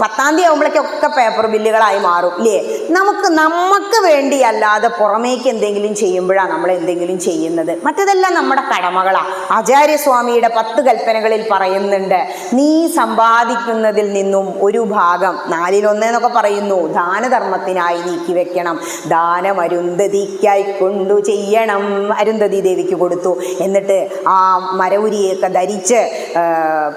10ാം തീയതി ആകുമ്പോഴേക്കൊക്കെ പേപ്പർ ബില്ലുകളായി മാറും ഇല്ലേ? നമുക്ക് വേണ്ടിയല്ലാതെ പുറമേക്ക് എന്തെങ്കിലും ചെയ്യുമ്പോഴാണ് നമ്മൾ എന്തെങ്കിലും ചെയ്യുന്നത്. മറ്റതെല്ലാം നമ്മുടെ കടമകളാണ്. ആചാര്യസ്വാമിയുടെ 10 കൽപ്പനകളിൽ പറയുന്നുണ്ട്, നീ സമ്പാദിക്കുന്നതിൽ നിന്നും ഒരു ഭാഗം 4/1 എന്നൊക്കെ പറയുന്നു ദാനധർമ്മത്തിനായി നീക്കി വെക്കണം. ദാനം അരുന്ധതിക്കായി കൊണ്ടു ചെയ്യണം. അരുന്ധതി ദേവിക്ക് കൊടുത്തു. എന്നിട്ട് ആ മരവുരിയൊക്കെ ധരിച്ച്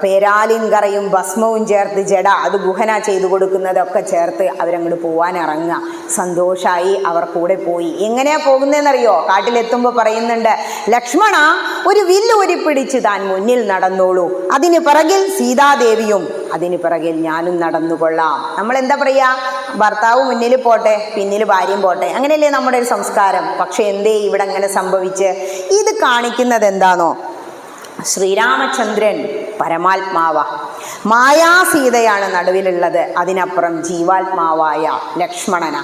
പേരാലിൻ കറയും ഭസ്മവും ചേർത്ത് ജട അത് ഗുഹന ചെയ്തു കൊടുക്കുന്നതൊക്കെ ചേർത്ത് അവരങ്ങോട്ട് പോവാൻ ഇറങ്ങുക. സന്തോഷമായി അവർ കൂടെ പോയി. എങ്ങനെയാ പോകുന്നതെന്നറിയോ? കാട്ടിലെത്തുമ്പോൾ പറയുന്നുണ്ട്, ലക്ഷ്മണ ഒരു വില്ല് ഉരിപ്പിടിച്ച് താൻ മുന്നിൽ നടന്നോളൂ, അതിന് പിറകിൽ സീതാദേവിയും അതിന് പിറകിൽ ഞാനും നടന്നുകൊള്ളാം. നമ്മൾ എന്താ പറയാ, ഭർത്താവ് മുന്നിൽ പോട്ടെ പിന്നിൽ ഭാര്യയും പോട്ടെ, അങ്ങനെയല്ലേ നമ്മുടെ ഒരു സംസ്കാരം. പക്ഷെ എന്തേ ഇവിടെ അങ്ങനെ സംഭവിച്ച്? ഇത് കാണിക്കുന്നത് എന്താണോ, ശ്രീരാമചന്ദ്രൻ പരമാത്മാവ, മായാസീതയാണ് നടുവിലുള്ളത്, അതിനപ്പുറം ജീവാത്മാവായ ലക്ഷ്മണന.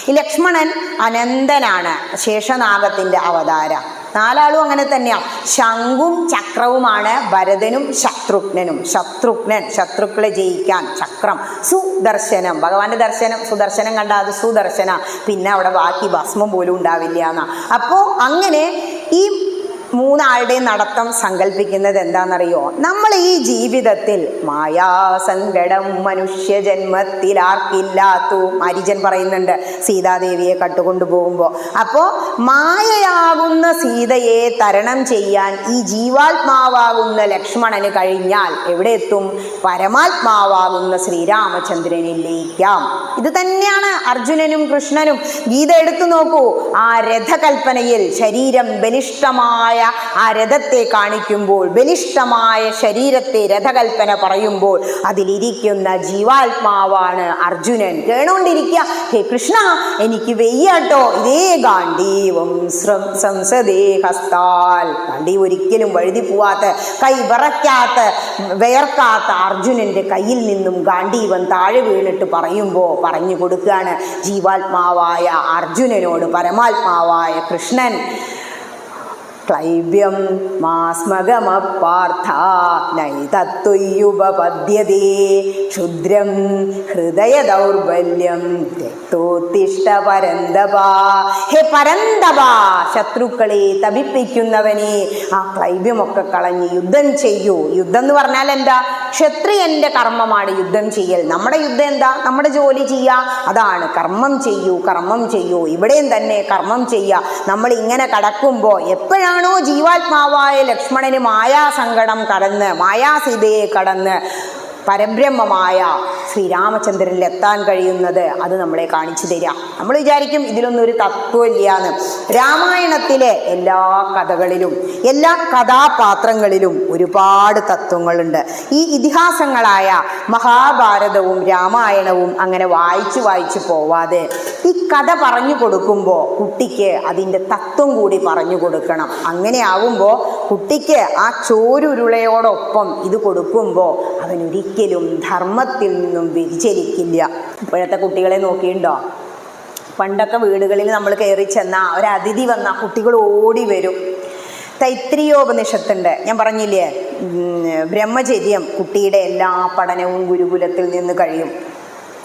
ഈ ലക്ഷ്മണൻ അനന്തനാണ്, ശേഷനാഗത്തിന്റെ അവതാര. 4 ആളും അങ്ങനെ തന്നെയാണ്. ശംഖും ചക്രവുമാണ് ഭരതനും ശത്രുഘ്നനും. ശത്രുഘ്നൻ ശത്രുക്കളെ ജയിക്കാൻ ചക്രം, സുദർശനം ഭഗവാന്റെ ദർശനം, സുദർശനം കണ്ട അത് സുദർശന, പിന്നെ അവിടെ ബാക്കി ഭസ്മം പോലും ഉണ്ടാവില്ല എന്നാ. അപ്പോൾ അങ്ങനെ ഈ 3 ആളുടെയും നടത്തം സങ്കല്പിക്കുന്നത് എന്താണെന്നറിയോ? നമ്മൾ ഈ ജീവിതത്തിൽ മായാസങ്കടം മനുഷ്യ ജന്മത്തിൽ ആർക്കില്ലാത്തു, മരിജൻ പറയുന്നുണ്ട് സീതാദേവിയെ കട്ടുകൊണ്ടു പോകുമ്പോൾ. അപ്പോൾ മായയാകുന്ന സീതയെ തരണം ചെയ്യാൻ ഈ ജീവാത്മാവാകുന്ന ലക്ഷ്മണന് കഴിഞ്ഞാൽ എവിടെ എത്തും? പരമാത്മാവാകുന്ന ശ്രീരാമചന്ദ്രനിൽ ലയിക്കാം. ഇത് തന്നെയാണ് അർജുനനും കൃഷ്ണനും. ഗീത എടുത്തു നോക്കൂ, ആ രഥകൽപ്പനയിൽ ശരീരം ബലിഷ്ഠമായ ആ രഥത്തെ കാണിക്കുമ്പോൾ, ബലിഷ്ഠമായ ശരീരത്തെ രഥകൽപ്പന പറയുമ്പോൾ അതിലിരിക്കുന്ന ജീവാത്മാവാണ് അർജുനൻ. കേണോണ്ടിരിക്കുക, ഹേ കൃഷ്ണ എനിക്ക് വെയ്യാട്ടോ, ഇതേ ഗാണ്ഡീവം സംസദേ ഹസ്താൽ. ഗാണ്ഡീവ് ഒരിക്കലും വഴുതി പോവാത്ത, കൈ വിറയ്ക്കാത്ത, വിയർക്കാത്ത അർജുനന്റെ കയ്യിൽ നിന്നും ഗാണ്ഡീവൻ താഴെ വീണിട്ട് പറഞ്ഞു കൊടുക്കുകയാണ് ജീവാത്മാവായ അർജുനനോട് പരമാത്മാവായ കൃഷ്ണൻ. ക്ലൈബ്യം മാസ്മഗമപാർത്ഥ നൈതത്വയുപപദ്യതേ ക്ഷുദ്രം ഹൃദയ ദൗർബല്യം രക്തോത്തിഷ്ഠ പരന്തപ. ഹേ പരന്തപ, ശത്രുക്കളെ തപിപ്പിക്കുന്നവനെ, ആ ക്ലൈബ്യമൊക്കെ കളഞ്ഞ് യുദ്ധം ചെയ്യൂ. യുദ്ധം എന്ന് പറഞ്ഞാൽ എന്താ? ക്ഷത്രിയന്റെ കർമ്മമാണ് യുദ്ധം ചെയ്യൽ. നമ്മുടെ യുദ്ധം എന്താ? നമ്മുടെ ജോലി ചെയ്യുക, അതാണ് കർമ്മം ചെയ്യൂ, കർമ്മം ചെയ്യൂ. ഇവിടെയും തന്നെ കർമ്മം ചെയ്യുക. നമ്മൾ ഇങ്ങനെ കടക്കുമ്പോൾ എപ്പോഴാണോ ജീവാത്മാവായ ലക്ഷ്മണന് മായാസങ്കടം കടന്ന്, മായാസീതയെ കടന്ന് പരബ്രഹ്മമായ ശ്രീരാമചന്ദ്രനിൽ എത്താൻ കഴിയുന്നത്, അത് നമ്മളെ കാണിച്ചു തരിക. നമ്മൾ വിചാരിക്കും ഇതിലൊന്നും ഒരു തത്വമില്ലാന്ന്. രാമായണത്തിലെ എല്ലാ കഥകളിലും എല്ലാ കഥാപാത്രങ്ങളിലും ഒരുപാട് തത്വങ്ങളുണ്ട്. ഈ ഇതിഹാസങ്ങളായ മഹാഭാരതവും രാമായണവും അങ്ങനെ വായിച്ചു പോവാതെ ഈ കഥ പറഞ്ഞു കൊടുക്കുമ്പോൾ കുട്ടിക്ക് അതിൻ്റെ തത്വം കൂടി പറഞ്ഞു കൊടുക്കണം. അങ്ങനെ ആവുമ്പോൾ കുട്ടിക്ക് ആ ചോരുരുളയോടൊപ്പം ഇത് കൊടുക്കുമ്പോൾ അവനൊരിക്കലും ധർമ്മത്തിൽ നിന്നും വ്യതിചലിക്കില്ല. ഇപ്പോഴത്തെ കുട്ടികളെ നോക്കിയിട്ടുണ്ടോ? പണ്ടൊക്കെ വീടുകളിൽ നമ്മൾ കയറി ചെന്നാൽ ഒരതിഥി വന്നാൽ കുട്ടികൾ ഓടി വരും. തൈത്രീയോപനിഷത്തുണ്ട്, ഞാൻ പറഞ്ഞില്ലേ, ബ്രഹ്മചര്യം കുട്ടിയുടെ എല്ലാ പഠനവും ഗുരുകുലത്തിൽ നിന്ന് കഴിയും.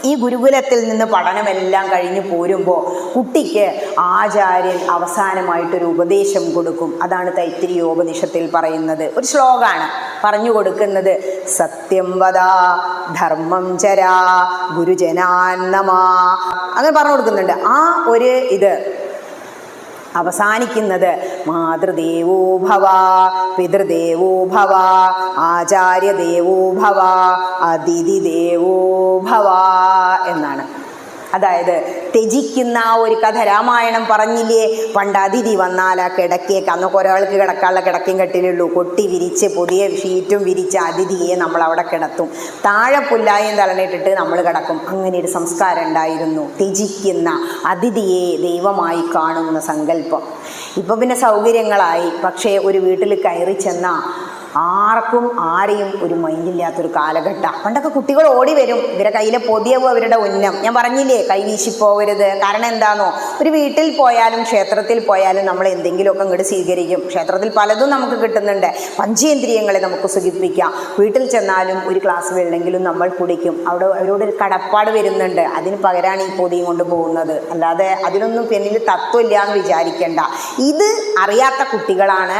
ഈ ഗുരുകുലത്തിൽ നിന്ന് പഠനമെല്ലാം കഴിഞ്ഞ് പോരുമ്പോൾ കുട്ടിക്ക് ആചാര്യൻ അവസാനമായിട്ടൊരു ഉപദേശം കൊടുക്കും. അതാണ് തൈത്രീയോപനിഷത്തിൽ പറയുന്നത്. ഒരു ശ്ലോകമാണ് പറഞ്ഞു കൊടുക്കുന്നത്. സത്യം വദ ധർമ്മം ചരാ ഗുരുജനാൻ നമാ, അങ്ങനെ പറഞ്ഞു കൊടുക്കുന്നുണ്ട്. ആ ഒരു ഇത് അവസാനിക്കുന്നത് മാതൃദേവോ ഭവ പിതൃദേവോ ഭവ ആചാര്യദേവോ ഭവ അതിഥി ദേവോ ഭവ എന്നാണ്. അതായത് ത്യജിക്കുന്ന ഒരു കഥ രാമായണം പറഞ്ഞില്ലേ, പണ്ട് അതിഥി വന്നാൽ ആ കിടക്കയൊക്കെ, അന്നൊക്കെ ഒരാൾക്ക് കിടക്കാനുള്ള കിടക്കയും കട്ടിലുള്ളൂ, കൊട്ടി വിരിച്ച് പുതിയ ഷീറ്റും വിരിച്ച് അതിഥിയെ നമ്മൾ അവിടെ കിടത്തും, താഴെ പുല്ലായും തലണിട്ടിട്ട് നമ്മൾ കിടക്കും. അങ്ങനെ ഒരു സംസ്കാരം ഉണ്ടായിരുന്നു. ത്യജിക്കുന്ന അതിഥിയെ ദൈവമായി കാണുന്ന സങ്കല്പം. ഇപ്പം പിന്നെ സൗകര്യങ്ങളായി. പക്ഷേ ഒരു വീട്ടിൽ കയറി ചെന്നാൽ ആർക്കും ആരെയും ഒരു മൈൻഡില്ലാത്തൊരു കാലഘട്ടം. പണ്ടൊക്കെ കുട്ടികൾ ഓടി വരും, ഇവരെ കയ്യിലെ പൊതിയവും അവരുടെ ഉന്നം. ഞാൻ പറഞ്ഞില്ലേ കൈ വീശിപ്പോവരുത്. കാരണം എന്താണോ, ഒരു വീട്ടിൽ പോയാലും ക്ഷേത്രത്തിൽ പോയാലും നമ്മൾ എന്തെങ്കിലുമൊക്കെ ഇങ്ങോട്ട് സ്വീകരിക്കും. ക്ഷേത്രത്തിൽ പലതും നമുക്ക് കിട്ടുന്നുണ്ട്, പഞ്ചേന്ദ്രിയങ്ങളെ നമുക്ക് സുഖിപ്പിക്കാം. വീട്ടിൽ ചെന്നാലും ഒരു ഗ്ലാസ് വെള്ളമെങ്കിലും നമ്മൾ കുടിക്കും. അവിടെ അവരോടൊരു കടപ്പാട് വരുന്നുണ്ട്. അതിന് പകരമാണ് ഈ പൊതിയും കൊണ്ട് പോകുന്നത്. അല്ലാതെ അതിനൊന്നും പിന്നിൽ തത്വമില്ല എന്ന് വിചാരിക്കേണ്ട. ഇത് അറിയാത്ത കുട്ടികളാണ്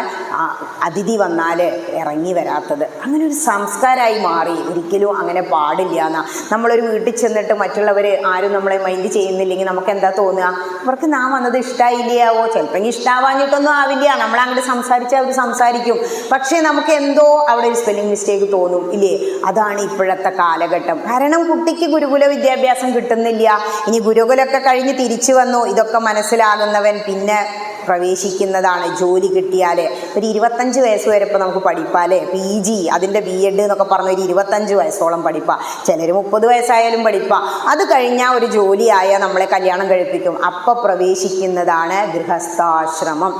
അതിഥി വന്നാൽ ഇറങ്ങി വരാത്തത്. അങ്ങനെ ഒരു സംസ്കാരമായി മാറി. ഒരിക്കലും അങ്ങനെ പാടില്ല എന്നാ. നമ്മളൊരു വീട്ടിൽ ചെന്നിട്ട് മറ്റുള്ളവർ ആരും നമ്മളെ മൈൻഡ് ചെയ്യുന്നില്ലെങ്കിൽ നമുക്ക് എന്താ തോന്നുക, അവർക്ക് നാം വന്നത് ഇഷ്ടമായില്ലയാവോ, ചിലപ്പോൾ ഇഷ്ടമാവാഞ്ഞിട്ടൊന്നും ആവില്ല. നമ്മളങ്ങോട്ട് സംസാരിച്ചാൽ അവർ സംസാരിക്കും, പക്ഷേ നമുക്ക് എന്തോ അവിടെ ഒരു സ്പെല്ലിംഗ് മിസ്റ്റേക്ക് തോന്നും ഇല്ലേ. അതാണ് ഇപ്പോഴത്തെ കാലഘട്ടം. കാരണം കുട്ടിക്ക് ഗുരുകുല വിദ്യാഭ്യാസം കിട്ടുന്നില്ല. ഇനി ഗുരുകുലമൊക്കെ കഴിഞ്ഞ് തിരിച്ചു വന്നു, ഇതൊക്കെ മനസ്സിലാകുന്നവൻ പിന്നെ പ്രവേശിക്കുന്നതാണ്. ജോലി കിട്ടിയാൽ ഒരു 25 വയസ്സ് വരെ ഇപ്പോൾ നമുക്ക് പഠിപ്പാലേ. PG അതിൻ്റെ BEd എന്നൊക്കെ പറഞ്ഞ ഒരു 25 വയസ്സോളം പഠിപ്പാ. ചിലർ 30 വയസ്സായാലും പഠിപ്പാ. അത് കഴിഞ്ഞാൽ ഒരു ജോലിയായാൽ നമ്മളെ കല്യാണം കഴിപ്പിക്കും. അപ്പോൾ പ്രവേശിക്കുന്നതാണ് ഗൃഹസ്ഥാശ്രമം.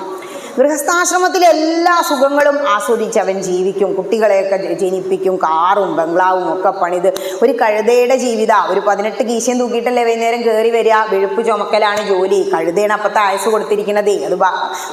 ഗൃഹസ്ഥാശ്രമത്തിലെ എല്ലാ സുഖങ്ങളും ആസ്വദിച്ച് അവൻ ജീവിക്കും. കുട്ടികളെയൊക്കെ ജനിപ്പിക്കും, കാറും ബംഗ്ലാവും ഒക്കെ പണിത് ഒരു കഴുതയുടെ ജീവിത. ഒരു 18 കീശയും തൂക്കിയിട്ടല്ലേ വൈകുന്നേരം കയറി വരിക. വെഴുപ്പ് ചുമക്കലാണ് ജോലി. കഴുതയാണ് അപ്പത്തെ ആയുസ് കൊടുത്തിരിക്കുന്നത്. അത്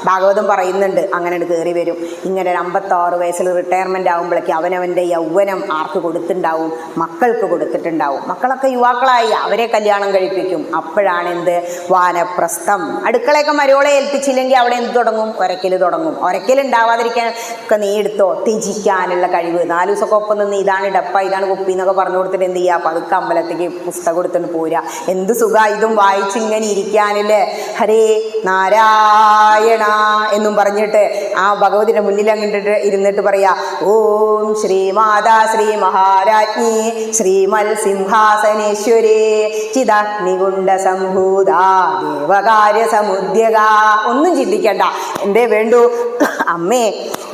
ഭാഗവതം പറയുന്നുണ്ട്. അങ്ങനെ കയറി വരും. ഇങ്ങനെ ഒരു 56 വയസ്സിൽ റിട്ടയർമെൻ്റ് ആകുമ്പോഴേക്ക് അവനവൻ്റെ യൗവനം ആർക്ക് കൊടുത്തിട്ടുണ്ടാവും, മക്കൾക്ക് കൊടുത്തിട്ടുണ്ടാവും. മക്കളൊക്കെ യുവാക്കളായി, അവരെ കല്യാണം കഴിപ്പിക്കും. അപ്പോഴാണ് എന്ത്, വാനപ്രസ്ഥം. അടുക്കളയൊക്കെ മരോളെ ഏൽപ്പിച്ചില്ലെങ്കിൽ അവിടെ എന്ത് തുടങ്ങും, ഒരക്കൽ തുടങ്ങും. ഒരക്കൽ ഉണ്ടാവാതിരിക്കാൻ ഒക്കെ നീ എടുത്തോ. ത്യജിക്കാനുള്ള കഴിവ്. 4 ദിവസമൊക്കെ ഒപ്പം നിന്ന് ഇതാണ് ഡപ്പ ഇതാണ് കുപ്പി എന്നൊക്കെ പറഞ്ഞു കൊടുത്തിട്ട് എന്ത് ചെയ്യുക, പതുക്കെ അമ്പലത്തേക്ക് പുസ്തകം കൊടുത്തിട്ട് പോരുക. എന്ത് സുഖ ഇതും വായിച്ചിങ്ങനെ ഇരിക്കാനില്ലേ. ഹരേ നാരായണ എന്നും പറഞ്ഞിട്ട് ആ ഭഗവതിയുടെ മുന്നിൽ അങ്ങോട്ട് ഇരുന്നിട്ട് പറയാ, ഓം ശ്രീമാതാ ശ്രീ മഹാരാജ്ഞി ശ്രീമൽ സിംഹാസനേശ്വരേ ചിദഗ്നികുണ്ഡ സംഭൂത ദേവകാര്യ സമുദ്യക. ഒന്നും ചിന്തിക്കണ്ട, എന്തേ വേണ്ടു, അമ്മേ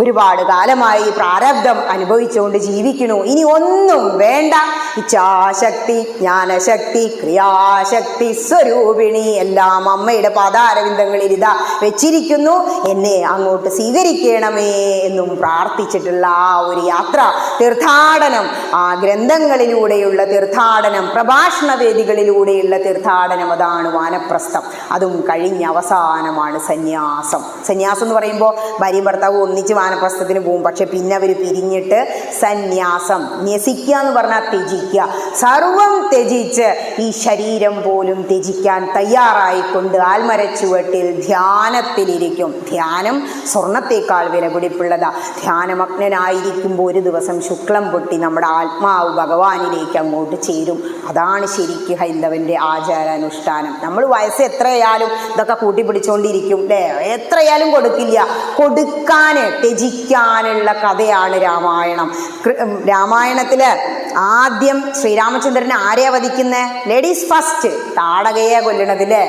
ഒരുപാട് കാലമായി പ്രാരബ്ധം അനുഭവിച്ചുകൊണ്ട് ജീവിക്കണു, ഇനി ഒന്നും വേണ്ട. ഇച്ഛാശക്തി ജ്ഞാനശക്തി ക്രിയാശക്തി സ്വരൂപിണി എല്ലാം അമ്മയുടെ പാതാരവിന്ദങ്ങളിൽ ഇതാ വെച്ചിരിക്കുന്നു, എന്നെ അങ്ങോട്ട് സ്വീകരിക്കണമേ എന്നും പ്രാർത്ഥിച്ചിട്ടുള്ള ആ ഒരു യാത്ര, തീർത്ഥാടനം, ആ ഗ്രന്ഥങ്ങളിലൂടെയുള്ള തീർത്ഥാടനം, പ്രഭാഷണ വേദികളിലൂടെയുള്ള തീർത്ഥാടനം, അതാണ് വാനപ്രസ്ഥം. അതും കഴിഞ്ഞ അവസാനമാണ് സന്യാസം. സന്യാസം എന്ന് പറയുമ്പോൾ ഭാര്യയും ഭർത്താവും ഒന്നിച്ച് വാനപ്രസ്ഥത്തിന് പോകും. പക്ഷെ പിന്നെ അവർ പിരിഞ്ഞിട്ട് സന്യാസം. ന്യസിക്കുക എന്ന് പറഞ്ഞാൽ ത്യജിക്കുക. സർവം ത്യജിച്ച് ഈ ശരീരം പോലും ത്യജിക്കാൻ തയ്യാറായിക്കൊണ്ട് ആൽമരച്ചുവട്ടിൽ ധ്യാനത്തിലിരിക്കും. ധ്യാനം സ്വർണത്തേക്കാൾ വിലപിടിപ്പുള്ളതാ. ധ്യാനമഗ്നനായിരിക്കുമ്പോൾ ഒരു ദിവസം ശുക്ലം പൊട്ടി നമ്മുടെ ആത്മാവ് ഭഗവാനിലേക്ക് അങ്ങോട്ട് ചേരും. അതാണ് ശരിക്കും ഹൈന്ദവന്റെ ആചാരാനുഷ്ഠാനം. നമ്മൾ വയസ്സ് എത്രയായാലും ഇതൊക്കെ കൂട്ടിപ്പിടിച്ചുകൊണ്ടിരിക്കും അല്ലേ, എത്രയായാലും കൊടുക്കില്ല. കൊടുക്കാന് ത്യജിക്കാനുള്ള കഥയാണ് രാമായണം. രാമായണത്തില് ആദ്യം ശ്രീരാമചന്ദ്രനെ ആരെയാ വധിക്കുന്നത്? Ladies first. താടകയെ കൊല്ലണതില്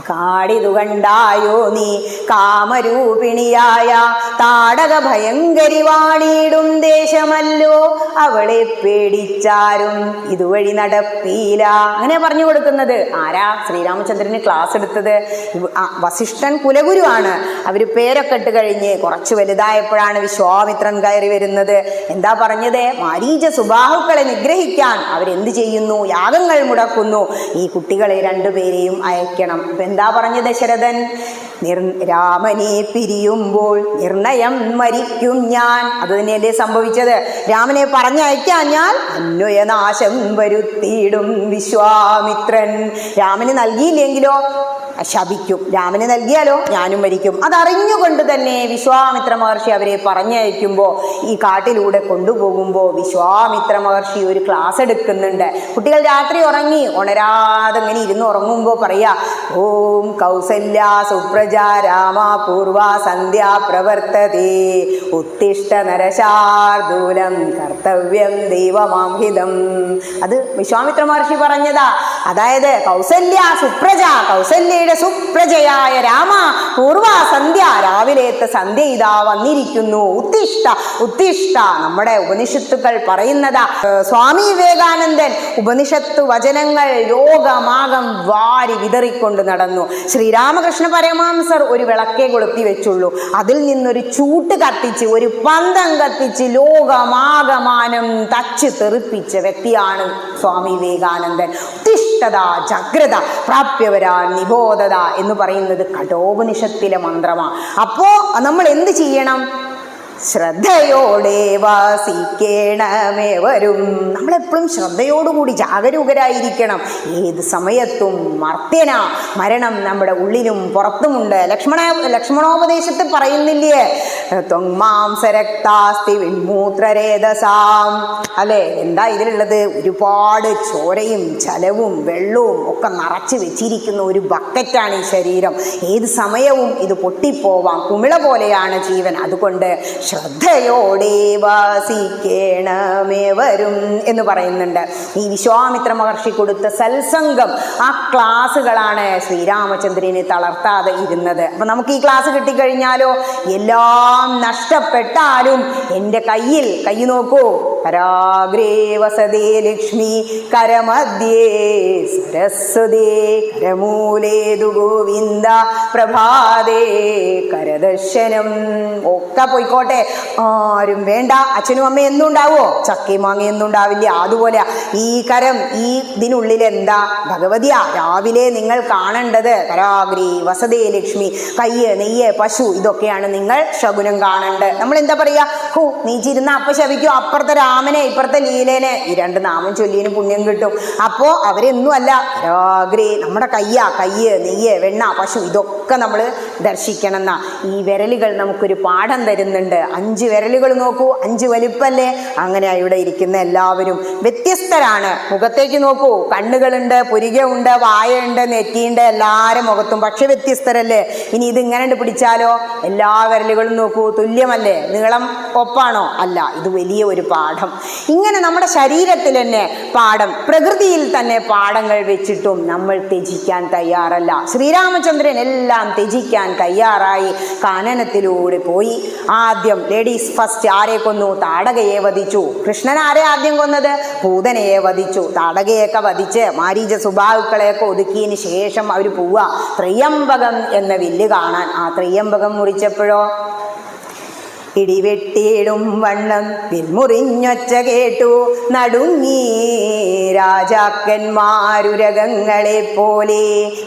കാടിതു കണ്ടായോ നീ കാമരൂപിണിയായ താടക ഭയങ്കരി വാണിടും ദേശമല്ലോ, അവളെ പേടിച്ചാരും ഇതുവഴി നടപ്പീല. അങ്ങനെ പറഞ്ഞു കൊടുക്കുന്നത് ആരാ? ശ്രീരാമചന്ദ്രന് ക്ലാസ് എടുത്തത് വസിഷ്ഠൻ കുലഗുരുവാണ്. അവർ പേരൊക്കെ ഇട്ട് കഴിഞ്ഞ് കുറച്ച് വലുതായപ്പോഴാണ് വിശ്വാമിത്രൻ കയറി വരുന്നത്. എന്താ പറഞ്ഞത്? മാരീച സുബാഹുക്കളെ നിഗ്രഹിക്കാൻ അവരെന്ത് ചെയ്യുന്നു? യാഗങ്ങൾ മുടക്കുന്നു. ഈ കുട്ടികളെ രണ്ടുപേരെയും അയക്കണം. എന്താ പറഞ്ഞ ദശരഥൻ? രാമനെ പിരിയുമ്പോൾ നിർണയം മരിക്കും ഞാൻ. അത് തന്നെയല്ലേ സംഭവിച്ചത്. രാമനെ പറഞ്ഞയക്കാൻ ഞാൻ അന്വയനാശം വരുത്തിയിടും വിശ്വാമിത്രൻ. രാമന് നൽകിയില്ലെങ്കിലോ ശപിക്കും, രാമന് നൽകിയാലോ ഞാനും മരിക്കും. അതറിഞ്ഞുകൊണ്ട് തന്നെ വിശ്വാമിത്ര മഹർഷി അവരെ പറഞ്ഞയക്കുമ്പോൾ, ഈ കാട്ടിലൂടെ കൊണ്ടുപോകുമ്പോൾ വിശ്വാമിത്ര മഹർഷി ഒരു ക്ലാസ് എടുക്കുന്നുണ്ട്. കുട്ടികൾ രാത്രി ഉറങ്ങി ഉണരാതെ ഇങ്ങനെ ഇരുന്ന് ഉറങ്ങുമ്പോൾ പറയാ, ഓം കൗസല്യ സുപ്രജ രാമ പൂർവ സന്ധ്യ പ്രവർത്തതേ ഉത്തിഷ്ഠ നരശാർദൂലം കർത്തവ്യം ദൈവമാംഹിതം. അത് വിശ്വാമിത്ര മഹർഷി പറഞ്ഞതാ. അതായത് കൗസല്യ സുപ്രജ, കൗസല്യ അങ്ങയുടെ സുപ്രജയായ രാമ, പൂർവാസന്ധ്യ, രാവിലത്തെ സന്ധ്യ ഇതാ വന്നിരിക്കുന്നു. ഉത്തിഷ്ഠ ഉത്തിഷ്ഠ. നമ്മുടെ ഉപനിഷത്തുക്കൾ പറയുന്നതാ. സ്വാമി വിവേകാനന്ദൻ ഉപനിഷത്ത് വചനങ്ങൾ ലോകമാകം വാരി വിതറിക്കൊണ്ട് നടന്നു. ശ്രീരാമകൃഷ്ണ പരമഹംസർ ഒരു വിളക്കേ കൊളുത്തി വെച്ചുള്ളൂ. അതിൽ നിന്നൊരു ചൂട്ട് കത്തിച്ച്, ഒരു പന്തം കത്തിച്ച് ലോകമാകമാനം തച്ച് തെറിപ്പിച്ച വ്യക്തിയാണ് സ്വാമി വിവേകാനന്ദൻ. ഉത്തിഷ്ഠത ജാഗ്രത പ്രാപ്യവരാ നിബോധത എന്ന് പറയുന്നത് കഠോപനിഷത്തിലെ മന്ത്രമാണ്. അപ്പോ നമ്മൾ എന്ത് ചെയ്യണം? ശ്രദ്ധയോടെ വാസിക്കേണമേ വരും. നമ്മളെപ്പോഴും ശ്രദ്ധയോടുകൂടി ജാഗരൂകരായിരിക്കണം. ഏത് സമയത്തും മർത്യന മരണം നമ്മുടെ ഉള്ളിലും പുറത്തുമുണ്ട്. ലക്ഷ്മണോപദേശത്തിൽ പറയുന്നില്ലേ, ത്വങ്മാംസരക്താസ്തി വിൺമൂത്രരേതസാം. അല്ലെ, എന്താ ഇതിലുള്ളത്? ഒരുപാട് ചോരയും ചലവും വെള്ളവും ഒക്കെ നിറച്ച് വെച്ചിരിക്കുന്ന ഒരു ബക്കറ്റാണ് ഈ ശരീരം. ഏത് സമയവും ഇത് പൊട്ടിപ്പോവാം. കുമിള പോലെയാണ് ജീവൻ. അതുകൊണ്ട് ശ്രദ്ധയോടെ വാസിക്കേണമേ വരും എന്ന് പറയുന്നുണ്ട്. ഈ വിശ്വാമിത്ര മഹർഷി കൊടുത്ത സത്സംഗം, ആ ക്ലാസ്സുകളാണ് ശ്രീരാമചന്ദ്രനെ തളർത്താതെ ഇരുന്നത്. അപ്പൊ നമുക്ക് ഈ ക്ലാസ് കിട്ടിക്കഴിഞ്ഞാലോ, എല്ലാം നഷ്ടപ്പെട്ടാലും എൻ്റെ കൈ നോക്കൂ, കരാഗ്രേ വസതേ ലക്ഷ്മി കരമധ്യേ സരസ്വതേ കരമൂലേതു ഗോവിന്ദ പ്രഭാതേ കരദർശനം. ഒക്കെ പോയിക്കോട്ടെ, ആരും വേണ്ട. അച്ഛനും അമ്മയും എന്നും ഉണ്ടാവോ? ചക്കയും മാങ്ങ എന്നും ഉണ്ടാവില്ല. അതുപോലെ ഈ കരം, ഈ ഇതിനുള്ളിൽ എന്താ? ഭഗവതിയാ. രാവിലെ നിങ്ങൾ കാണേണ്ടത് കരാഗ്രി വസതേ ലക്ഷ്മി, കയ്യ് നെയ്യ് പശു, ഇതൊക്കെയാണ് നിങ്ങൾ ശകുനം കാണേണ്ടത്. നമ്മൾ എന്താ പറയാ? ഹോ, നീ ചിരുന്ന അപ്പ ശപിക്കും, അപ്പുറത്തെ രാമനെ ഇപ്പുറത്തെ ലീലേനെ, ഈ രണ്ട് നാമം ചൊല്ലിയതിന് പുണ്യം കിട്ടും. അപ്പോ അവരെന്നും അല്ല, കരാഗ്രി നമ്മുടെ കയ്യ് നെയ്യ് വെണ്ണ പശു, ഇതൊക്കെ നമ്മൾ ദർശിക്കണം എന്നാ. ഈ വിരലുകൾ നമുക്കൊരു പാഠം തരുന്നുണ്ട്. 5 വിരലുകൾ നോക്കൂ, 5 വലിപ്പല്ലേ? അങ്ങനെ ഇവിടെ ഇരിക്കുന്ന എല്ലാവരും വ്യത്യസ്തരാണ്. മുഖത്തേക്ക് നോക്കൂ, കണ്ണുകളുണ്ട്, പുരികമുണ്ട്, വായുണ്ട്, നെറ്റിയുണ്ട്, എല്ലാവരും മുഖത്തും. പക്ഷെ വ്യത്യസ്തരല്ലേ? ഇനി ഇത് ഇങ്ങനെ പിടിച്ചാലോ? എല്ലാ വിരലുകളും നോക്കൂ, തുല്യമല്ലേ? നീളം ഒപ്പാണോ? അല്ല. ഇത് വലിയ ഒരു പാഠം. ഇങ്ങനെ നമ്മുടെ ശരീരത്തിൽ തന്നെ പാഠം, പ്രകൃതിയിൽ തന്നെ പാഠങ്ങൾ വെച്ചിട്ടും നമ്മൾ ത്യജിക്കാൻ തയ്യാറല്ല. ശ്രീരാമചന്ദ്രൻ എല്ലാം ത്യജിക്കാൻ തയ്യാറായി കാനനത്തിലൂടെ പോയി. ആദ്യം ലേഡീസ് ഫസ്റ്റ്. ആരെ കൊന്നു? താടകയെ വധിച്ചു. കൃഷ്ണൻ ആരെ ആദ്യം കൊന്നത്? പൂതനയെ വധിച്ചു. താടകയൊക്കെ വധിച്ച് മാരീച സുബാഹുക്കളെയൊക്കെ ഒതുക്കിയതിന് ശേഷം അവർ പോവുക ത്രയംബകം എന്ന വില്ല് കാണാൻ. ആ ത്രയംബകം മുറിച്ചപ്പോഴോ, ഇടിവെട്ടിയിടും വണ്ണം പിന്മുറിഞ്ഞൊച്ച കേട്ടു നടുങ്ങി രാജാക്കന്മാരുരകങ്ങളെ പോലെ,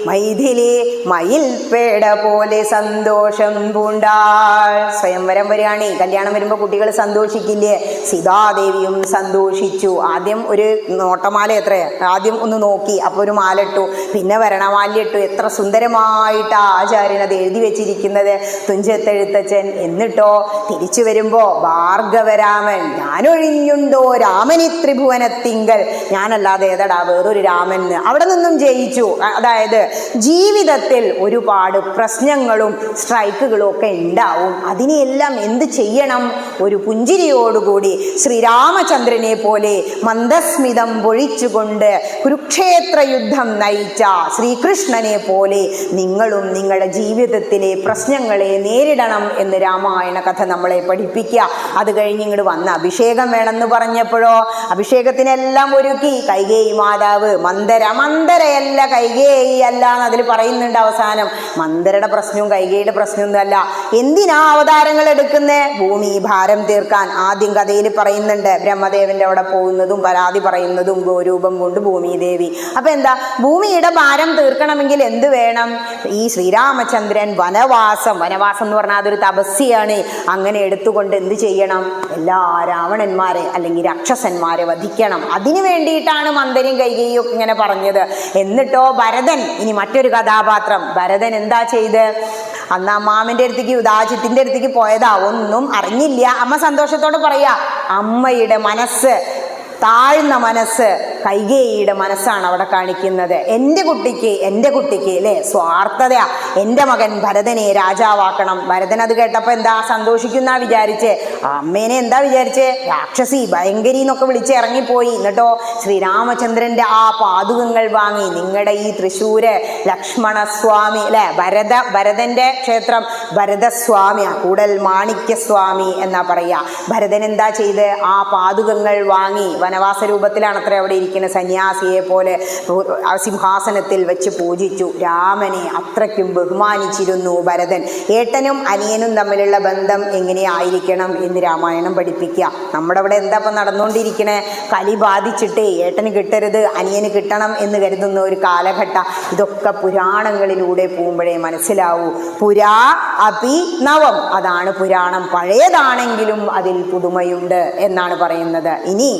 മൈഥിലി മയിൽപേട പോലെ സന്തോഷം പൂണ്ടാൾ. സ്വയംവരം വരികയാണ്. കല്യാണം വരുമ്പോൾ കുട്ടികൾ സന്തോഷിക്കില്ലേ? സീതാദേവിയും സന്തോഷിച്ചു. ആദ്യം ഒരു നോട്ടമാല, ആദ്യം ഒന്ന് നോക്കി, അപ്പോൾ ഒരു മാല ഇട്ടു, പിന്നെ വരണമാല്യ ഇട്ടു. എത്ര സുന്ദരമായിട്ട് ആചാര്യൻ അത് എഴുതി വെച്ചിരിക്കുന്നത്, തുഞ്ചത്തെഴുത്തച്ഛൻ. എന്നിട്ടോ തിരിച്ചു വരുമ്പോ ഭാർഗവരാമൻ, ഞാനൊഴിഞ്ഞുണ്ടോ രാമനി ത്രിഭുവനത്തിങ്കൽ, ഞാനല്ലാതെ ഏതടാ വേറൊരു രാമൻ. അവിടെ നിന്നും ജയിച്ചു. അതായത് ജീവിതത്തിൽ ഒരുപാട് പ്രശ്നങ്ങളും സ്ട്രൈക്കുകളും ഒക്കെ ഉണ്ടാവും. അതിനെല്ലാം എന്ത് ചെയ്യണം? ഒരു പുഞ്ചിരിയോടുകൂടി ശ്രീരാമചന്ദ്രനെ പോലെ മന്ദസ്മിതം പൊഴിച്ചുകൊണ്ട് കുരുക്ഷേത്ര യുദ്ധം നയിച്ച ശ്രീകൃഷ്ണനെ പോലെ നിങ്ങളും നിങ്ങളുടെ ജീവിതത്തിലെ പ്രശ്നങ്ങളെ നേരിടണം എന്ന് രാമായണ കഥ നമ്മളെ പഠിപ്പിക്കുക. അത് കഴിഞ്ഞ് ഇങ്ങോട്ട് വന്ന അഭിഷേകം വേണമെന്ന് പറഞ്ഞപ്പോഴോ, അഭിഷേകത്തിനെല്ലാം ഒരുക്കി കൈകേയി മാതാവ്. മന്ദരയല്ല, കൈകേയി അല്ല എന്ന് അതിൽ പറയുന്നുണ്ട് അവസാനം. മന്ദരയുടെ പ്രശ്നവും കൈകേയിയുടെ പ്രശ്നമൊന്നും അല്ല. എന്തിനാ അവതാരങ്ങൾ എടുക്കുന്നേ? ഭൂമി ഭാരം തീർക്കാൻ. ആദ്യം കഥയിൽ പറയുന്നുണ്ട്, ബ്രഹ്മദേവന്റെ അവിടെ പോകുന്നതും പരാതി പറയുന്നതും ഗോരൂപം കൊണ്ട് ഭൂമിദേവി. അപ്പൊ എന്താ? ഭൂമിയുടെ ഭാരം തീർക്കണമെങ്കിൽ എന്ത് വേണം? ഈ ശ്രീരാമചന്ദ്രൻ വനവാസം എന്ന് പറഞ്ഞാൽ അതൊരു തപസ്യാണ്. അങ്ങനെ എടുത്തുകൊണ്ട് എന്ത് ചെയ്യണം? എല്ലാ രാവണന്മാരെ അല്ലെങ്കിൽ രാക്ഷസന്മാരെ വധിക്കണം. അതിനു വേണ്ടിയിട്ടാണ് മന്ദരും കൈകേയും ഒക്കെ ഇങ്ങനെ പറഞ്ഞത്. എന്നിട്ടോ ഭരതൻ, ഇനി മറ്റൊരു കഥാപാത്രം. ഭരതൻ എന്താ ചെയ്ത്? അന്ന് അമ്മാമിന്റെ അടുത്തേക്ക് ഉദാചിത്തിന്റെ അടുത്തേക്ക് പോയതാ, ഒന്നും അറിഞ്ഞില്ല. അമ്മ സന്തോഷത്തോടെ പറയാ, അമ്മയുടെ മനസ്സ്, താഴ്ന്ന മനസ്സ് കൈകേയിയുടെ മനസ്സാണ് അവിടെ കാണിക്കുന്നത്. എൻ്റെ കുട്ടിക്ക് അല്ലേ സ്വാർത്ഥതയാ, എൻ്റെ മകൻ ഭരതനെ രാജാവാക്കണം. ഭരതൻ അത് കേട്ടപ്പോൾ എന്താ സന്തോഷിക്കുന്ന വിചാരിച്ച്, അമ്മേനെ എന്താ വിചാരിച്ച്, രാക്ഷസി ഭയങ്കരി എന്നൊക്കെ വിളിച്ച് ഇറങ്ങിപ്പോയി. എന്നിട്ടോ ശ്രീരാമചന്ദ്രന്റെ ആ പാദുകങ്ങൾ വാങ്ങി നിങ്ങളുടെ ഈ തൃശ്ശൂര് ലക്ഷ്മണസ്വാമി അല്ലെ ഭരതന്റെ ക്ഷേത്രം ഭരതസ്വാമിയാ, കൂടൽ മാണിക്യസ്വാമി എന്നാ പറയാ. ഭരതൻ എന്താ ചെയ്ത് ആ പാദുകങ്ങൾ വാങ്ങി, വനവാസ രൂപത്തിലാണ് അത്ര അവിടെ ഇരിക്കുന്ന സന്യാസിയെ പോലെ സിംഹാസനത്തിൽ വെച്ച് പൂജിച്ചു. രാമനെ അത്രയ്ക്കും ബഹുമാനിച്ചിരുന്നു ഭരതൻ. ഏട്ടനും അനിയനും തമ്മിലുള്ള ബന്ധം എങ്ങനെയായിരിക്കണം എന്ന് രാമായണം പഠിപ്പിക്കുക. നമ്മുടെ അവിടെ എന്താ ഇപ്പം നടന്നുകൊണ്ടിരിക്കണേ, കലി ബാധിച്ചിട്ടേ ഏട്ടന് കിട്ടരുത് അനിയന് കിട്ടണം എന്ന് കരുതുന്ന ഒരു കാലഘട്ടം. ഇതൊക്കെ പുരാണങ്ങളിലൂടെ പോകുമ്പോഴേ മനസ്സിലാവൂ. പുരാ അപി നവം, അതാണ് പുരാണം. പഴയതാണെങ്കിലും അതിൽ പുതുമയുണ്ട് എന്നാണ് പറയുന്നത്. ഇനി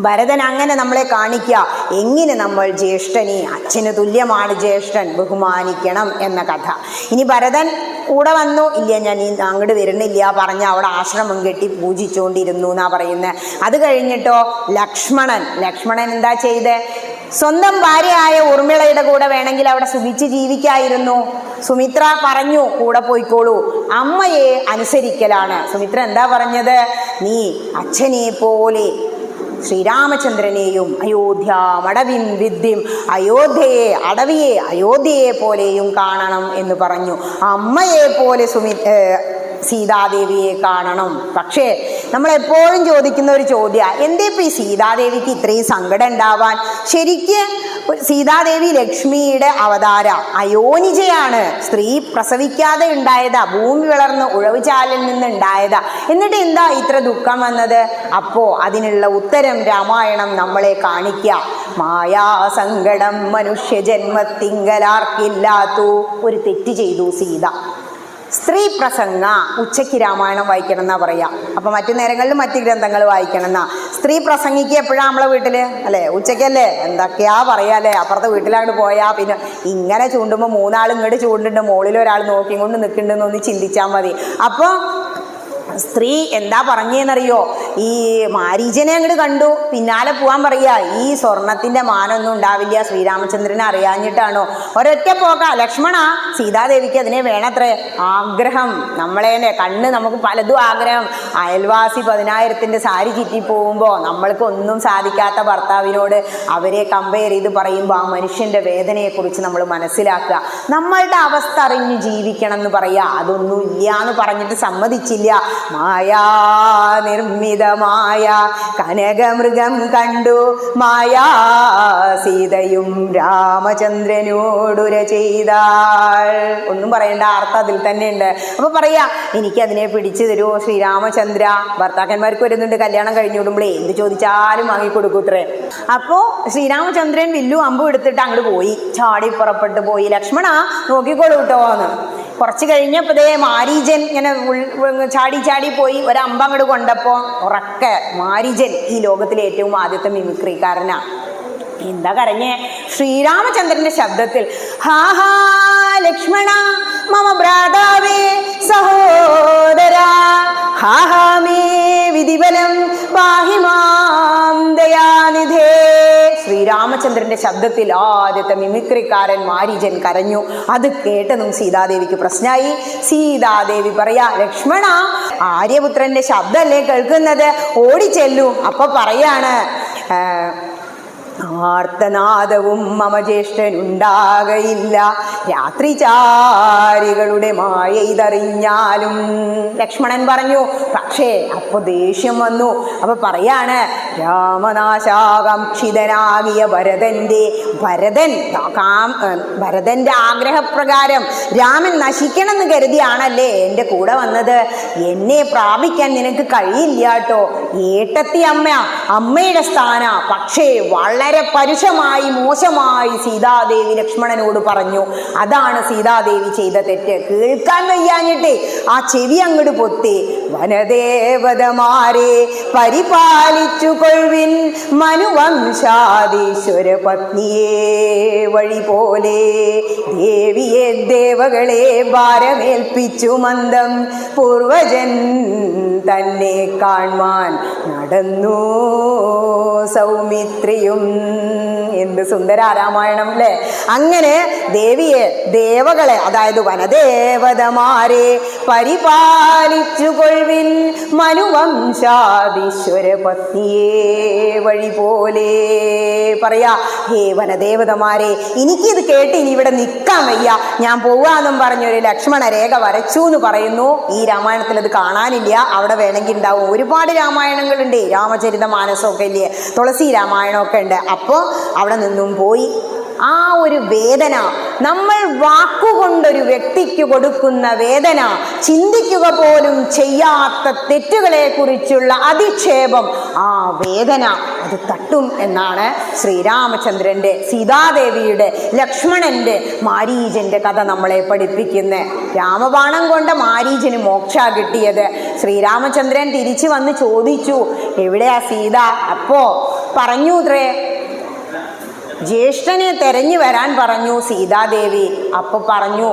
ഭരതൻ അങ്ങനെ നമ്മളെ കാണിക്കുക എങ്ങനെ നമ്മൾ ജ്യേഷ്ഠനെ, അച്ഛന് തുല്യമാണ് ജ്യേഷ്ഠൻ, ബഹുമാനിക്കണം എന്ന കഥ. ഇനി ഭരതൻ കൂടെ വന്നു, ഇല്ല ഞാൻ അങ്ങോട്ട് വരുന്നില്ല പറഞ്ഞ് അവിടെ ആശ്രമം കെട്ടി പൂജിച്ചുകൊണ്ടിരുന്നു എന്നാ പറയുന്നത്. അത് കഴിഞ്ഞിട്ടോ ലക്ഷ്മണൻ എന്താ ചെയ്ത്, സ്വന്തം ഭാര്യയായ ഊർമിളയുടെ കൂടെ വേണമെങ്കിൽ അവിടെ സുഖിച്ച് ജീവിക്കായിരുന്നു. സുമിത്ര പറഞ്ഞു കൂടെ പോയിക്കോളൂ, അമ്മയെ അനുസരിക്കലാണ്. സുമിത്ര എന്താ പറഞ്ഞത്, നീ അച്ഛനെ പോലെ ശ്രീരാമചന്ദ്രനെയും അയോധ്യാമടവിം വിദ്യം, അയോധ്യയെ പോലെയും കാണണം എന്ന് പറഞ്ഞു. അമ്മയെ പോലെ സീതാദേവിയെ കാണണം. പക്ഷേ നമ്മളെപ്പോഴും ചോദിക്കുന്ന ഒരു ചോദ്യം, എന്തേ ഇപ്പം ഈ സീതാദേവിക്ക് ഇത്രയും സങ്കടം ഉണ്ടാവാൻ? ശരിക്ക് സീതാദേവി ലക്ഷ്മിയുടെ അവതാര അയോനിജയാണ്, സ്ത്രീ പ്രസവിക്കാതെ ഉണ്ടായതാ, ഭൂമി വളർന്ന് ഉഴവുചാലിൽ നിന്ന് ഉണ്ടായതാ. എന്നിട്ട് എന്താ ഇത്ര ദുഃഖം വന്നത്? അപ്പോ അതിനുള്ള ഉത്തരം രാമായണം നമ്മളെ കാണിക്കുക. മായാസങ്കടം മനുഷ്യജന്മത്തിങ്കലാർക്കില്ലാത്തു. ഒരു തെറ്റ് ചെയ്തു സീത. സ്ത്രീ പ്രസംഗ ഉച്ചയ്ക്ക് രാമായണം വായിക്കണം എന്നാ പറയാ. അപ്പൊ മറ്റു നേരങ്ങളിൽ മറ്റു ഗ്രന്ഥങ്ങൾ വായിക്കണം എന്നാ. സ്ത്രീ പ്രസംഗിക്കുക എപ്പോഴാ നമ്മളെ വീട്ടില് അല്ലെ, ഉച്ചയ്ക്കല്ലേ, എന്തൊക്കെയാ പറയാല്ലേ. അപ്പുറത്തെ വീട്ടിലങ്ങോട്ട് പോയാ പിന്നെ ഇങ്ങനെ ചൂണ്ടുമ്പോൾ മൂന്നാൾ ഇങ്ങോട്ട് ചൂണ്ടുണ്ട്, മുകളിൽ ഒരാൾ നോക്കിക്കൊണ്ട് നിൽക്കുന്നുണ്ടെന്ന് ഒന്ന് ചിന്തിച്ചാൽ മതി. അപ്പോൾ സ്ത്രീ എന്താ പറഞ്ഞേന്നറിയോ, ഈ മാരീചനെ അങ്ങോട്ട് കണ്ടു, പിന്നാലെ പോവാൻ പറയാ. ഈ സ്വർണത്തിന്റെ മാനൊന്നും ഉണ്ടാവില്ല, ശ്രീരാമചന്ദ്രനെ അറിയാഞ്ഞിട്ടാണോ? ഒരൊറ്റ പോക ലക്ഷ്മണ, സീതാദേവിക്ക് അതിനെ വേണത്രേ. ആഗ്രഹം നമ്മളേനെ കണ്ണ്, നമുക്ക് പലതും ആഗ്രഹം. അയൽവാസി 10,000-ന്റെ സാരി ചുറ്റി പോകുമ്പോൾ നമ്മൾക്ക് ഒന്നും സാധിക്കാത്ത ഭർത്താവിനോട് അവരെ കമ്പയർ ചെയ്ത് പറയുമ്പോൾ ആ മനുഷ്യന്റെ വേദനയെക്കുറിച്ച് നമ്മൾ മനസ്സിലാക്കുക. നമ്മളുടെ അവസ്ഥ അറിഞ്ഞ് ജീവിക്കണം എന്ന് പറയാ. അതൊന്നും ഇല്ല എന്ന് പറഞ്ഞിട്ട് സമ്മതിച്ചില്ല. മായാ നിർമ്മിതമായ കനകമൃഗം കണ്ടു മായാ സീതയും രാമചന്ദ്രനോടുര ചെയ്താൾ. ഒന്നും പറയേണ്ട, അർത്ഥം അതിൽ തന്നെ ഉണ്ട്. അപ്പൊ പറയാ, എനിക്കതിനെ പിടിച്ചു തരുമോ ശ്രീരാമചന്ദ്ര? ഭർത്താക്കന്മാർക്ക് വരുന്നുണ്ട്, കല്യാണം കഴിഞ്ഞു വിടുമ്പോഴേ എന്ത് ചോദിച്ചാലും വാങ്ങിക്കൊടുക്കൂത്രേ. അപ്പോ ശ്രീരാമചന്ദ്രൻ വില്ലും അമ്പും എടുത്തിട്ട് അങ്ങോട്ട് പോയി, ചാടി പുറപ്പെട്ടു പോയി. ലക്ഷ്മണ നോക്കിക്കോളൂ കേട്ടോ എന്ന്. കുറച്ച് കഴിഞ്ഞപ്പോഴേ മാരീചൻ ഇങ്ങനെ ചാടി പോയി ഒരമ്പ അങ്ങോട്ട് കൊണ്ടപ്പോ ഉറക്കെ മാരീചൻ ഈ ലോകത്തിലെ ഏറ്റവും ആദ്യത്തെ മിമിക്രിക്കാരനാ. എന്താ കരഞ്ഞേ? ശ്രീരാമചന്ദ്രന്റെ ശബ്ദത്തിൽ, ഹാ ഹാ ലക്ഷ്മണ മമ ഭ്രാതാവേ സഹോദര ഹാ ഹാ മേ വിധിബലം പാഹി മാം ദയാനിധേ. ശ്രീരാമചന്ദ്രന്റെ ശബ്ദത്തിൽ ആദ്യത്തെ മിമിക്രിക്കാരൻ മാരീചൻ കരഞ്ഞു. അത് കേട്ടതും സീതാദേവിക്ക് പ്രശ്നമായി. സീതാദേവി പറയാ, ലക്ഷ്മണ ആര്യപുത്രന്റെ ശബ്ദമല്ലേ കേൾക്കുന്നത്, ഓടിച്ചെല്ലു. അപ്പൊ പറയാണ്, ആർത്തനാദവും മമ ജ്യേഷ്ഠനുണ്ടാകയില്ല, രാത്രിചാരികളുടെ മായ ഇതറിഞ്ഞാലും. ലക്ഷ്മണൻ പറഞ്ഞു. പക്ഷേ അപ്പൊ ദേഷ്യം വന്നു. അപ്പൊ പറയാണ്, രാമനാശാകാംക്ഷിതനാകിയ ഭരതന്റെ ആഗ്രഹപ്രകാരം രാമൻ നശിക്കണം എന്ന് കരുതിയാണല്ലേ എൻ്റെ കൂടെ വന്നത്. എന്നെ പ്രാപിക്കാൻ നിനക്ക് കഴിയില്ല കേട്ടോ. ഏട്ടത്തി അമ്മയുടെ സ്ഥാന. പക്ഷേ വളരെ പരുഷമായി മോശമായി സീതാദേവി ലക്ഷ്മണനോട് പറഞ്ഞു. അതാണ് സീതാദേവി ചെയ്ത തെറ്റ്. കേൾക്കാൻ വയ്യാഞ്ഞിട്ടേ ആ ചെവി അങ്ങോട്ട് പൊത്തി. വനദേവതമാരെ പരിപാലിച്ചു കൊൾവിൻ മനുവംശാദീശ്വര പത്നിയെ വഴി പോലെ. ദേവിയെ ദേവകളെ ഭാരമേൽപ്പിച്ചു മന്ദം പൂർവജൻ തന്നെ കാൺമാൻ നടന്നു സൗമിത്രിയും. എന്ത് സുന്ദരാരാമായണം അല്ലേ. അങ്ങനെ ദേവിയെ ദേവകളെ അതായത് വനദേവതമാരെ പരിപാലിച്ചു കൊൾവിൻ മനുവംശാദീശ്വര പത്നിയെ വഴി പോലെ. പറയാ, ഹേ വനദേവതമാരെ, എനിക്കിത് കേട്ട് ഇനി ഇവിടെ നിൽക്കാൻ വയ്യ, ഞാൻ പോവാന്നും പറഞ്ഞൊരു ലക്ഷ്മണ രേഖ വരച്ചു എന്ന് പറയുന്നു. ഈ രാമായണത്തിൽ അത് കാണാനില്ല, അവിടെ വേണമെങ്കിൽ ഉണ്ടാവും. ഒരുപാട് രാമായണങ്ങളുണ്ട്, രാമചരിത മാനസമൊക്കെ ഇല്ലേ, തുളസി രാമായണമൊക്കെ ഉണ്ട്. അപ്പോൾ അവിടെ നിന്നും പോയി ആ ഒരു വേദന, നമ്മൾ വാക്കുകൊണ്ടൊരു വ്യക്തിക്ക് കൊടുക്കുന്ന വേദന, ചിന്തിക്കുക പോലും ചെയ്യാത്ത തെറ്റുകളെ കുറിച്ചുള്ള അധിക്ഷേപം, ആ വേദന അത് തട്ടും എന്നാണ് ശ്രീരാമചന്ദ്രൻ്റെ, സീതാദേവിയുടെ, ലക്ഷ്മണന്റെ, മാരീചന്റെ കഥ നമ്മളെ പഠിപ്പിക്കുന്നത്. രാമബാണം കൊണ്ട് മാരീചന് മോക്ഷ കിട്ടിയത്. ശ്രീരാമചന്ദ്രൻ തിരിച്ചു വന്ന് ചോദിച്ചു, എവിടെയാ സീത? അപ്പോ പറഞ്ഞൂത്രേ, ജ്യേഷ്ഠനെ തെരഞ്ഞു വരാൻ പറഞ്ഞു സീതാദേവി. അപ്പൊ പറഞ്ഞു,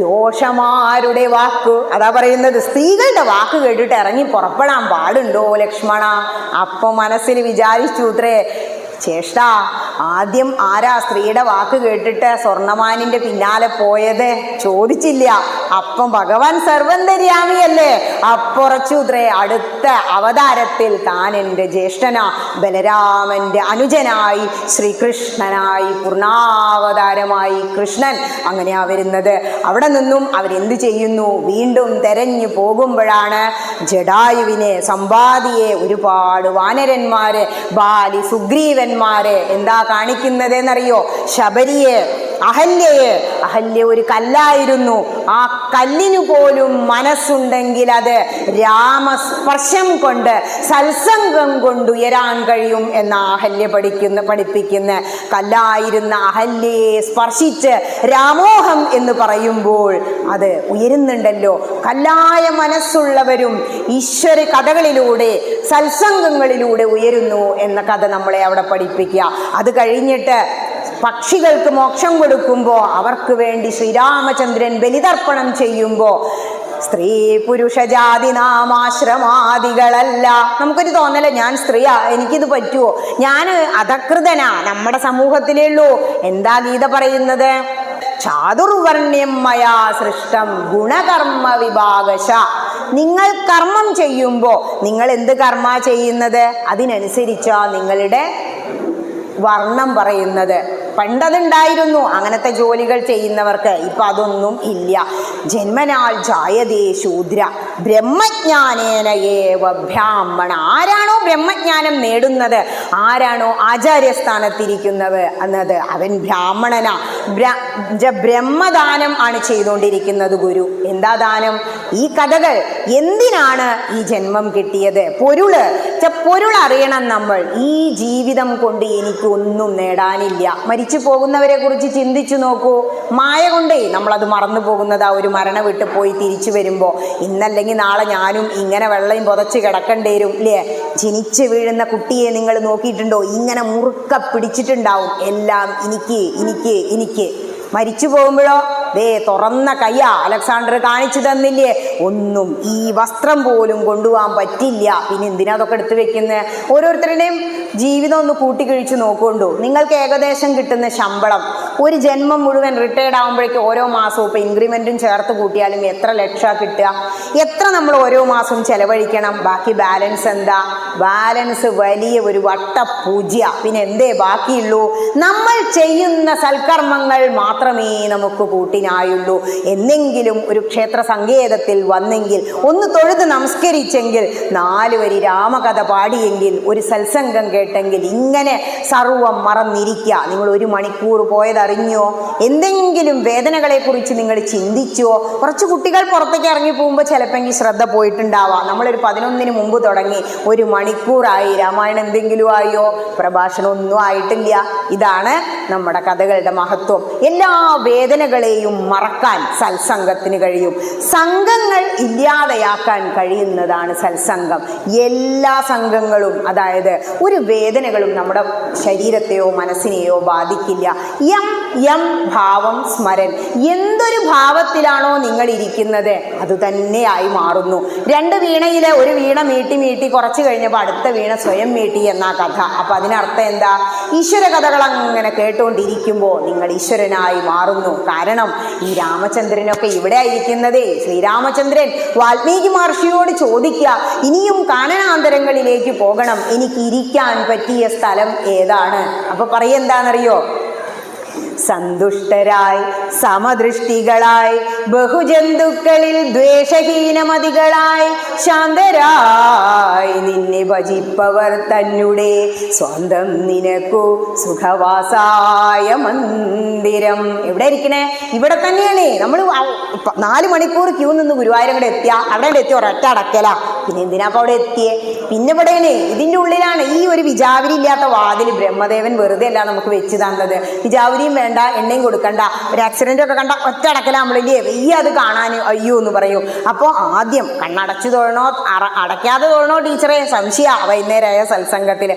യോഷമാരുടെ വാക്ക്, അതാ പറയുന്നത്, സ്ത്രീകളുടെ വാക്ക് കേട്ടിട്ട് ഇറങ്ങി പുറപ്പെടാൻ പാടുണ്ടോ ലക്ഷ്മണ? അപ്പൊ മനസ്സിൽ വിചാരിച്ചു അത്രേ, ചേഷ്ട, ആദ്യം ആരാ സ്ത്രീയുടെ വാക്ക് കേട്ടിട്ട് സ്വർണമാനിന്റെ പിന്നാലെ പോയത്? ചോദിച്ചില്ല. അപ്പം ഭഗവാൻ സർവന്തര്യാമിയല്ലേ, അപ്പുറച്ചുത്രേ അടുത്ത അവതാരത്തിൽ താൻ എൻ്റെ ജ്യേഷ്ഠന ബലരാമന്റെ അനുജനായി ശ്രീകൃഷ്ണനായി പൂർണ്ണാവതാരമായി കൃഷ്ണൻ അങ്ങനെയാ വരുന്നത്. അവിടെ നിന്നും അവരെന്ത് ചെയ്യുന്നു? വീണ്ടും തെരഞ്ഞു പോകുമ്പോഴാണ് ജടായുവിനെ, സമ്പാദിയെ, ഒരുപാട് വാനരന്മാര്, ബാലി സുഗ്രീവന്മാര് എന്താ കാണിക്കുന്നത് എന്നറിയോ? ശബരിയെ, അഹല്യ ഒരു കല്ലായിരുന്നു. ആ കല്ലിനു പോലും മനസ്സുണ്ടെങ്കിൽ അത് രാമസ്പർശം കൊണ്ട്, സത്സംഗം കൊണ്ട് ഉയരാൻ കഴിയും എന്ന അഹല്യ പഠിപ്പിക്കുന്ന കല്ലായിരുന്ന അഹല്യയെ സ്പർശിച്ച് രാമോഹം എന്ന് പറയുമ്പോൾ അത് ഉയരുന്നുണ്ടല്ലോ. കല്ലായ മനസ്സുള്ളവരും ഈശ്വര കഥകളിലൂടെ, സത്സംഗങ്ങളിലൂടെ ഉയരുന്നു എന്ന കഥ നമ്മളെ അവിടെ പഠിപ്പിക്കുക. അത് കഴിഞ്ഞിട്ട് പക്ഷികൾക്ക് മോക്ഷം കൊടുക്കുമ്പോൾ, അവർക്ക് വേണ്ടി ശ്രീരാമചന്ദ്രൻ ബലിതർപ്പണം ചെയ്യുമ്പോൾ, സ്ത്രീ പുരുഷ ജാതി നാമാശ്രമാദികളല്ല. നമുക്കൊരു തോന്നല, ഞാൻ സ്ത്രീയാ, എനിക്കിത് പറ്റുമോ, ഞാൻ അധകൃതനാ, നമ്മുടെ സമൂഹത്തിലേ ഉള്ളൂ. എന്താ ഗീത പറയുന്നത്? ചാതുർവർണ്ണ്യം മയാ സൃഷ്ടം ഗുണകർമ്മ വിഭാഗശ. നിങ്ങൾ കർമ്മം ചെയ്യുമ്പോൾ, നിങ്ങൾ എന്ത് കർമ്മ ചെയ്യുന്നത്, അതിനനുസരിച്ചാ നിങ്ങളുടെ വർണ്ണം പറയുന്നത്. പണ്ടതുണ്ടായിരുന്നു അങ്ങനത്തെ ജോലികൾ ചെയ്യുന്നവർക്ക്, ഇപ്പൊ അതൊന്നും ഇല്ല. ജന്മനാൽ ജായതേ ശൂദ്ര ബ്രഹ്മജ്ഞാനേന ഏവ ബ്രാഹ്മണ. ആരാണോ ബ്രഹ്മജ്ഞാനം നേടുന്നത്, ആരാണോ ആചാര്യസ്ഥാനത്തിരിക്കുന്നത് എന്നത്, അവൻ ബ്രാഹ്മണനാ. ബ്രഹ്മദാനം ആണ് ചെയ്തുകൊണ്ടിരിക്കുന്നത് ഗുരു. എന്താ ദാനം? ഈ കഥകൾ എന്തിനാണ് ഈ ജന്മം കിട്ടിയത്? പൊരുൾ അറിയണം നമ്മൾ. ഈ ജീവിതം കൊണ്ട് എനിക്കൊന്നും നേടാനില്ല. മരിച്ചു പോകുന്നവരെ കുറിച്ച് ചിന്തിച്ചു നോക്കൂ. മായ കൊണ്ടേ നമ്മളത് മറന്നു പോകുന്നതാ. ഒരു മരണം വിട്ട് പോയി തിരിച്ചു വരുമ്പോൾ, ഇന്നല്ലെങ്കിൽ നാളെ ഞാനും ഇങ്ങനെ വെള്ളം പുതച്ച് കിടക്കേണ്ടി വരും ഇല്ലേ? ജനിച്ച് വീഴുന്ന കുട്ടിയെ നിങ്ങൾ നോക്കിയിട്ടുണ്ടോ? ഇങ്ങനെ മുറുക്ക പിടിച്ചിട്ടുണ്ടാവും. എല്ലാം എനിക്ക്. മരിച്ചു പോകുമ്പോഴോ തുറന്ന കയ്യാ. അലക്സാണ്ടർ കാണിച്ചു തന്നില്ലേ? ഒന്നും, ഈ വസ്ത്രം പോലും കൊണ്ടുപോകാൻ പറ്റില്ല. പിന്നെ എന്തിനാ അതൊക്കെ എടുത്ത് വെക്കുന്നത്? ഓരോരുത്തരുടെയും ജീവിതം ഒന്ന് കൂട്ടിക്കഴിച്ച് നോക്കുകൊണ്ടു. നിങ്ങൾക്ക് ഏകദേശം കിട്ടുന്ന ശമ്പളം ഒരു ജന്മം മുഴുവൻ റിട്ടയർഡ് ആകുമ്പോഴേക്കും ഓരോ മാസവും ഇപ്പം ഇൻക്രിമെൻറ്റും ചേർത്ത് കൂട്ടിയാലും എത്ര ലക്ഷം കിട്ടുക? എത്ര നമ്മൾ ഓരോ മാസവും ചെലവഴിക്കണം? ബാക്കി ബാലൻസ് എന്താ? ബാലൻസ് വലിയ ഒരു വട്ടപൂജ്യ. പിന്നെ എന്തേ ബാക്കിയുള്ളൂ? നമ്മൾ ചെയ്യുന്ന സൽക്കർമ്മങ്ങൾ മാത്രമേ നമുക്ക് കൂട്ടിനായുള്ളൂ. എന്നെങ്കിലും ഒരു ക്ഷേത്ര സങ്കേതത്തിൽ വന്നെങ്കിൽ, ഒന്ന് തൊഴുത് നമസ്കരിച്ചെങ്കിൽ, 4 വരി രാമകഥ പാടിയെങ്കിൽ, ഒരു സത്സംഗം കേട്ടെങ്കിൽ, ഇങ്ങനെ സർവം മറന്നിരിക്കുക. നിങ്ങൾ 1 മണിക്കൂർ പോയതറിഞ്ഞോ? എന്തെങ്കിലും വേദനകളെ കുറിച്ച് നിങ്ങൾ ചിന്തിച്ചോ? കുറച്ച് കുട്ടികൾ പുറത്തേക്ക് ഇറങ്ങി പോകുമ്പോൾ ചിലപ്പോൾ ശ്രദ്ധ പോയിട്ടുണ്ടാവാം. നമ്മളൊരു 11-ന് മുമ്പ് തുടങ്ങി, 1 മണിക്കൂറായി, രാമായണം എന്തെങ്കിലും ആയോ? പ്രഭാഷണം ഒന്നും ആയിട്ടില്ല. ഇതാണ് നമ്മുടെ കഥകളുടെ മഹത്വം. എല്ലാ വേദനകളെയും വിഗ്രഹത്തെയും മറക്കാൻ സത്സംഗത്തിന് കഴിയും. സംഘങ്ങൾ ഇല്ലാതെയാക്കാൻ കഴിയുന്നതാണ് സത്സംഗം. എല്ലാ സംഘങ്ങളും, അതായത് ഒരു വേദനകളും നമ്മുടെ ശരീരത്തെയോ മനസ്സിനെയോ ബാധിക്കില്ല. യം യം ഭാവം സ്മരൻ, എന്തൊരു ഭാവത്തിലാണോ നിങ്ങൾ ഇരിക്കുന്നത് അത് തന്നെയായി മാറുന്നു. രണ്ട് വീണയിലെ ഒരു വീണ മീട്ടി മീട്ടി കുറച്ച് കഴിഞ്ഞപ്പോൾ അടുത്ത വീണ സ്വയം മീട്ടി എന്നാ കഥ. അപ്പൊ അതിനർത്ഥം എന്താ? ഈശ്വര കഥകൾ അങ്ങനെ കേട്ടുകൊണ്ടിരിക്കുമ്പോൾ നിങ്ങൾ ഈശ്വരനായി മാറുന്നു. കാരണം ഈ രാമചന്ദ്രനൊക്കെ ഇവിടെ ഇരിക്കുന്നതേ, ശ്രീരാമചന്ദ്രൻ വാൽമീകി മഹർഷിയോട് ചോദിക്കുക, ഇനിയും കാനനാന്തരങ്ങളിലേക്ക് പോകണം, എനിക്ക് ഇരിക്കാൻ പറ്റിയ സ്ഥലം ഏതാണ്? അപ്പൊ പറയെന്താണെന്നറിയോ? സന്തുഷ്ടരായി സമദൃഷ്ടികളായി ബഹുജന്തുക്കളിൽ ദ്വേഷഹീനമതികളായി ശാന്തരായി നിന്നെ ഭജിപ്പവർ തന്നെ സ്വന്തം നിനക്കു സുഖവാസായ മന്ദിരം. എവിടെ ഇരിക്കണേ? ഇവിടെ തന്നെയാണ്. നമ്മൾ 4 മണിക്കൂർ ക്യൂ നിന്ന് ഗുരുവായൂരങ്ങടെ എത്തിയ അവിടെ എത്തി ഒരൊറ്റ അടക്കല. പിന്നെ എന്തിനാപ്പ അവിടെ എത്തിയേ? പിന്നെ ഇവിടെയാണ്, ഇതിൻ്റെ ഉള്ളിലാണ്. ഈ ഒരു വിജാവരി ഇല്ലാത്ത വാതിൽ ബ്രഹ്മദേവൻ വെറുതെ അല്ല നമുക്ക് വെച്ച് തന്നത്. വിജാവരിയും വേണ്ട, എണ്ണയും കൊടുക്കണ്ട. ഒരു ആക്സിഡന്റ് ഒക്കെ കണ്ട ഒറ്റ അടക്കലാകുമ്പോഴേ വെയ്യ അത് കാണാൻ അയ്യോ എന്ന് പറയൂ. അപ്പോൾ ആദ്യം കണ്ണടച്ചു തൊഴണോ അടയ്ക്കാതെ തൊഴണോ ടീച്ചറെ? സംശയ വൈകുന്നേരമായ സത്സംഗത്തിൽ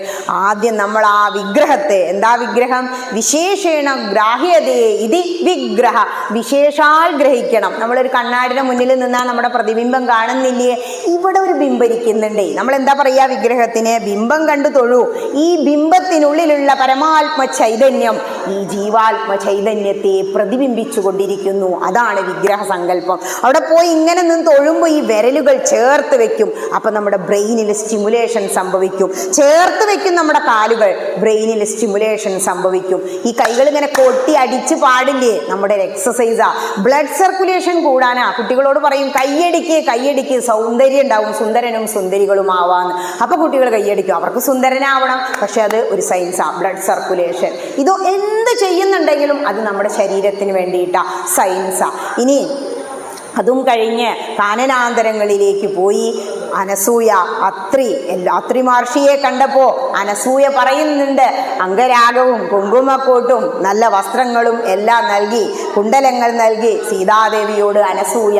ആദ്യം നമ്മൾ ആ വിഗ്രഹത്തെ, എന്താ വിഗ്രഹം? വിശേഷേണ ഗ്രാഹ്യതേ ഇതി വിഗ്രഹ, വിശേഷാൽ ഗ്രഹിക്കണം. നമ്മളൊരു കണ്ണാടിയുടെ മുന്നിൽ നിന്നാൽ നമ്മുടെ പ്രതിബിംബം കാണുന്നില്ലേ? ഇവിടെ ഒരു ബിംബം ഇരിക്കുന്നുണ്ടേ. നമ്മൾ എന്താ പറയുക വിഗ്രഹത്തിന്? ബിംബം കണ്ടു തൊഴൂ. ഈ ബിംബത്തിനുള്ളിലുള്ള പരമാത്മ ചൈതന്യം ഈ ജീവാത്മ ചൈതന്യത്തെ പ്രതിബിംബിച്ചു കൊണ്ടിരിക്കുന്നു. അതാണ് വിഗ്രഹ സങ്കല്പം. അവിടെ പോയി ഇങ്ങനെ നിന്ന് തൊഴുമ്പോൾ ഈ വിരലുകൾ ചേർത്ത് വെക്കും. അപ്പൊ നമ്മുടെ ബ്രെയിനിൽ സ്റ്റിമുലേഷൻ സംഭവിക്കും. ചേർത്ത് വെക്കും നമ്മുടെ കാലുകൾ, ബ്രെയിനിൽ സ്റ്റിമുലേഷൻ സംഭവിക്കും. ഈ കൈകൾ ഇങ്ങനെ കൊട്ടി അടിച്ച് പാടില്ലേ? നമ്മുടെ ഒരു എക്സസൈസാ. Blood circulation കൂടാനാ. കുട്ടികളോട് പറയും കയ്യടിക്ക് കയ്യടിക്ക്, സൗന്ദര്യം ഉണ്ടാവും, സുന്ദരനും സുന്ദരികളും ആവാന്ന്. അപ്പൊ കുട്ടികൾ കയ്യടിക്കും, അവർക്ക് സുന്ദരനാവണം. പക്ഷെ അത് ഒരു സയൻസാ, ബ്ലഡ് സർക്കുലേഷൻ. ഇത് എന്ത് ചെയ്യുന്നുണ്ടെങ്കിലും അത് നമ്മുടെ ശരീരത്തിന് വേണ്ടിയിട്ടാ, സയൻസാ. ഇനി അതും കഴിഞ്ഞ് കാനനാന്തരങ്ങളിലേക്ക് പോയി അനസൂയ അത്രി മഹർഷിയെ കണ്ടപ്പോൾ അനസൂയ പറയുന്നുണ്ട്, അംഗരാഗവും കുങ്കുമക്കൂട്ടും നല്ല വസ്ത്രങ്ങളും എല്ലാം നൽകി, കുണ്ടലങ്ങൾ നൽകി സീതാദേവിയോട് അനസൂയ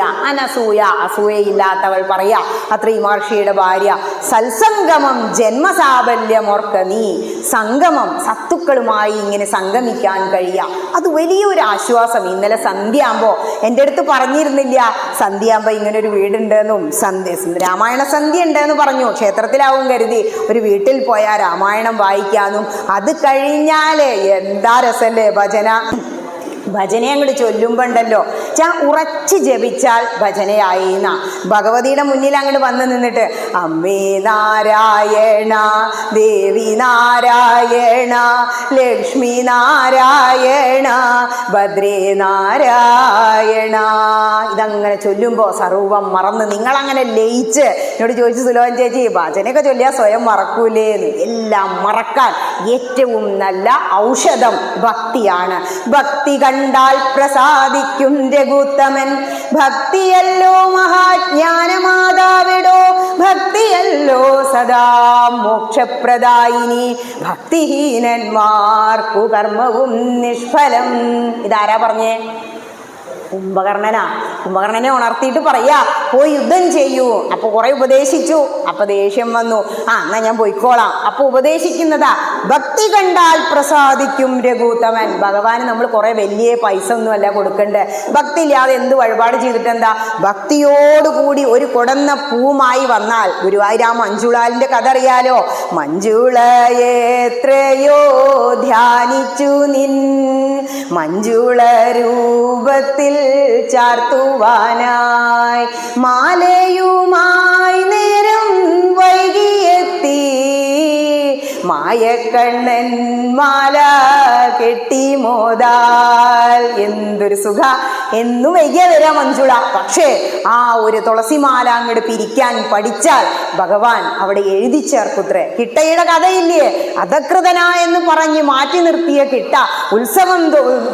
അസൂയയില്ലാത്തവൾ പറയാ, അത്രി മഹർഷിയുടെ ഭാര്യ, സത്സംഗമം ജന്മസാബല്യമോർക്ക നീ. സംഗമം, സത്തുക്കളുമായി ഇങ്ങനെ സംഗമിക്കാൻ കഴിയുക, അത് വലിയൊരു ആശ്വാസം. ഇന്നലെ സന്ധ്യയാകുമ്പോൾ എൻ്റെ അടുത്ത് പറഞ്ഞിരുന്നില്ല, സന്ധ്യയാകുമ്പോൾ ഇങ്ങനൊരു വീടുണ്ടെന്നും രാമായണ സന്ധ്യ ഉണ്ടെന്ന് പറഞ്ഞു. ക്ഷേത്രത്തിലാവും കരുതി ഒരു വീട്ടിൽ പോയാൽ രാമായണം വായിക്കാനും. അത് കഴിഞ്ഞാൽ എന്താ രസല്ലേ ഭജന അങ്ങോട്ട് ചൊല്ലുമ്പോണ്ടല്ലോ, ഉറച്ച് ജപിച്ചാൽ ഭജനയായി എന്നാ. ഭഗവതിയുടെ മുന്നിൽ അങ്ങോട്ട് വന്ന് നിന്നിട്ട് അമ്മേ നാരായണ, ദേവി നാരായണ, ലക്ഷ്മി നാരായണ, ഭദ്രേ നാരായണ, ഇതങ്ങനെ ചൊല്ലുമ്പോൾ സർവം മറന്ന് നിങ്ങളങ്ങനെ ലയിച്ച്. എന്നോട് ചോദിച്ചു സുലോചന ചേച്ചി, ഭജനയൊക്കെ ചൊല്ലിയാൽ സ്വയം മറക്കൂലേന്ന്. എല്ലാം മറക്കാൻ ഏറ്റവും നല്ല ഔഷധം ഭക്തിയാണ്. ഭക്തി കണ്ടാൽ പ്രസാദിക്കും രഘുത്തമൻ, ഭക്തിയല്ലോ മഹാജ്ഞാനമാതാവിടോ, ഭക്തിയല്ലോ സദാ മോക്ഷപ്രദായിനി, ഭക്തിഹീനന്മാർക്കു കർമ്മവും നിഷ്ഫലം. ഇതാരാ പറഞ്ഞേ? കുംഭകർണനെ ഉണർത്തിയിട്ട് പറയാ, പോയി യുദ്ധം ചെയ്യൂ. അപ്പൊ കുറെ ഉപദേശിച്ചു. അപ്പൊ ദേഷ്യം വന്നു. എന്നാ ഞാൻ പോയിക്കോളാം. അപ്പൊ ഉപദേശിക്കുന്നതാ, ഭക്തി കണ്ടാൽ പ്രസാദിക്കും രഘുത്തമൻ. ഭഗവാന് നമ്മൾ കുറെ വലിയ പൈസ ഒന്നും അല്ല കൊടുക്കണ്ടേ. ഭക്തി ഇല്ലാതെ എന്ത് വഴിപാട് ചെയ്തിട്ടെന്താ? ഭക്തിയോടുകൂടി ഒരു കൊടന്ന പൂവുമായി വന്നാൽ, ഗുരുവായൂരാ മഞ്ജുളാലിന്റെ കഥ അറിയാലോ. മഞ്ജുളയെത്രയോ ധ്യാനിച്ചു നിൻ മഞ്ജുള രൂപത്തിൽ ചാർത്തുവാനായി, മാലയുമായി നേരം വൈകിയെത്തി മായക്കണ്ണൻ മാല കെട്ടി മോദാൽ. എന്തൊരു സുഖ! എന്നും വൈകിയ വരാം മഞ്ജുള. പക്ഷേ ആ ഒരു തുളസിമാല അങ്ങോട്ട് പിരിക്കാൻ പഠിച്ചാൽ ഭഗവാൻ അവിടെ എഴുതി ചേർക്കുത്രേ. കിട്ടയുടെ കഥയില്ലേ? അധകൃതനാ എന്ന് പറഞ്ഞ് മാറ്റി നിർത്തിയ കിട്ട ഉത്സവം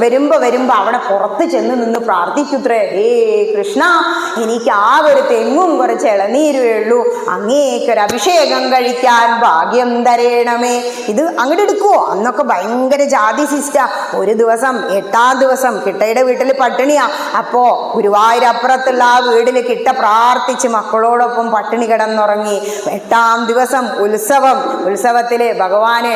വരുമ്പോ അവിടെ പുറത്ത് ചെന്ന് നിന്ന് പ്രാർത്ഥിക്കുത്രേ, ഹേ കൃഷ്ണ, എനിക്ക് ആകെ ഒരു തെങ്ങും കുറച്ച് ഇളനീരുവേ ഉള്ളൂ, അങ്ങേക്കൊരു അഭിഷേകം കഴിക്കാൻ ഭാഗ്യം തരേണമേ ഭഗവാനെ ഇത് അങ്ങോട്ട് എടുക്കുവോ? അന്നൊക്കെ ഭയങ്കര ജാതി സിസ്റ്റ. ഒരു ദിവസം 8ാം ദിവസം കിട്ടയുടെ വീട്ടിൽ പട്ടിണിയാ. അപ്പോ ഗുരുവായൂരപ്പുറത്തുള്ള ആ വീട്ടിൽ കിട്ട പ്രാർത്ഥിച്ച് മക്കളോടൊപ്പം പട്ടിണി കിടന്നുറങ്ങി. 8ാം ദിവസം ഉത്സവത്തില് ഭഗവാന്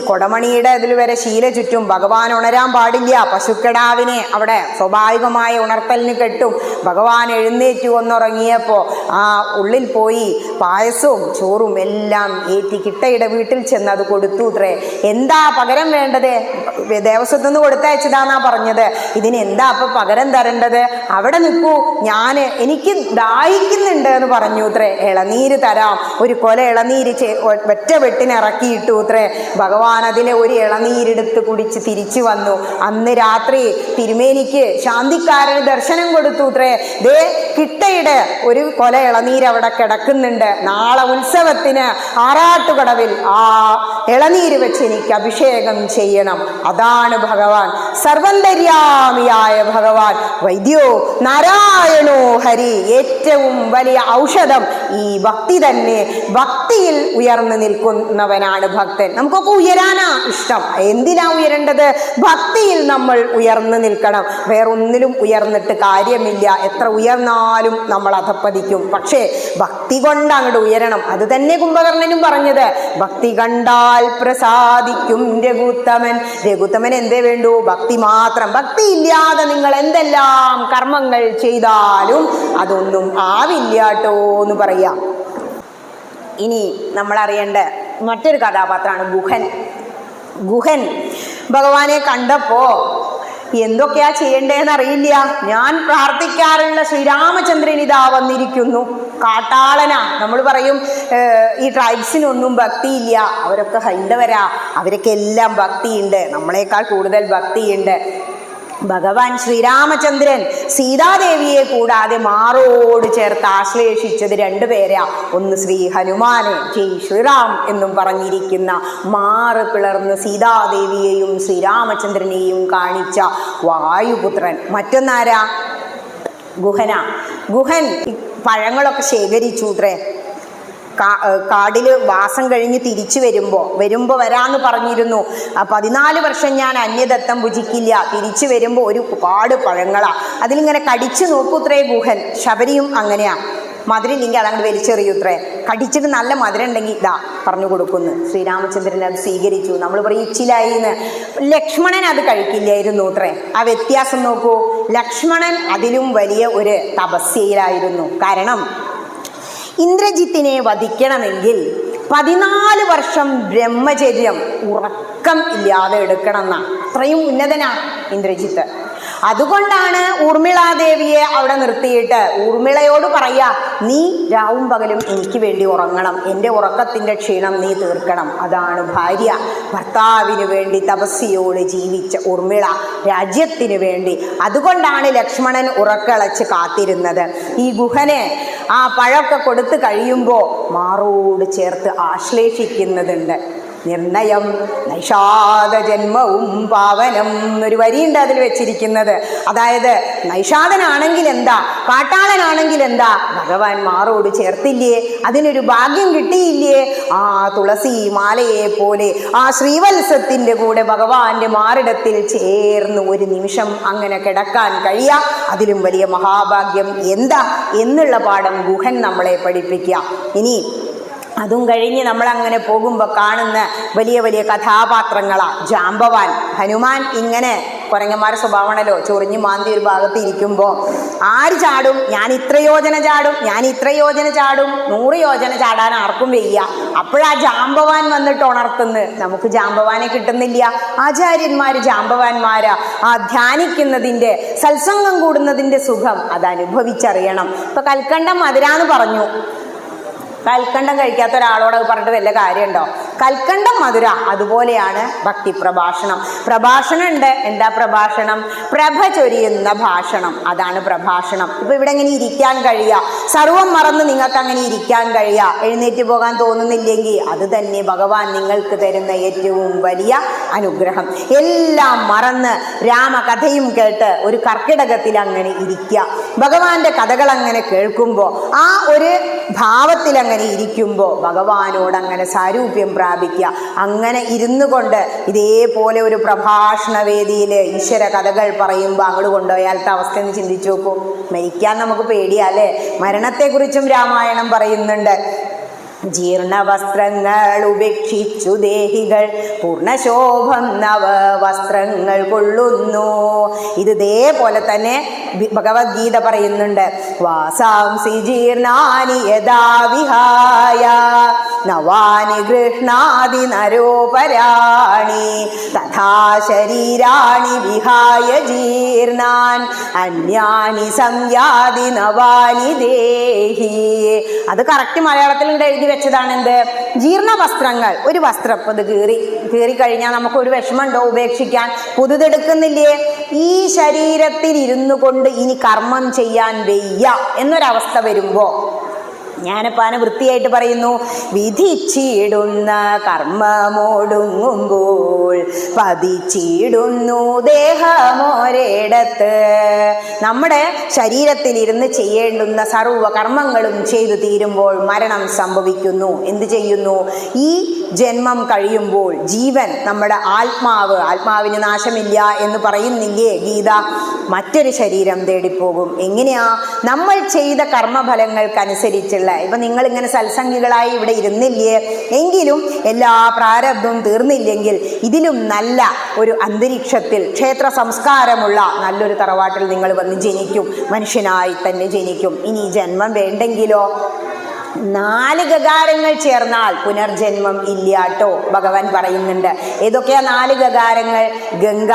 കൊടമണിയുടെ ഇതിൽ വരെ ശീല ചുറ്റും. ഭഗവാൻ ഉണരാൻ പാടില്ല. പശുക്കിടാവിനെ അവിടെ സ്വാഭാവികമായ ഉണർത്തലിന് കെട്ടും. ഭഗവാൻ എഴുന്നേറ്റു ഒന്നുറങ്ങിയപ്പോ ആ ഉള്ളിൽ പോയി പായസവും ചോറും എല്ലാം ഏറ്റി കിട്ടയുടെ വീട്ടിൽ ചെന്ന് അത് കൊടുത്തു അത്രേ. എന്താ പകരം വേണ്ടത്? ദേവസ്വത്തുനിന്ന് കൊടുത്തയച്ചതാന്നാ പറഞ്ഞത്. ഇതിന് എന്താ അപ്പൊ പകരം തരേണ്ടത്? അവിടെ നിൽക്കൂ, എനിക്ക് ദാഹിക്കുന്നുണ്ട് എന്ന് പറഞ്ഞു അത്രേ. ഇളനീര് തരാം. ഒരു കൊല ഇളനീര് ഒറ്റ വെട്ടിനിറക്കിയിട്ടു അത്രേ. ഭഗവാൻ അതിലെ ഒരു ഇളനീരെടുത്ത് കുടിച്ച് തിരിച്ചു വന്നു. അന്ന് രാത്രി തിരുമേനിക്ക് ശാന്തിക്കാരന് ദർശനം കൊടുത്തു അത്രേ. ദേ കിട്ടയുടെ ഒരു കൊല ഇളനീര് അവിടെ കിടക്കുന്നുണ്ട്. നാളെ ഉത്സവത്തിന് ആറാട്ടുകടവിൽ ആ ഇളനീര് വെച്ച് എനിക്ക് അഭിഷേകം ചെയ്യണം. അതാണ് ഭഗവാൻ, സർവന്തര്യാമിയായ ഭഗവാൻ. വൈദ്യോ നാരായണോ ഹരി. ഏറ്റവും വലിയ ഔഷധം ഈ ഭക്തി തന്നെ. ഭക്തിയിൽ ഉയർന്നു നിൽക്കുന്നവനാണ് ഭക്തൻ. നമുക്കൊക്കെ ഉയരാനാ ഇഷ്ടം. എന്തിനാ ഉയരേണ്ടത്? ഭക്തിയിൽ നമ്മൾ ഉയർന്നു നിൽക്കണം. വേറൊന്നിലും ഉയർന്നിട്ട് കാര്യമില്ല. എത്ര ഉയർന്നാലും നമ്മൾ അധപ്പതിക്കും. പക്ഷേ ഭക്തി കൊണ്ട് അങ്ങോട്ട് ഉയരണം. അത് തന്നെ കുംഭകർണനും പറഞ്ഞത്. ഭക്തി കണ്ടാൽ പ്രസാദിക്കും രഘുത്തമൻ എന്തേ വേണ്ടു? ഭക്തി മാത്രം. ഭക്തി ഇല്ലാതെ നിങ്ങൾ എന്തെല്ലാം കർമ്മങ്ങൾ ചെയ്താലും അതൊന്നും ആവില്ലാട്ടോ എന്ന് പറയാം. ഇനി നമ്മൾ അറിയേണ്ട മറ്റൊരു കഥാപാത്രമാണ് ഗുഹൻ. ഭഗവാനെ കണ്ടപ്പോ എന്തൊക്കെയാ ചെയ്യണ്ടേന്ന് അറിയില്ല. ഞാൻ പ്രാർത്ഥിക്കാറുള്ള ശ്രീരാമചന്ദ്രൻ ഇതാ വന്നിരിക്കുന്നു. കാട്ടാളനാ. നമ്മൾ പറയും ഈ ട്രൈബ്സിനൊന്നും ഭക്തിയില്ല, അവരൊക്കെ ഹൈന്ദവരാ, അവരൊക്കെ എല്ലാം ഭക്തിയുണ്ട്, നമ്മളെക്കാൾ കൂടുതൽ ഭക്തിയുണ്ട്. ഭഗവാൻ ശ്രീരാമചന്ദ്രൻ സീതാദേവിയെ കൂടാതെ മാറോട് ചേർത്ത് ആശ്ലേഷിച്ചത് 2 പേരാ. ഒന്ന് ശ്രീ ഹനുമാന്, ജയ് ശ്രീറാം എന്നും പറഞ്ഞിരിക്കുന്ന മാറ് പിളർന്ന് സീതാദേവിയെയും ശ്രീരാമചന്ദ്രനെയും കാണിച്ച വായുപുത്രൻ. മറ്റൊന്നാരാ? ഗുഹൻ പഴങ്ങളൊക്കെ ശേഖരിച്ചു അത്രേ. കാടില് വാസം കഴിഞ്ഞ് തിരിച്ചു വരുമ്പോ വരാന്ന് പറഞ്ഞിരുന്നു. 14 വർഷം ഞാൻ അന്യദത്തം ഭുജിക്കില്ല. തിരിച്ചു വരുമ്പോ ഒരുപാട് പഴങ്ങളാ. അതിലിങ്ങനെ കടിച്ചു നോക്കൂത്രേ ഗുഹൻ. ശബരിയും അങ്ങനെയാ. മധുരമില്ലെങ്കിൽ അതങ്ങോട്ട് വലിച്ചെറിയൂത്രേ. കടിച്ചിട്ട് നല്ല മധുരം ഉണ്ടെങ്കിൽ ഇതാ പറഞ്ഞു കൊടുക്കുന്നു. ശ്രീരാമചന്ദ്രൻ അത് സ്വീകരിച്ചു. നമ്മൾ പറയും ഇച്ചിലായി എന്ന്. ലക്ഷ്മണൻ അത് കഴിക്കില്ലായിരുന്നു അത്രേ. ആ വ്യത്യാസം നോക്കൂ. ലക്ഷ്മണൻ അതിലും വലിയ ഒരു തപസ്യയിലായിരുന്നു. കാരണം ഇന്ദ്രജിത്തിനെ വധിക്കണമെങ്കിൽ 14 വർഷം ബ്രഹ്മചര്യം ഉറക്കം ഇല്ലാതെ എടുക്കണം എന്നാ. അത്രയും ഉന്നതനാ ഇന്ദ്രജിത്ത്. അതുകൊണ്ടാണ് ഊർമിളാദേവിയെ അവിടെ നിർത്തിയിട്ട് ഊർമിളയോട് പറയാ, നീ രാവും പകലും എനിക്ക് വേണ്ടി ഉറങ്ങണം, എൻ്റെ ഉറക്കത്തിൻ്റെ ക്ഷീണം നീ തീർക്കണം. അതാണ് ഭാര്യ. ഭർത്താവിന് വേണ്ടി തപസ്യയോട് ജീവിച്ച ഊർമിള രാജ്യത്തിന് വേണ്ടി. അതുകൊണ്ടാണ് ലക്ഷ്മണൻ ഉറക്കളച്ച് കാത്തിരുന്നത്. ഈ ഗുഹനെ ആ പഴമൊക്കെ കൊടുത്തു കഴിയുമ്പോൾ മാറോട് ചേർത്ത് ആശ്ലേഷിക്കുന്നതുണ്ട്. നിർണയം നൈഷാദ ജന്മവും പാവനം എന്നൊരു വരിയുണ്ട് അതിൽ വെച്ചിരിക്കുന്നത്. അതായത് നൈഷാദനാണെങ്കിൽ എന്താ, കാട്ടാളനാണെങ്കിൽ എന്താ, ഭഗവാൻ മാറോട് ചേർത്തില്ലേ? അതിനൊരു ഭാഗ്യം കിട്ടിയില്ലേ? ആ തുളസി മാലയെ പോലെ ആ ശ്രീവത്സത്തിന്റെ കൂടെ ഭഗവാന്റെ മാറിടത്തിൽ ചേർന്ന് ഒരു നിമിഷം അങ്ങനെ കിടക്കാൻ കഴിയാം. അതിലും വലിയ മഹാഭാഗ്യം എന്താ എന്നുള്ള പാഠം ഗുഹൻ നമ്മളെ പഠിപ്പിക്കുക. ഇനി അതും കഴിഞ്ഞ് നമ്മളങ്ങനെ പോകുമ്പോൾ കാണുന്ന വലിയ വലിയ കഥാപാത്രങ്ങളാ. ജാമ്പവാൻ. ഹനുമാൻ ഇങ്ങനെ കുരങ്ങന്മാരുടെ സ്വഭാവമാണല്ലോ, ചൊറിഞ്ഞ് മാന്തി ഒരു ഭാഗത്ത് ഇരിക്കുമ്പോൾ ആര് ചാടും? ഞാൻ ഇത്ര യോജന ചാടും, ഞാൻ ഇത്ര യോജന ചാടും. 100 യോജന ചാടാൻ ആർക്കും വയ്യ. അപ്പോഴാ ജാമ്പവാൻ വന്നിട്ട് ഉണർത്തുന്നു. നമുക്ക് ജാമ്പവാനെ കിട്ടുന്നില്ല. ആചാര്യന്മാര് ജാമ്പവാന്മാരാ. ആ ധ്യാനിക്കുന്നതിൻ്റെ, സത്സംഗം കൂടുന്നതിൻ്റെ സുഖം അത് അനുഭവിച്ചറിയണം. ഇപ്പൊ കൽക്കണ്ടം മധുരാന്ന് പറഞ്ഞു. കൽക്കണ്ടം കഴിക്കാത്ത ഒരാളോട് അത് പറഞ്ഞിട്ട് വല്ല കാര്യമുണ്ടോ? കൽക്കണ്ടം മധുര. അതുപോലെയാണ് ഭക്തി പ്രഭാഷണം. പ്രഭാഷണം ഉണ്ട്. എന്താ പ്രഭാഷണം? പ്രഭ ചൊരിയുന്ന ഭാഷണം. അതാണ് പ്രഭാഷണം. ഇപ്പൊ ഇവിടെ എങ്ങനെ ഇരിക്കാൻ കഴിയുക? സർവം മറന്ന് നിങ്ങൾക്ക് അങ്ങനെ ഇരിക്കാൻ കഴിയുക? എഴുന്നേറ്റ് പോകാൻ തോന്നുന്നില്ലെങ്കിൽ അത് തന്നെ ഭഗവാൻ നിങ്ങൾക്ക് തരുന്ന ഏറ്റവും വലിയ അനുഗ്രഹം. എല്ലാം മറന്ന് രാമകഥയും കേട്ട് ഒരു കർക്കിടകത്തിൽ അങ്ങനെ ഇരിക്കുക. ഭഗവാന്റെ കഥകൾ അങ്ങനെ കേൾക്കുമ്പോൾ ആ ഒരു ഭാവത്തിൽ അങ്ങനെ ഇരിക്കുമ്പോൾ ഭഗവാനോട് അങ്ങനെ സാരൂപ്യം പ്രാപിക്കുക. അങ്ങനെ ഇരുന്നു കൊണ്ട് ഇതേപോലെ ഒരു പ്രഭാഷണ വേദിയിൽ ഈശ്വര കഥകൾ പറയുമ്പോൾ അങ്ങോട്ട് കൊണ്ടുപോയാലത്തെ അവസ്ഥ എന്ന് ചിന്തിച്ചു നോക്കൂ. മരിക്കാൻ നമുക്ക് പേടിയാല്ലേ. മരണത്തെക്കുറിച്ചും രാമായണം പറയുന്നുണ്ട്. ജീർണവസ്ത്രങ്ങൾ ഉപേക്ഷിച്ചു ദേഹികൾ പൂർണ്ണശോഭം നവ വസ്ത്രങ്ങൾ കൊള്ളുന്നു. ഇതേപോലെ തന്നെ ഭഗവത്ഗീത പറയുന്നുണ്ട്. വാസാംസി ജീർണാനി യഥാ വിഹായ നവാനി ഗൃഹ്ണാതി നരോപരാണി തഥാ ശരീരാണി വിഹായ ജീർണാൻ അന്യാനി സംയാതി നവാനി ദേഹി. അത് കറക്റ്റ് മലയാളത്തിൽ എഴുതി വെച്ചതാണ്. എന്ത്? ജീർണ വസ്ത്രങ്ങൾ. ഒരു വസ്ത്രം അത് കീറി കഴിഞ്ഞാൽ നമുക്കൊരു വിഷമമുണ്ടോ ഉപേക്ഷിക്കാൻ? പുതുതെടുക്കുന്നില്ലേ? ഈ ശരീരത്തിൽ ഇരുന്നു കൊണ്ട് ഇനി കർമ്മം ചെയ്യാൻ വയ്യ എന്നൊരവസ്ഥ വരുമ്പോ ജ്ഞാനപ്പാന വൃത്തിയായിട്ട് പറയുന്നു. വിധിച്ചിടുന്ന കർമ്മമോടുങ്ങുമ്പോൾ പതിച്ചിടുന്നു ദേഹമൊരിടത്ത്. നമ്മുടെ ശരീരത്തിലിരുന്ന് ചെയ്യേണ്ടുന്ന സർവ്വ കർമ്മങ്ങളും ചെയ്തു തീരുമ്പോൾ മരണം സംഭവിക്കുന്നു. എന്ത് ചെയ്യുന്നു? ഈ ജന്മം കഴിയുമ്പോൾ ജീവൻ, നമ്മുടെ ആത്മാവിന് നാശമില്ല എന്ന് പറയുന്നില്ലേ ഗീത, മറ്റൊരു ശരീരം തേടിപ്പോകും. എങ്ങനെയാ? നമ്മൾ ചെയ്ത കർമ്മഫലങ്ങൾക്കനുസരിച്ചുള്ള, ഇപ്പൊ നിങ്ങൾ ഇങ്ങനെ സത്സംഗികളായി ഇവിടെ ഇരുന്നില്ലേ എങ്കിലും എല്ലാ പ്രാരബ്ധവും തീർന്നില്ലെങ്കിൽ ഇതിലും നല്ല ഒരു അന്തരീക്ഷത്തിൽ ക്ഷേത്ര സംസ്കാരമുള്ള നല്ലൊരു തറവാട്ടിൽ നിങ്ങൾ വന്ന് ജനിക്കും. മനുഷ്യനായി തന്നെ ജനിക്കും. ഇനി ജന്മം വേണ്ടെങ്കിലോ? 4 ഗകാരങ്ങൾ ചേർന്നാൽ പുനർജന്മം ഇല്ലാട്ടോ ഭഗവാൻ പറയുന്നുണ്ട്. ഏതൊക്കെയാ 4 ഗകാരങ്ങൾ? ഗംഗ,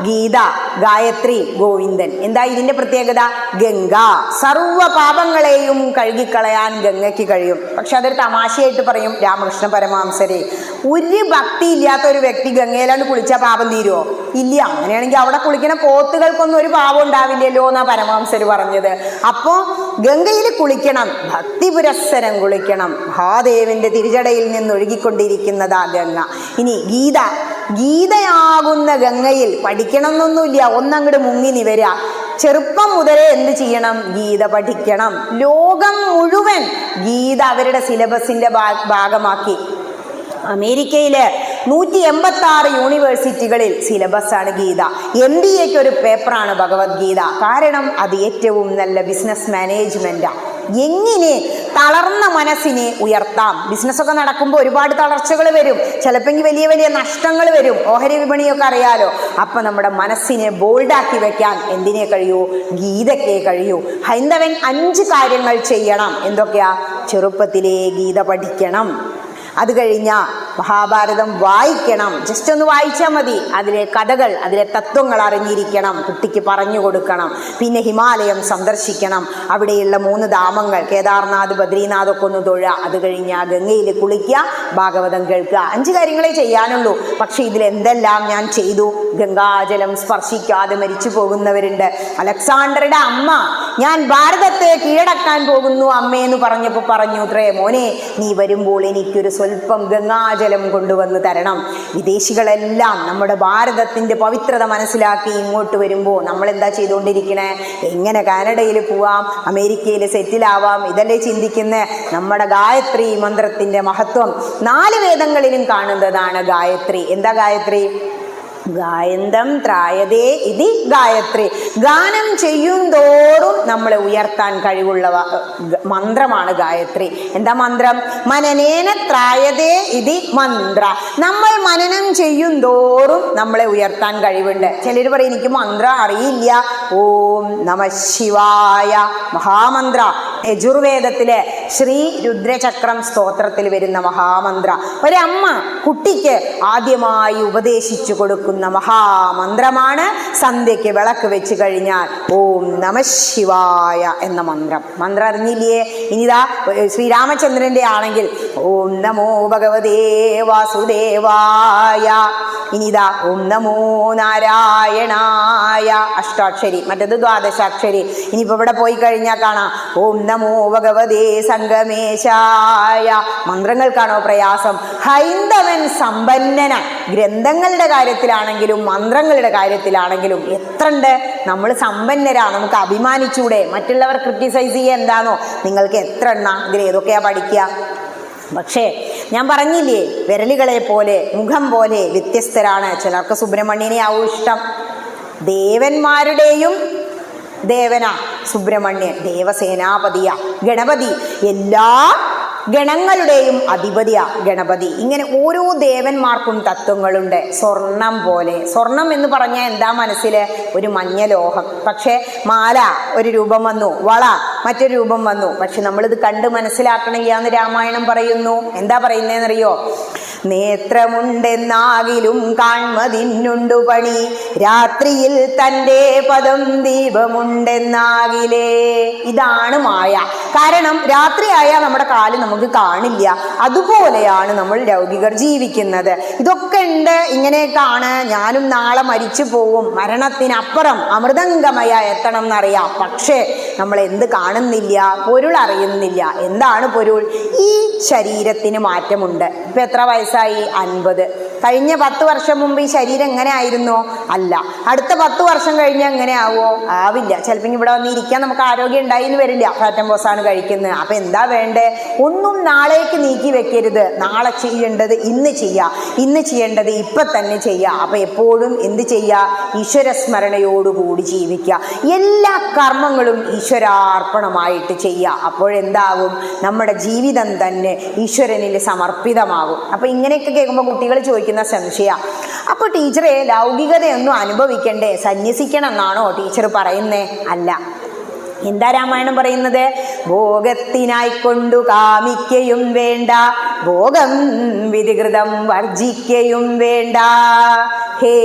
ഗീത, ഗായത്രി, ഗോവിന്ദൻ. എന്താ ഇതിന്റെ പ്രത്യേകത? ഗംഗ സർവ്വ പാപങ്ങളെയും കഴുകിക്കളയാൻ ഗംഗയ്ക്ക് കഴിയും. പക്ഷെ അതൊരു തമാശയായിട്ട് പറയും രാമകൃഷ്ണ പരമഹംസരെ. ഒരു ഭക്തി ഇല്ലാത്ത ഒരു വ്യക്തി ഗംഗയിലാണ് കുളിച്ചാൽ പാപം തീരുമോ? ഇല്ല. അങ്ങനെയാണെങ്കിൽ അവിടെ കുളിക്കണ പോത്തുകൾക്കൊന്നും ഒരു പാപം ഉണ്ടാവില്ലല്ലോ എന്നാ പരമഹംസർ പറഞ്ഞത്. അപ്പോ ഗംഗയിൽ കുളിക്കണം, ഭക്തി പുരസ്സരം കുളിക്കണം. മഹാദേവന്റെ തിരുജടയിൽ നിന്ന് ഒഴുകിക്കൊണ്ടിരിക്കുന്നതാ ഗംഗ. ഇനി ഗീതയാകുന്ന ഗംഗയിൽ പഠിക്കണം എന്നൊന്നുമില്ല, ഒന്നങ്ങോട്ട് മുങ്ങി നിവരാ. ചെറുപ്പം മുതലേ എന്ത് ചെയ്യണം? ഗീത പഠിക്കണം. ലോകം മുഴുവൻ ഗീത അവരുടെ സിലബസിന്റെ ഭാഗമാക്കി. അമേരിക്കയില് 186 യൂണിവേഴ്സിറ്റികളിൽ സിലബസാണ് ഗീത. MBAക്ക് ഒരു പേപ്പറാണ് ഭഗവത്ഗീത. കാരണം അത് ഏറ്റവും നല്ല ബിസിനസ് മാനേജ്മെന്റാണ്. എങ്ങനെ തളർന്ന മനസ്സിനെ ഉയർത്താം? ബിസിനസ്സൊക്കെ നടക്കുമ്പോൾ ഒരുപാട് തളർച്ചകൾ വരും, ചിലപ്പോൾ വലിയ വലിയ നഷ്ടങ്ങൾ വരും. ഓഹരി വിപണിയൊക്കെ അറിയാലോ. അപ്പൊ നമ്മുടെ മനസ്സിനെ ബോൾഡാക്കി വെക്കാൻ എന്തിനേ കഴിയൂ? ഗീതയ്ക്കേ കഴിയൂ. ഹൈന്ദവൻ 5 കാര്യങ്ങൾ ചെയ്യണം. എന്തൊക്കെയാ? ചെറുപ്പത്തിലേ ഗീത പഠിക്കണം. അത് കഴിഞ്ഞാൽ മഹാഭാരതം വായിക്കണം. ജസ്റ്റ് ഒന്ന് വായിച്ചാൽ മതി. അതിലെ കഥകൾ, അതിലെ തത്വങ്ങൾ അറിഞ്ഞിരിക്കണം, കുട്ടിക്ക് പറഞ്ഞു കൊടുക്കണം. പിന്നെ ഹിമാലയം സന്ദർശിക്കണം. അവിടെയുള്ള 3 ധാമങ്ങൾ കേദാർനാഥ്, ബദ്രീനാഥ് ഒക്കെ ഒന്ന് തൊഴുക. അത് കഴിഞ്ഞാൽ ഗംഗയിൽ കുളിക്കുക, ഭാഗവതം കേൾക്കുക. 5 കാര്യങ്ങളെ ചെയ്യാനുള്ളൂ. പക്ഷെ ഇതിലെന്തെല്ലാം ഞാൻ ചെയ്തു? ഗംഗാജലം സ്പർശിക്കാതെ മരിച്ചു പോകുന്നവരുണ്ട്. അലക്സാണ്ടറുടെ അമ്മ ഞാൻ ഭാരതത്തെ കീഴടക്കാൻ പോകുന്നു അമ്മയെന്ന് പറഞ്ഞപ്പോൾ പറഞ്ഞു അത്രേ, മോനെ നീ വരുമ്പോൾ എനിക്കൊരു സ്വല്പം ഗംഗാജലം കൊണ്ടുവന്ന് തരണം. വിദേശികളെല്ലാം നമ്മുടെ ഭാരതത്തിന്റെ പവിത്രത മനസ്സിലാക്കി ഇങ്ങോട്ട് വരുമ്പോൾ നമ്മൾ എന്താ ചെയ്തുകൊണ്ടിരിക്കണേ? എങ്ങനെ കാനഡയിൽ പോവാം, അമേരിക്കയിൽ സെറ്റിലാവാം, ഇതല്ലേ ചിന്തിക്കുന്നത്. നമ്മുടെ ഗായത്രി മന്ത്രത്തിന്റെ മഹത്വം 4 വേദങ്ങളിലും കാണുന്നതാണ് ഗായത്രി. എന്താ ഗായത്രി? ഗായന്തം ത്രായതേ ഇതി ഗായത്രി. ഗാനം ചെയ്യും തോറും നമ്മളെ ഉയർത്താൻ കഴിവുള്ള മന്ത്രമാണ് ഗായത്രി. എന്താ മന്ത്രം? മനനേന ത്രായതേ ഇതി മന്ത്ര. നമ്മൾ മനനം ചെയ്യും തോറും നമ്മളെ ഉയർത്താൻ കഴിവുണ്ട്. ചിലർ പറയും എനിക്ക് മന്ത്രം അറിയില്ല. ഓം നമ ശിവായ മഹാമന്ത്ര. യജുർവേദത്തിലെ ശ്രീ രുദ്രചക്രം സ്തോത്രത്തിൽ വരുന്ന മഹാമന്ത്ര. ഒരമ്മ കുട്ടിക്ക് ആദ്യമായി ഉപദേശിച്ചു കൊടുക്കുന്ന മഹാമന്ത്രമാണ് സന്ധ്യയ്ക്ക് വിളക്ക് വെച്ച് കഴിഞ്ഞാൽ ഓം നമ ശിവായ എന്ന മന്ത്രം. മന്ത്രം അറിഞ്ഞില്ലേ? ഇനിതാ ശ്രീരാമചന്ദ്രന്റെ ആണെങ്കിൽ ഓം നമോ ഭഗവതേ വാസുദേവായ. ഇനിതാ ഓം നമോ നാരായണായ, അഷ്ടാക്ഷരി. മറ്റത് ദ്വാദശാക്ഷരി. ഇനിയിപ്പോ ഇവിടെ പോയി കഴിഞ്ഞാൽ കാണാം ഓം നമോ ഭഗവതേ സംഗമേശായ. മന്ത്രങ്ങൾക്കാണോ പ്രയാസം? ഹൈന്ദവൻ സമ്പന്നന. ഗ്രന്ഥങ്ങളുടെ കാര്യത്തിലാണെങ്കിലും മന്ത്രങ്ങളുടെ കാര്യത്തിലാണെങ്കിലും എത്രണ്ട്. നമ്മൾ സമ്പന്നരാ, നമുക്ക് അഭിമാനിച്ചൂടെ? മറ്റുള്ളവർ ക്രിട്ടിസൈസ് ചെയ്യുക എന്താണോ? നിങ്ങൾക്ക് എത്ര എണ്ണ ഇതിൽ ഏതൊക്കെയാ പഠിക്കുക? പക്ഷേ ഞാൻ പറഞ്ഞില്ലേ, വിരലുകളെ പോലെ മുഖം പോലെ വ്യത്യസ്തരാണ്. ചിലർക്ക് സുബ്രഹ്മണ്യനെ ആവും ഇഷ്ടം. ദേവന്മാരുടെയും ദേവനാ സുബ്രഹ്മണ്യൻ, ദേവസേനാപതിയാ ഗണപതി, എല്ലാ ഗണങ്ങളുടെയും അധിപതിയാ ഗണപതി. ഇങ്ങനെ ഓരോ ദേവന്മാർക്കും തത്വങ്ങളുണ്ട്. സ്വർണം പോലെ, സ്വർണം എന്ന് പറഞ്ഞാൽ എന്താ മനസ്സിൽ? ഒരു മഞ്ഞ ലോഹം. പക്ഷേ മാല ഒരു രൂപം വന്നു, വള മറ്റൊരു രൂപം വന്നു. പക്ഷെ നമ്മളിത് കണ്ട് മനസ്സിലാക്കണമെന്ന് രാമായണം പറയുന്നു. എന്താ പറയുന്നതെന്നറിയോ? നേത്രമുണ്ടെന്നാകിലും കാൺമതിന്നുണ്ടു പണി, രാത്രിയിൽ തൻ്റെ പദം ദീപമുണ്ടെന്നാകിലേ. ഇതാണ് മായ. കാരണം രാത്രിയായാൽ നമ്മുടെ കാല് നമുക്ക് കാണില്ല. അതുപോലെയാണ് നമ്മൾ ലൗകികർ ജീവിക്കുന്നത്. ഇതൊക്കെ ഉണ്ട്, ഇങ്ങനെയൊക്കെയാണ്. ഞാനും നാളെ മരിച്ചു പോവും, മരണത്തിനപ്പുറം അമൃതംഗമയ എത്തണം എന്നറിയാം. പക്ഷേ നമ്മൾ എന്ത് കാണുന്നില്ല? പൊരുൾ അറിയുന്നില്ല. എന്താണ് പൊരുൾ? ഈ ശരീരത്തിന് മാറ്റമുണ്ട്. ഇപ്പൊ എത്ര വയസ്സായി? 50. കഴിഞ്ഞ 10 വർഷം മുമ്പ് ഈ ശരീരം എങ്ങനെ ആയിരുന്നോ? അല്ല. അടുത്ത 10 വർഷം കഴിഞ്ഞാൽ എങ്ങനെ ആവോ? ആവില്ല. ചിലപ്പോൾ ഇവിടെ വന്നിരിക്കാൻ നമുക്ക് ആരോഗ്യം ഉണ്ടായിന്ന് വരില്ല. ഫാറ്റംബോസാണ് കഴിക്കുന്നത്. അപ്പൊ എന്താ വേണ്ടേ? ഒന്നും നാളേക്ക് നീക്കി വെക്കരുത്. നാളെ ചെയ്യേണ്ടത് ഇന്ന് ചെയ്യുക, ഇന്ന് ചെയ്യേണ്ടത് ഇപ്പൊ തന്നെ ചെയ്യുക. അപ്പൊ എപ്പോഴും എന്ത് ചെയ്യുക? ഈശ്വര സ്മരണയോടുകൂടി ജീവിക്കുക. എല്ലാ കർമ്മങ്ങളും ഈശ്വരാർപ്പണമായിട്ട് ചെയ്യുക. അപ്പോഴെന്താകും? നമ്മുടെ ജീവിതം തന്നെ ഈശ്വരനിൽ സമർപ്പിതമാകും. അപ്പൊ ഇങ്ങനെയൊക്കെ കേൾക്കുമ്പോൾ കുട്ടികൾ ചോദിക്കുന്ന സംശയ, അപ്പൊ ടീച്ചറെ ലൗകികതയൊന്നും അനുഭവിക്കണ്ടേ, സന്യസിക്കണം എന്നാണോ ടീച്ചർ പറയുന്നേ? അല്ല. എന്താ രാമായണം പറയുന്നത്? ഭോഗത്തിനായിക്കൊണ്ടു കാമിക്കയും വേണ്ട, ഭോഗം വിധികൃതം വർജിക്കയും വേണ്ട. ഹേ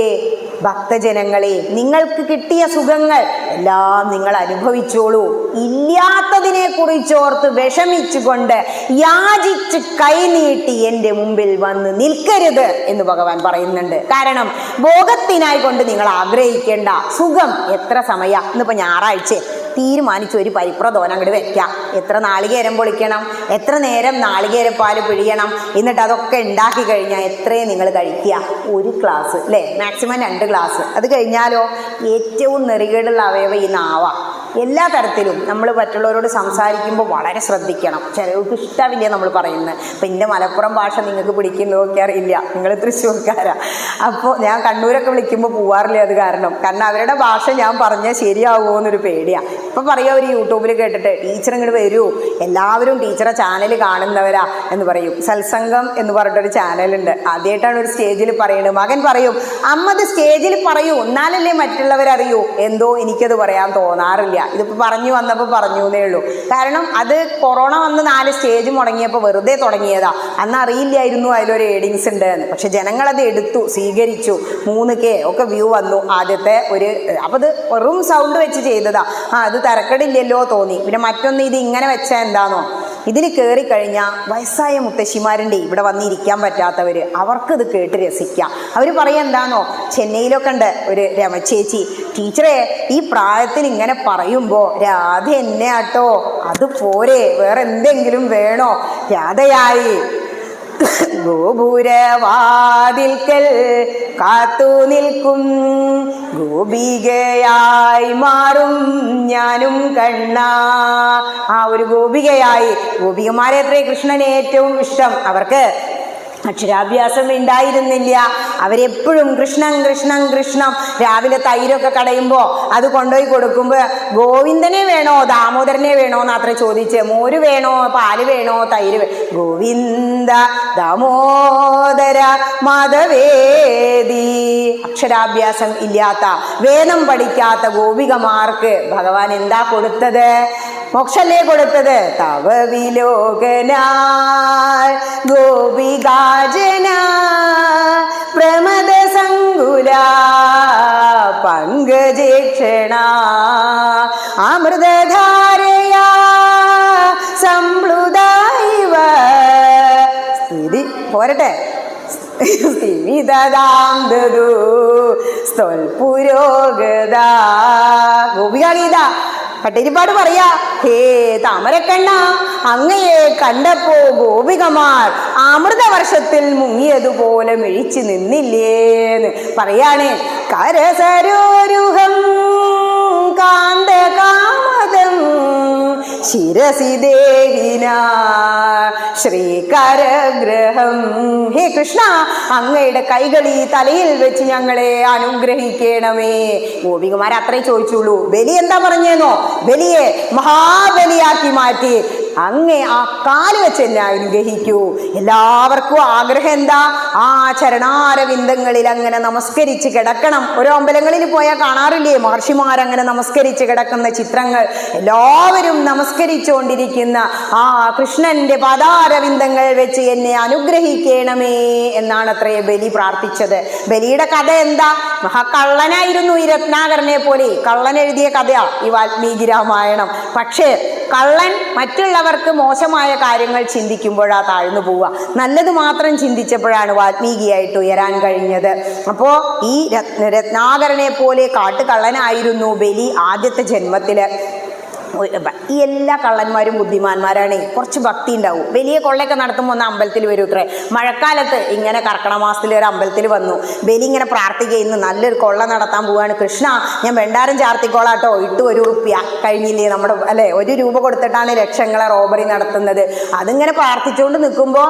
ഭക്തജനങ്ങളെ, നിങ്ങൾക്ക് കിട്ടിയ സുഖങ്ങൾ എല്ലാം നിങ്ങൾ അനുഭവിച്ചോളൂ. ഇല്ലാത്തതിനെ കുറിച്ചോർത്ത് വിഷമിച്ചുകൊണ്ട് യാചിച്ച് കൈനീട്ടി എൻ്റെ മുമ്പിൽ വന്ന് നിൽക്കരുത് എന്ന് ഭഗവാൻ പറയുന്നുണ്ട്. കാരണം ഭോഗത്തിനായി കൊണ്ട് നിങ്ങൾ ആഗ്രഹിക്കേണ്ട. സുഖം എത്ര സമയം? ഇന്നിപ്പോൾ ഞായറാഴ്ച തീരുമാനിച്ചു ഒരു പരിപ്രദോനം അങ്ങോട്ട് വെക്കാം. എത്ര നാളികേരം പൊളിക്കണം, എത്ര നേരം നാളികേരപ്പാല് പിഴിയണം, എന്നിട്ട് അതൊക്കെ ഉണ്ടാക്കി കഴിഞ്ഞാൽ എത്രയും നിങ്ങൾ കഴിക്കുക? 1 ഗ്ലാസ് അല്ലേ, മാക്സിമം 2 ഗ്ലാസ്. അത് കഴിഞ്ഞാലോ ഏറ്റവും നെറികേടുള്ള അവയവം ഈ നാവ. എല്ലാ തരത്തിലും നമ്മൾ മറ്റുള്ളവരോട് സംസാരിക്കുമ്പോൾ വളരെ ശ്രദ്ധിക്കണം. ചിലർക്ക് ഇഷ്ടമില്ല നമ്മൾ പറയുന്നത്. അപ്പം എൻ്റെ മലപ്പുറം ഭാഷ നിങ്ങൾക്ക് പിടിക്കുന്നതൊക്കെ അറിയില്ല, നിങ്ങൾ തൃശ്ശൂർക്കാരാ. അപ്പോൾ ഞാൻ കണ്ണൂരൊക്കെ വിളിക്കുമ്പോൾ പോവാറില്ല. അത് കാരണം അവരുടെ ഭാഷ ഞാൻ പറഞ്ഞാൽ ശരിയാവുമോ എന്നൊരു പേടിയാണ്. ഇപ്പം പറയുക, ഒരു യൂട്യൂബിൽ കേട്ടിട്ട് ടീച്ചർ ഇങ്ങോട്ട് വരൂ, എല്ലാവരും ടീച്ചറെ ചാനൽ കാണുന്നവരാ എന്ന് പറയും. സത്സംഗം എന്ന് പറഞ്ഞിട്ടൊരു ചാനലുണ്ട്. ആദ്യമായിട്ടാണ് ഒരു സ്റ്റേജിൽ പറയുന്നത്. മകൻ പറയും, അമ്മ അത് സ്റ്റേജിൽ പറയൂ, എന്നാലല്ലേ മറ്റുള്ളവരറിയൂ. എന്തോ എനിക്കത് പറയാൻ തോന്നാറില്ല. ഇതിപ്പോൾ പറഞ്ഞു വന്നപ്പോൾ പറഞ്ഞു എന്നേ ഉള്ളൂ. കാരണം അത് കൊറോണ വന്ന് 4 സ്റ്റേജ് മുടങ്ങിയപ്പോൾ വെറുതെ തുടങ്ങിയതാ. അന്ന് അറിയില്ലായിരുന്നു അതിലൊരു എഡിങ്സ് ഉണ്ട് എന്ന്. പക്ഷെ ജനങ്ങളത് എടുത്തു, സ്വീകരിച്ചു. 3K ഒക്കെ വ്യൂ വന്നു ആദ്യത്തെ ഒരു. അപ്പം അത് വെറും സൗണ്ട് വെച്ച് ചെയ്തതാ. അത് തിരക്കടില്ലല്ലോ തോന്നി. പിന്നെ മറ്റൊന്ന്, ഇത് ഇങ്ങനെ വെച്ചാൽ എന്താണോ, ഇതിൽ കയറിക്കഴിഞ്ഞാൽ വയസ്സായ മുത്തശ്ശിമാരുണ്ട്, ഇവിടെ വന്നിരിക്കാൻ പറ്റാത്തവർ, അവർക്കിത് കേട്ട് രസിക്കാം. അവർ പറയാം എന്താണോ, ചെന്നൈയിലൊക്കെ ഉണ്ട് ഒരു രമചേച്ചി, ടീച്ചറെ ഈ പ്രായത്തിൽ ഇങ്ങനെ പറയുമ്പോൾ രാധ എന്നെ ആട്ടോ, അത് പോരെ, വേറെ എന്തെങ്കിലും വേണോ? രാധയായി ഗോപുരവാതിൽക്കൽ കാത്തു നിൽക്കും ഗോപികയായി മാറും ഞാനും കണ്ണാ. ആ ഒരു ഗോപികയായി. ഗോപികമാരെ എത്രേ കൃഷ്ണന് ഏറ്റവും ഇഷ്ടം. അവർക്ക് അക്ഷരാഭ്യാസം ഉണ്ടായിരുന്നില്ല. അവരെപ്പോഴും കൃഷ്ണൻ കൃഷ്ണൻ കൃഷ്ണം. രാവിലെ തൈരൊക്കെ കടയുമ്പോൾ അത് കൊണ്ടുപോയി കൊടുക്കുമ്പോൾ ഗോവിന്ദനെ വേണോ ദാമോദരനെ വേണോ എന്നത്രേ ചോദിച്ച്. മോര് വേണോ, പാല് വേണോ, തൈര് ഗോവിന്ദ ദാമോദര മാധവേദി. അക്ഷരാഭ്യാസം ഇല്ലാത്ത, വേദം പഠിക്കാത്ത ഗോപികമാർക്ക് ഭഗവാൻ എന്താ കൊടുത്തത്? മോക്ഷല്ലേ കൊടുത്തത്. തവ വിലോകനായ ഗോപികാജന പ്രമദ സങ്കുല പങ്കജേക്ഷണ അമൃതധാരയാ സംപ്ലുതായിവ. സ്ഥിതി പോരട്ടെ. സ്ഥിവിതാംദു സ്തോൽപുരോഗത. ഗോപികാഗീത പട്ടേരിപ്പാട് പറയാ, ഹേ താമരക്കണ്ണ, അങ്ങയെ കണ്ടപ്പോ ഗോപികമാർ അമൃതവർഷത്തിൽ മുങ്ങിയതുപോലെ മിഴിച്ചു നിന്നില്ലേന്ന് പറയാണ്. കരസരോരുഹം കാന്തകാമദം ശിരസി ദേഹിന ശ്രീകരഗ്രഹം. ഹേ കൃഷ്ണ, അങ്ങയുടെ കൈകൾ ഈ തലയിൽ വെച്ച് ഞങ്ങളെ അനുഗ്രഹിക്കണമേ. ഗോപികുമാർ അത്രേ ചോദിച്ചുള്ളൂ. ബലി എന്താ പറഞ്ഞേന്നോ? ബലിയെ മഹാബലിയാക്കി മാറ്റി അങ്ങേ ആ കാല് വെച്ച് എന്നെ അനുഗ്രഹിക്കൂ. എല്ലാവർക്കും ആഗ്രഹം എന്താ? ആ ചരണാരവിന്ദങ്ങളിൽ അങ്ങനെ നമസ്കരിച്ച് കിടക്കണം. ഓരോ അമ്പലങ്ങളിൽ പോയാൽ കാണാറില്ലേ മഹർഷിമാരങ്ങനെ നമസ്കരിച്ച് കിടക്കുന്ന ചിത്രങ്ങൾ? എല്ലാവരും നമസ്കരിച്ചുകൊണ്ടിരിക്കുന്ന ആ കൃഷ്ണന്റെ പാദാരവിന്ദങ്ങൾ വെച്ച് എന്നെ അനുഗ്രഹിക്കണമേ എന്നാണ് അത്രേ ബലി പ്രാർത്ഥിച്ചത്. ബലിയുടെ കഥ എന്താ? മഹാകള്ളനായിരുന്നു ഈ രത്നാകരനെ പോലെ. കള്ളൻ എഴുതിയ കഥയാ ഈ വാൽമീകി രാമായണം. പക്ഷേ കള്ളൻ മറ്റുള്ളവർക്ക് മോശമായ കാര്യങ്ങൾ ചിന്തിക്കുമ്പോഴാ താഴ്ന്നു പോവുക. നല്ലത് മാത്രം ചിന്തിച്ചപ്പോഴാണ് വാൽമീകിയായിട്ട് ഉയരാൻ കഴിഞ്ഞത്. അപ്പോ ഈ രത്നാകരനെ പോലെ കാട്ടുകള്ളനായിരുന്നു ബലി ആദ്യത്തെ ജന്മത്തില്. ഈ എല്ലാ കള്ളന്മാരും ബുദ്ധിമാന്മാരാണ്. കുറച്ച് ഭക്തി ഉണ്ടാവും. വലിയ കൊള്ളയൊക്കെ നടത്തുമ്പോൾ ഒന്ന് അമ്പലത്തിൽ വരും ഇത്രേ. മഴക്കാലത്ത് ഇങ്ങനെ കർക്കിടക മാസത്തിൽ ഒരു അമ്പലത്തിൽ വന്നു. ബലി ഇങ്ങനെ പ്രാർത്ഥിക്കുന്നു, നല്ലൊരു കൊള്ള നടത്താൻ പോവാണ്. കൃഷ്ണ, ഞാൻ വെണ്ടാരം ചാർത്തിക്കോളാട്ടോ, ഇട്ട് 1 റുപ്യ കഴിഞ്ഞില്ലേ നമ്മുടെ അല്ലെ, 1 രൂപ കൊടുത്തിട്ടാണ് ലക്ഷങ്ങളെ റോബറി നടത്തുന്നത്. അതിങ്ങനെ പ്രാർത്ഥിച്ചുകൊണ്ട് നിൽക്കുമ്പോൾ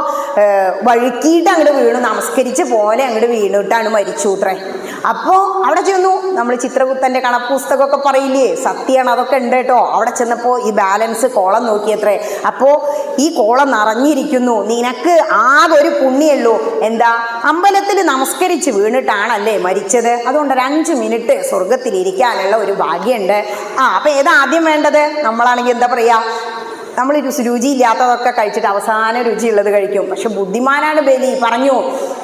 വഴുക്കിയിട്ട് അങ്ങോട്ട് വീണു. നമസ്കരിച്ച് പോലെ അങ്ങോട്ട് വീണിട്ടാണ് മരിച്ചു അത്രേ. അപ്പോൾ അവിടെ ചെന്നു. നമ്മൾ ചിത്രഗുപ്തന്റെ കണക്ക് പുസ്തകമൊക്കെ പറയില്ലേ, സത്യമാണ്, അതൊക്കെ ഉണ്ട് കേട്ടോ. അവിടെ ചെന്നപ്പോൾ ഈ ബാലൻസ് കോളം നോക്കിയത്രേ. അപ്പോൾ ഈ കോളം നിറഞ്ഞിരിക്കുന്നു. നിനക്ക് ആകെ ഒരു പുണ്യമുള്ളൂ. എന്താ? അമ്പലത്തിൽ നമസ്കരിച്ച് വീണിട്ടാണല്ലേ മരിച്ചത്. അതുകൊണ്ട് 5 മിനിറ്റ് സ്വർഗത്തിലിരിക്കാനുള്ള ഒരു ഭാഗ്യമുണ്ട്. അപ്പൊ ഏതാ ആദ്യം വേണ്ടത്? നമ്മളാണെങ്കിൽ എന്താ പറയാ, നമ്മൾ രുചിയില്ലാത്തതൊക്കെ കഴിച്ചിട്ട് അവസാനം രുചിയുള്ളത് കഴിക്കും. പക്ഷെ ബുദ്ധിമാനാണ് ബലി. പറഞ്ഞു,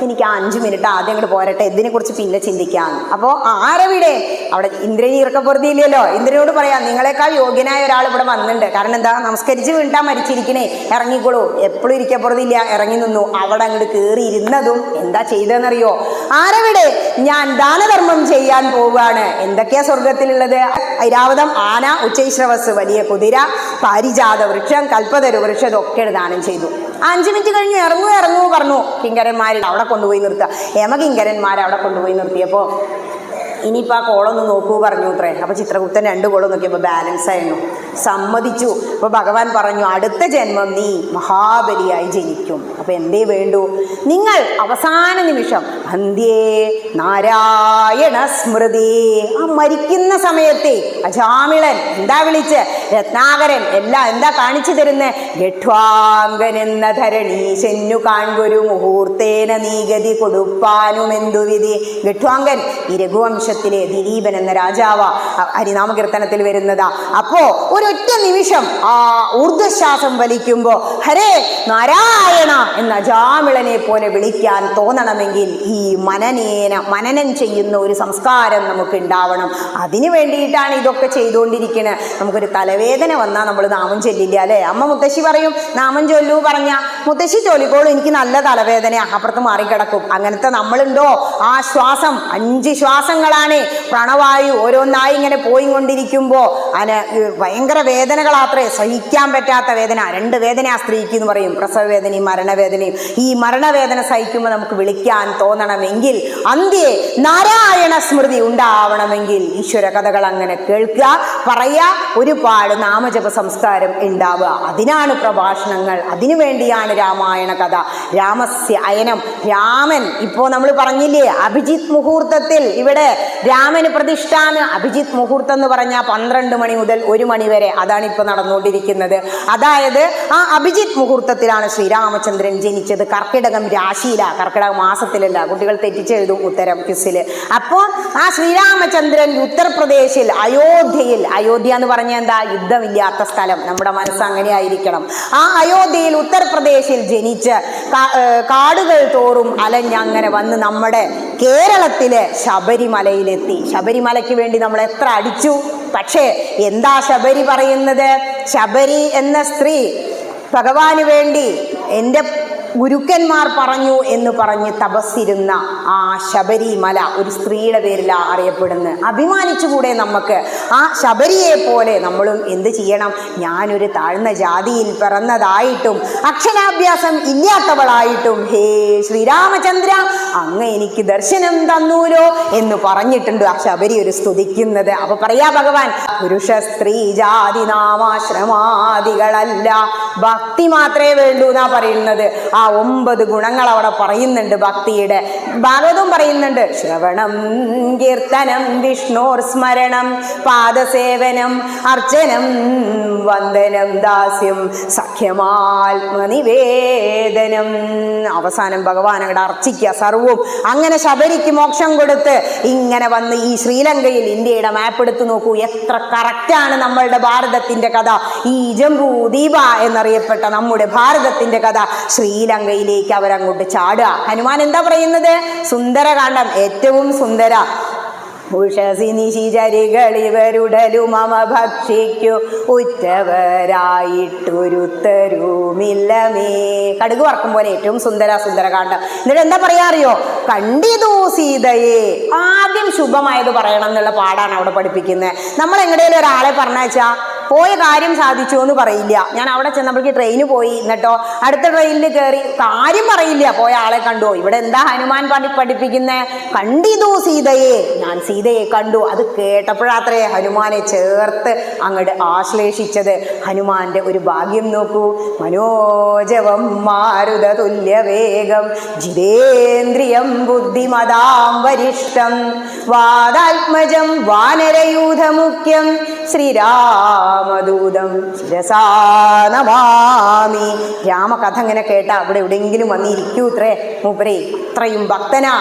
എനിക്ക് 5 മിനിറ്റ് ആദ്യം അങ്ങോട്ട് പോരട്ടെ, ഇതിനെക്കുറിച്ച് പിന്നെ ചിന്തിക്കാം. അപ്പോൾ ആരവിടെ? അവിടെ ഇന്ദ്രൻ ഇറക്കപ്പുറത്തില്ലല്ലോ. ഇന്ദ്രനോട് പറയാം, നിങ്ങളെക്കാൾ യോഗ്യനായ ഒരാൾ ഇവിടെ വന്നിട്ടുണ്ട്. കാരണം എന്താ? നമസ്കരിച്ച് വീണ്ടാ മരിച്ചിരിക്കണേ, ഇറങ്ങിക്കോളൂ. എപ്പോഴും ഇരിക്കപ്പുറത്തില്ല, ഇറങ്ങി നിന്നു. അവിടെ അങ്ങോട്ട് കയറി ഇരുന്നതും എന്താ ചെയ്തതെന്നറിയോ? ആരവിടെ? ഞാൻ ദാനധർമ്മം ചെയ്യാൻ പോവുകയാണ്. എന്തൊക്കെയാ സ്വർഗത്തിലുള്ളത്? ഐരാവതം, ആന, ഉച്ചൈശ്രവസ്, വലിയ കുതിര, പാരിജാത വൃക്ഷം, കൽപ്പതരു വൃക്ഷം, ഇതൊക്കെ ദാനം ചെയ്തു. 5 മിനിറ്റ് കഴിഞ്ഞ് ഇറങ്ങൂ പറഞ്ഞു കിങ്കരന്മാർ. അവിടെ കൊണ്ടുപോയി നിർത്തുക. യമകിങ്കരന്മാർ അവിടെ കൊണ്ടുപോയി നിർത്തിയപ്പോൾ ഇനിയിപ്പോൾ ആ കോളൊന്ന് നോക്കൂ പറഞ്ഞു അത്രേ. അപ്പോൾ ചിത്രഗുപ്തൻ 2 കോളം നോക്കിയപ്പോൾ ബാലൻസ് ആയിരുന്നു. സമ്മതിച്ചു. അപ്പോൾ ഭഗവാൻ പറഞ്ഞു, അടുത്ത ജന്മം നീ മഹാബലിയായി ജനിക്കും. അപ്പോൾ എന്തേ വേണ്ടു? നിങ്ങൾ അവസാന നിമിഷം അന്ത്യേ നാരായണ സ്മൃതി, ആ മരിക്കുന്ന സമയത്തെ അജാമിളൻ എന്താ വിളിച്ച്? രത്നാകരൻ എല്ലാം എന്താ കാണിച്ചു തരുന്നേ? ഗഠ്വാങ്കൻ എന്ന ധരണീശന്നു കാൺകൊരു മുഹൂർത്തേന നീഗതി കൊടുപ്പാനുമെന്തു വിധി. ഗഠ്വാങ്കൻ ഈ രഘുവംശ ദിലീപൻ എന്ന രാജാവ ഹരിനാമകീർത്തനത്തിൽ വരുന്നതാ. അപ്പോ ഒരൊറ്റ നിമിഷം ആ ഊർധ്വശ്വാസം വലിക്കുമ്പോ ഹരേ നാരായണ എന്ന അജാമിളനെ പോലെ വിളിക്കാൻ തോന്നണമെങ്കിൽ ഈ മനനം ചെയ്യുന്ന ഒരു സംസ്കാരം നമുക്ക് ഉണ്ടാവണം. അതിനു വേണ്ടിയിട്ടാണ് ഇതൊക്കെ ചെയ്തുകൊണ്ടിരിക്കുന്നത്. നമുക്കൊരു തലവേദന വന്നാൽ നമ്മൾ നാമം ചൊല്ലില്ല അല്ലെ? അമ്മ മുത്തശ്ശി പറയും, നാമം ചൊല്ലൂ പറഞ്ഞ മുത്തശ്ശി ചൊല്ലിക്കോളൂ, എനിക്ക് നല്ല തലവേദന, അപ്പുറത്ത് മാറിക്കിടക്കും. അങ്ങനത്തെ നമ്മളുണ്ടോ? ആ ശ്വാസം 5 ശ്വാസങ്ങളാണ് പ്രാണവായു ഓരോന്നായി ഇങ്ങനെ പോയിക്കൊണ്ടിരിക്കുമ്പോൾ ഭയങ്കര വേദനകളാത്രേ, സഹിക്കാൻ പറ്റാത്ത വേദന. 2 വേദന ആ സ്ത്രീക്ക് എന്ന് പറയും, പ്രസവ വേദനയും മരണവേദനയും. ഈ മരണവേദന സഹിക്കുമ്പോൾ നമുക്ക് വിളിക്കാൻ തോന്നണമെങ്കിൽ, അന്ത്യേ നാരായണ സ്മൃതി ഉണ്ടാവണമെങ്കിൽ ഈശ്വര കഥകൾ അങ്ങനെ കേൾക്കുക, പറയുക, ഒരുപാട് നാമജപ സംസ്കാരം ഉണ്ടാവുക. അതിനാണ് പ്രഭാഷണങ്ങൾ, അതിനു വേണ്ടിയാണ് രാമായണ കഥ. രാമസ്യ അയനം, രാമൻ ഇപ്പോൾ നമ്മൾ പറഞ്ഞില്ലേ അഭിജിത്ത് മുഹൂർത്തത്തിൽ ഇവിടെ രാമന് പ്രതിഷ്ഠാന്. അഭിജിത്ത് മുഹൂർത്തം എന്ന് പറഞ്ഞാൽ 12 മണി മുതൽ 1 മണി വരെ, അതാണ് ഇപ്പൊ നടന്നുകൊണ്ടിരിക്കുന്നത്. അതായത് ആ അഭിജിത്ത് മുഹൂർത്തത്തിലാണ് ശ്രീരാമചന്ദ്രൻ ജനിച്ചത്. കർക്കിടകം രാശിയില, കർക്കിടക മാസത്തിലല്ല. കുട്ടികൾ തെറ്റിച്ചെഴുതും ഉത്തരം ക്വിസില്. അപ്പോൾ ആ ശ്രീരാമചന്ദ്രൻ ഉത്തർപ്രദേശിൽ അയോധ്യയിൽ, അയോധ്യ എന്ന് പറഞ്ഞാൽ എന്താ? യുദ്ധമില്ലാത്ത സ്ഥലം. നമ്മുടെ മനസ്സ് അങ്ങനെ ആയിരിക്കണം. ആ അയോധ്യയിൽ ഉത്തർപ്രദേശിൽ ജനിച്ച് കാടുകൾ തോറും അലഞ്ഞങ്ങനെ വന്ന് നമ്മുടെ കേരളത്തിലെ ശബരിമലയിലെത്തി. ശബരിമലയ്ക്ക് വേണ്ടി നമ്മൾ എത്ര അടിച്ചു. പക്ഷേ എന്താ ശബരി പറയുന്നത്? ശബരി എന്ന സ്ത്രീ ഭഗവാന് വേണ്ടി എൻ്റെ ഗുരുക്കന്മാർ പറഞ്ഞു എന്ന് പറഞ്ഞ് തപസ്സിരുന്ന ആ ശബരിമല ഒരു സ്ത്രീയുടെ പേരിലാണ് അറിയപ്പെടുന്നത്. അഭിമാനിച്ചുകൂടെ നമുക്ക്? ആ ശബരിയെ പോലെ നമ്മളും എന്ത് ചെയ്യണം? ഞാനൊരു താഴ്ന്ന ജാതിയിൽ പിറന്നതായിട്ടും അക്ഷരാഭ്യാസം ഇല്ലാത്തവളായിട്ടും ഹേ ശ്രീരാമചന്ദ്ര അങ്ങ് എനിക്ക് ദർശനം തന്നൂലോ എന്ന് പറഞ്ഞിട്ടുണ്ട് ആ ശബരി ഒരു സ്തുതിക്കുന്നത്. അപ്പൊ പറയാ ഭഗവാൻ, പുരുഷ സ്ത്രീ ജാതി നാമാശ്രമാദികളല്ല, ഭക്തി മാത്രമേ വേണ്ടൂ എന്നാ പറയുന്നത്. ആ 9 ഗുണങ്ങൾ അവിടെ പറയുന്നുണ്ട് ഭക്തിയുടെ. ഭാഗവതം പറയുന്നുണ്ട്, ശ്രവണം കീർത്തനം വിഷ്ണോർ സ്മരണം പാദസേവനം അർച്ചനം വന്ദനം ദാസ്യം സഖ്യമാത്മനിവേദനം. അവസാനം ഭഗവാൻ അങ്ങോട്ട് അർച്ചിക്കുക സർവവും. അങ്ങനെ ശബരിക്ക് മോക്ഷം കൊടുത്ത് ഇങ്ങനെ വന്ന് ഈ ശ്രീലങ്കയിൽ ഇന്ത്യയുടെ മാപ്പ് എടുത്ത് നോക്കൂ, എത്ര കറക്റ്റാണ് നമ്മളുടെ ഭാരതത്തിന്റെ കഥ. ഈ ജംബൂ ദീപ എന്നറിയപ്പെട്ട നമ്മുടെ ഭാരതത്തിന്റെ കഥ ശ്രീലങ്കയിലേക്ക് അവരങ്ങോട്ട് ചാടുക. ഹനുമാൻ എന്താ പറയുന്നത്? സുന്ദരകാന്ഡം, ഏറ്റവും സുന്ദര ഉഷസിനിശിചരികളിവരുടലു മമ ഭക്ഷിക്കു ഉറ്റവരായിട്ടൊരുത്തരുമില്ലമേ. കടുക് വറക്കും പോലെ ഏറ്റവും സുന്ദരകാന്ഡം. എന്നിട്ട് എന്താ പറയാ അറിയോ? കണ്ടിതു സീതയെ. ആദ്യം ശുഭമായത് പറയണം എന്നുള്ള പാടാണ് അവിടെ പഠിപ്പിക്കുന്നത്. നമ്മൾ എങ്ങടേലും ഒരാളെ പറഞ്ഞാച്ചാ പോയ കാര്യം സാധിച്ചു എന്ന് പറയില്ല. ഞാൻ അവിടെ ചെന്നപ്പോഴേക്ക് ട്രെയിന് പോയി, എന്നിട്ടോ അടുത്ത ട്രെയിനിൽ കയറി കാര്യം പറയില്ല, പോയ ആളെ കണ്ടു. ഇവിടെ എന്താ ഹനുമാൻ പഠിപ്പിക്കുന്നത്? കണ്ടിതു സീതയെ, ഞാൻ സീതയെ കണ്ടു. അത് കേട്ടപ്പോഴാത്രേ ഹനുമാനെ ചേർത്ത് അങ്ങോട്ട് ആശ്ലേഷിച്ചത്. ഹനുമാന്റെ ഒരു ഭാഗ്യം നോക്കൂ. മനോജവം മാരുത തുല്യവേഗം ജിതേന്ദ്രിയം ബുദ്ധിമതാം വരിഷ്ഠം വാദാത്മജം വാനരയൂഥമുഖ്യം ശ്രീരാമദൂതം ശിരസാ നമാമി. രാമകഥ ഇങ്ങനെ കേട്ട അവിടെ എവിടെയെങ്കിലും വന്നിരിക്കൂത്രേ മൂപ്പരേ. അത്രയും ഭക്തനാ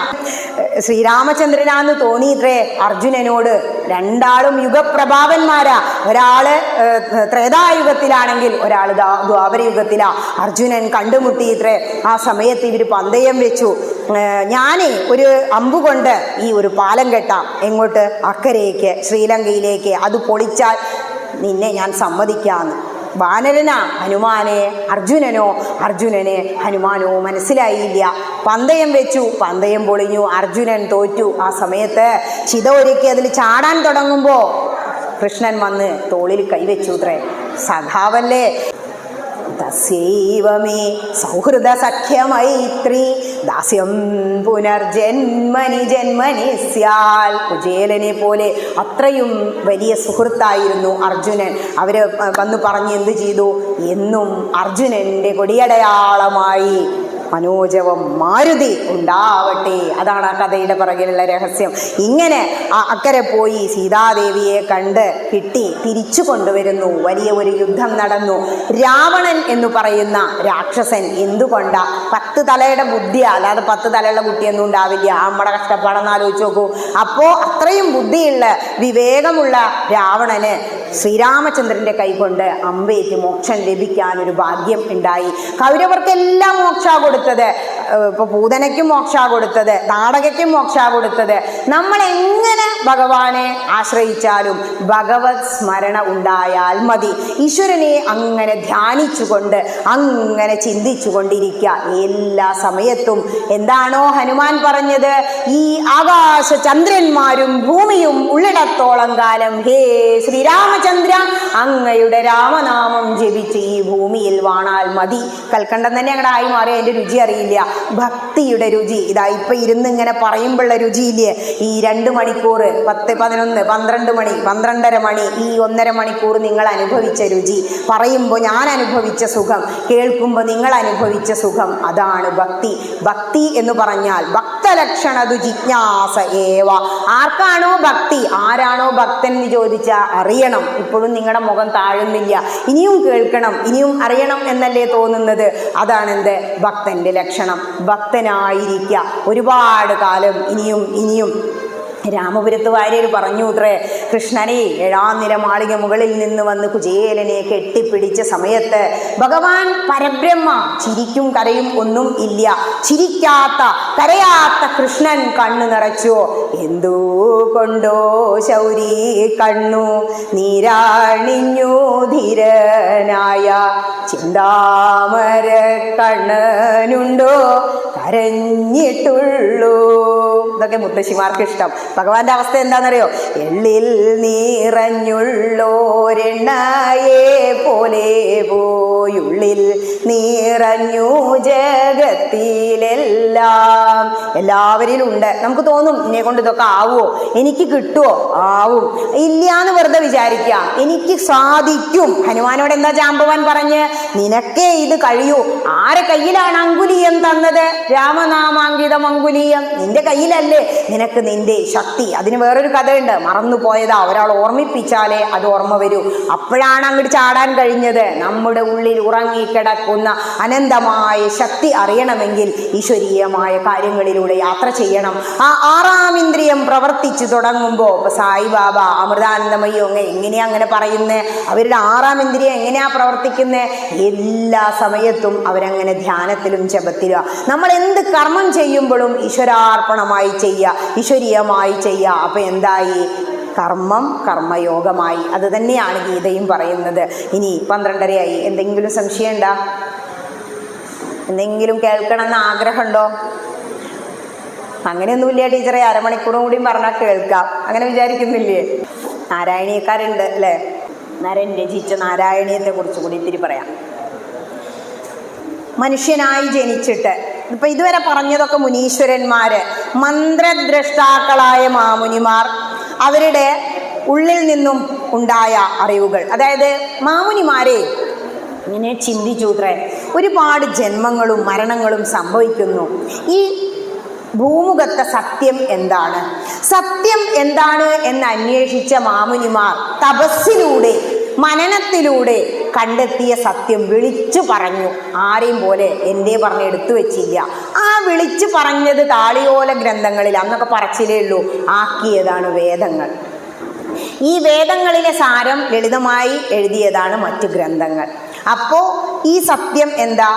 ശ്രീരാമചന്ദ്രനാന്ന് തോന്നിയിത്രേ അർജുനനോട്. രണ്ടാളും യുഗപ്രഭാവന്മാരാ. ഒരാള് ത്രേതായുഗത്തിലാണെങ്കിൽ ഒരാൾ ദ്വാപരയുഗത്തിലാ. അർജുനൻ കണ്ടുമുട്ടിയിത്രേ. ആ സമയത്ത് ഇവർ പന്തയം വെച്ചു, ഞാനേ ഒരു അമ്പുകൊണ്ട് ഈ ഒരു പാലം കെട്ടാം, എങ്ങോട്ട്? അക്കരയ്ക്ക്, ശ്രീലങ്കയിലേക്ക്. അത് പൊളിച്ചാൽ നിന്നെ ഞാൻ സമ്മതിക്കാന്ന്. വാനരനാ ഹനുമാനെ, അർജുനനെ ഹനുമാനോ മനസ്സിലായില്ല. പന്തയം വെച്ചു, പന്തയം പൊളിഞ്ഞു, അർജുനൻ തോറ്റു. ആ സമയത്ത് ചിത ഒരുക്കി അതിൽ ചാടാൻ തുടങ്ങുമ്പോ കൃഷ്ണൻ വന്ന് തോളിൽ കൈവച്ചു അത്രേ. സഖാവല്ലേ. തസ്യൈവമേ സൗഹൃദ സഖ്യമൈത്രി ദാസ്യം പുനർജന്മനി ജന്മനി സ്യാൽ. കുചേലനെ പോലെ അത്രയും വലിയ സുഹൃത്തായിരുന്നു അർജുനൻ. അവര് വന്ന് പറഞ്ഞ് എന്ത് ചെയ്തു? എന്നും അർജുനന്റെ കൊടിയടയാളമായി മനോജവം മാരുതി ഉണ്ടാവട്ടെ. അതാണ് ആ കഥയുടെ പുറകിലുള്ള രഹസ്യം. ഇങ്ങനെ അക്കരെ പോയി സീതാദേവിയെ കണ്ട് കിട്ടി തിരിച്ചു കൊണ്ടുവരുന്നു. വലിയ ഒരു യുദ്ധം നടന്നു. രാവണൻ എന്ന് പറയുന്ന രാക്ഷസൻ എന്തുകൊണ്ടാ? 10 തലയുടെ ബുദ്ധിയാ, അല്ലാതെ 10 തലയുള്ള കുട്ടിയൊന്നും ഉണ്ടാവില്ല. നമ്മുടെ കഷ്ടപ്പാടെന്ന് ആലോചിച്ച് നോക്കൂ. അപ്പോ അത്രയും ബുദ്ധിയുള്ള വിവേകമുള്ള രാവണന് ശ്രീരാമചന്ദ്രന്റെ കൈകൊണ്ട് അമ്പേറ്റ് മോക്ഷം ലഭിക്കാൻ ഒരു ഭാഗ്യം ഉണ്ടായി. കൗരവർക്കെല്ലാം മോക്ഷ കൊടുത്തത്, ഇപ്പൊ പൂതനയ്ക്കും മോക്ഷ കൊടുത്തത്, നാടകയ്ക്കും മോക്ഷ കൊടുത്തത്. നമ്മൾ എങ്ങനെ ഭഗവാനെ ആശ്രയിച്ചാലും ഭഗവത് സ്മരണ ഉണ്ടായാൽ മതി. ഈശ്വരനെ അങ്ങനെ ധ്യാനിച്ചുകൊണ്ട് അങ്ങനെ ചിന്തിച്ചു കൊണ്ടിരിക്കുക എല്ലാ സമയത്തും. എന്താണോ ഹനുമാൻ പറഞ്ഞത്? ഈ ആകാശ ചന്ദ്രന്മാരും ഭൂമിയും ഉള്ളിടത്തോളം കാലം ഹേ ശ്രീരാമചന്ദ്ര അങ്ങയുടെ രാമനാമം ജപിച്ച് ഈ ഭൂമിയിൽ വാണാൽ മതി. കൽക്കണ്ടം തന്നെ അങ്ങടെ ആയി മാറി. അതിന്റെ രുചി അറിയില്ല, ഭക്തിയുടെ രുചി. ഇതാ ഇപ്പൊ ഇരുന്ന് ഇങ്ങനെ പറയുമ്പോഴുള്ള രുചിയില്ലേ? ഈ 2 മണിക്കൂർ 10, 11, 12 മണി, 12:30 മണി, ഈ 1.5 മണിക്കൂർ നിങ്ങൾ അനുഭവിച്ച രുചി. പറയുമ്പോൾ ഞാൻ അനുഭവിച്ച സുഖം, കേൾക്കുമ്പോൾ നിങ്ങൾ അനുഭവിച്ച സുഖം, അതാണ് ഭക്തി. ഭക്തി എന്ന് പറഞ്ഞാൽ ഭക്തലക്ഷണതു ജിജ്ഞാസ ഏവ. ആർക്കാണോ ഭക്തി, ആരാണോ ഭക്തൻ എന്ന് ചോദിച്ചാൽ അറിയണം. ഇപ്പോഴും നിങ്ങളുടെ മുഖം താഴുന്നില്ല. ഇനിയും കേൾക്കണം, ഇനിയും അറിയണം എന്നല്ലേ തോന്നുന്നത്? അതാണെന്ത്? ഭക്തന്റെ ലക്ഷണം. ഭക്തനായിരിക്കുക ഒരുപാട് കാലം ഇനിയും രാമപുരത്ത് വാര്യർ പറഞ്ഞു അത്രേ, കൃഷ്ണനെ 7-ാം നില മാളിക മുകളിൽ നിന്ന് വന്ന് കുചേലനെ കെട്ടിപ്പിടിച്ച സമയത്ത് ഭഗവാൻ പരബ്രഹ്മ ചിരിക്കും കരയും ഒന്നും ഇല്ല. ചിരിക്കാത്ത കരയാത്ത കൃഷ്ണൻ കണ്ണു നിറച്ചു. എന്തോ കൊണ്ടോ ശൗരി കണ്ണു നീരാണിഞ്ഞു ധീരനായ ചിന്താമര കണ്ണനുണ്ടോ കരഞ്ഞിട്ടുള്ളൂ. ഇതൊക്കെ മുത്തശ്ശിമാർക്ക് ഇഷ്ടം. ഭഗവാന്റെ അവസ്ഥ എന്താണെന്നറിയോ? എള്ളിൽ നീറഞ്ഞുള്ളോരെണ്ണയെ പോലെ പോയുള്ളിൽ നീറഞ്ഞു ജഗത്തിലെല്ലാം. എല്ലാവരിലും ഉണ്ട്. നമുക്ക് തോന്നും എന്നെ കൊണ്ട് ഇതൊക്കെ ആവുമോ, എനിക്ക് കിട്ടുമോ? ആവും. ഇല്ലാന്ന് വെറുതെ വിചാരിക്കാം, എനിക്ക് സാധിക്കും. ഹനുമാനോട് എന്താ ജാമ്പവാൻ പറഞ്ഞ്? നിനക്കേ ഇത് കഴിയൂ. ആരെ കയ്യിലാണ് അങ്കുലീയം തന്നത്? രാമനാമാങ്കിതം അങ്കുലീയം നിന്റെ കയ്യിലല്ലേ. നിനക്ക് നിന്റെ ശക്തി. അതിന് വേറൊരു കഥയുണ്ട്, മറന്നുപോയതാ. ഒരാൾ ഓർമ്മിപ്പിച്ചാലേ അത് ഓർമ്മ വരൂ. അപ്പോഴാണ് അങ്ങോട്ട് ചാടാൻ കഴിഞ്ഞത്. നമ്മുടെ ഉള്ളിൽ ഉറങ്ങിക്കിടക്കുന്ന അനന്തമായ ശക്തി അറിയണമെങ്കിൽ ഈശ്വരീയമായ കാര്യങ്ങളിലൂടെ യാത്ര ചെയ്യണം. ആ 6-ാം ഇന്ദ്രിയം പ്രവർത്തിച്ചു തുടങ്ങുമ്പോൾ ഇപ്പൊ സായിബാബ അമൃതാനന്ദമയ്യോ എങ്ങനെയാ അങ്ങനെ പറയുന്നത്? അവരുടെ 6-ാം ഇന്ദ്രിയം എങ്ങനെയാ പ്രവർത്തിക്കുന്നത്? എല്ലാ സമയത്തും അവരങ്ങനെ ധ്യാനത്തിലും ജപത്തിലും. നമ്മൾ എന്ത് കർമ്മം ചെയ്യുമ്പോഴും ഈശ്വരാർപ്പണമായി ചെയ്യുക, ഈശ്വരീയമായി ചെയ്യുക. അപ്പൊ എന്തായി? കർമ്മം കർമ്മയോഗമായി. അത് തന്നെയാണ് ഗീതയും പറയുന്നത്. ഇനി 12:30 എന്തെങ്കിലും സംശയം ഉണ്ടോ? എന്തെങ്കിലും കേൾക്കണമെന്ന് ആഗ്രഹമുണ്ടോ? അങ്ങനെയൊന്നുമില്ല ടീച്ചറെ, അരമണിക്കൂറും കൂടിയും പറഞ്ഞാൽ കേൾക്കാം. അങ്ങനെ വിചാരിക്കുന്നില്ലേ? നാരായണീയക്കാരുണ്ട് അല്ലേ? നരൻ രചിച്ച നാരായണീയത്തെ കുറിച്ച് കൂടി ഇത്തിരി പറയാം. മനുഷ്യനായി ജനിച്ചിട്ട് ഇപ്പൊ ഇതുവരെ പറഞ്ഞതൊക്കെ മുനീശ്വരന്മാര്, മന്ത്രദ്രഷ്ടാക്കളായ മാമുനിമാർ, അവരുടെ ഉള്ളിൽ നിന്നും ഉണ്ടായ അറിവുകൾ. അതായത് മാമുനിമാരെ ഇങ്ങനെ ചിന്തിച്ചൂത്രേ, ഒരുപാട് ജന്മങ്ങളും മരണങ്ങളും സംഭവിക്കുന്നു. ഈ ഭൂമുഖത്തെ സത്യം എന്താണ്, സത്യം എന്താണ് എന്ന് അന്വേഷിച്ച മാമുനിമാർ തപസ്സിലൂടെ മനനത്തിലൂടെ കണ്ടെത്തിയ സത്യം വിളിച്ചു പറഞ്ഞു. ആരെയും പോലെ എൻ്റെ പറഞ്ഞ് എടുത്തു വെച്ചില്ല. ആ വിളിച്ചു പറഞ്ഞത് താളിയോല ഗ്രന്ഥങ്ങളിൽ, അന്നൊക്കെ പറച്ചിലേ ഉള്ളൂ, ആക്കിയതാണ് വേദങ്ങൾ. ഈ വേദങ്ങളിലെ സാരം ലളിതമായി എഴുതിയതാണ് മറ്റു ഗ്രന്ഥങ്ങൾ. അപ്പോൾ ഈ സത്യം എന്താ?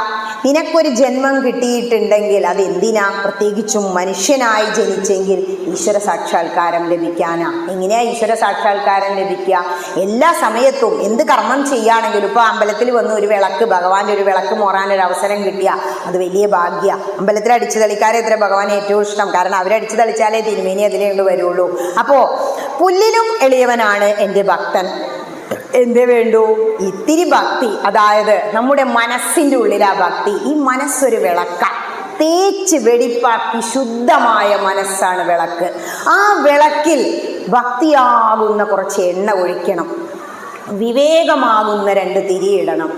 നിനക്കൊരു ജന്മം കിട്ടിയിട്ടുണ്ടെങ്കിൽ അതെന്തിനാ? പ്രത്യേകിച്ചും മനുഷ്യനായി ജനിച്ചെങ്കിൽ ഈശ്വര സാക്ഷാത്കാരം ലഭിക്കാനാ. എങ്ങനെയാ ഈശ്വര സാക്ഷാത്കാരം ലഭിക്കുക? എല്ലാ സമയത്തും എന്ത് കർമ്മം ചെയ്യുകയാണെങ്കിലും, ഇപ്പോൾ അമ്പലത്തിൽ വന്ന് ഒരു വിളക്ക്, ഭഗവാന്റെ ഒരു വിളക്ക് മോറാനൊരു അവസരം കിട്ടിയ അത് വലിയ ഭാഗ്യ. അമ്പലത്തിൽ അടിച്ചു തളിക്കാരെ എത്ര ഭഗവാൻ ഏറ്റവും ഇഷ്ടം. കാരണം അവരടിച്ചു തളിച്ചാലേ തിരുമേനി അതിലേ കൊണ്ട് വരുള്ളൂ. അപ്പോൾ പുല്ലിലും എളിയവനാണ് എൻ്റെ ഭക്തൻ. എന്തേ വേണ്ടു? ഇത്തിരി ഭക്തി. അതായത് നമ്മുടെ മനസ്സിൻ്റെ ഉള്ളിലാ ഭക്തി. ഈ മനസ്സൊരു വിളക്ക, തേച്ച് വെടിപ്പാക്കി ശുദ്ധമായ മനസ്സാണ് വിളക്ക്. ആ വിളക്കിൽ ഭക്തിയാകുന്ന കുറച്ച് എണ്ണ ഒഴിക്കണം, വിവേകമാകുന്ന 2 തിരിയിടണം,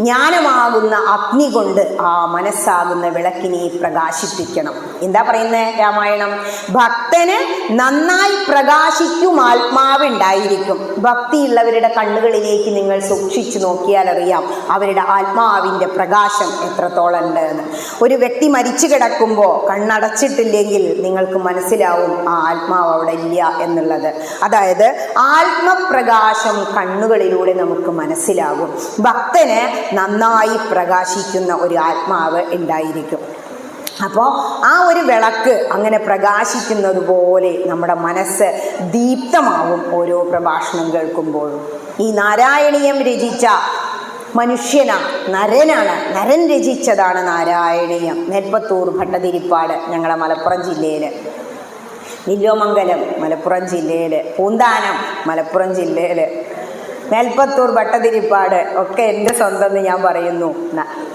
ജ്ഞാനമാകുന്ന അഗ്നി കൊണ്ട് ആ മനസ്സാകുന്ന വിളക്കിനെ പ്രകാശിപ്പിക്കണം. എന്താ പറയുന്നത് രാമായണം? ഭക്തന് നന്നായി പ്രകാശിക്കും ആത്മാവുണ്ടായിരിക്കും. ഭക്തിയുള്ളവരുടെ കണ്ണുകളിലേക്ക് നിങ്ങൾ സൂക്ഷിച്ചു നോക്കിയാൽ അറിയാം അവരുടെ ആത്മാവിൻ്റെ പ്രകാശം എത്രത്തോളം ഉണ്ട് എന്ന്. ഒരു വ്യക്തി മരിച്ചു കിടക്കുമ്പോൾ കണ്ണടച്ചിട്ടില്ലെങ്കിൽ നിങ്ങൾക്ക് മനസ്സിലാവും ആ ആത്മാവ് അവിടെ ഇല്ല എന്നുള്ളത്. അതായത് ആത്മപ്രകാശം കണ്ണുകളിലൂടെ നമുക്ക് മനസ്സിലാകും. ഭക്തന് നന്നായി പ്രകാശിക്കുന്ന ഒരു ആത്മാവ് ഉണ്ടായിരിക്കും. അപ്പോൾ ആ ഒരു വിളക്ക് അങ്ങനെ പ്രകാശിക്കുന്നത് പോലെ നമ്മുടെ മനസ്സ് ദീപ്തമാവും ഓരോ പ്രഭാഷണം കേൾക്കുമ്പോഴും. ഈ നാരായണീയം രചിച്ച മനുഷ്യനാണ്, നരനാണ്. നരൻ രചിച്ചതാണ് നാരായണീയം. മേൽപ്പത്തൂർ ഭട്ടതിരിപ്പാട് ഞങ്ങളുടെ മലപ്പുറം ജില്ലയിൽ, വില്വമംഗലം മലപ്പുറം ജില്ലയിൽ, പൂന്താനം മലപ്പുറം ജില്ലയിൽ, മേൽപ്പത്തൂർ ഭട്ടതിരിപ്പാട് ഒക്കെ എൻ്റെ സ്വന്തം എന്ന് ഞാൻ പറയുന്നു.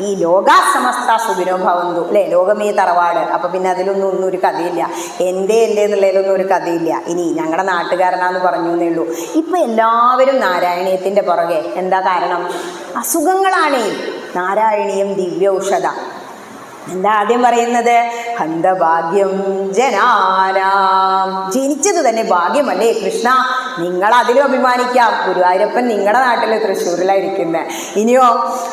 ഈ ലോകാസമസ്ത സുഖിനോ ഭവന്തു അല്ലേ, ലോകമേ തറവാട്. അപ്പം പിന്നെ ഒന്നും ഒരു കഥയില്ല. എൻ്റെ എന്നുള്ളതിലൊന്നും ഒരു കഥയില്ല. ഇനി ഞങ്ങളുടെ നാട്ടുകാരനാന്ന് പറഞ്ഞു എന്നേ ഉള്ളൂ. ഇപ്പം എല്ലാവരും നാരായണീയത്തിൻ്റെ പുറകെ. എന്താ കാരണം? അസുഖങ്ങളാണേ. നാരായണീയം ദിവ്യൌഷധ. എന്താ ആദ്യം പറയുന്നത്? ഹന്തഭാഗ്യം ജനാനാം. ജനിച്ചത് തന്നെ ഭാഗ്യമല്ലേ കൃഷ്ണ, നിങ്ങൾ അതിലും അഭിമാനിക്കാം. ഗുരുവായൂരപ്പൻ നിങ്ങളുടെ നാട്ടിൽ തൃശ്ശൂരിലായിരിക്കുന്നത്. ഇനിയോ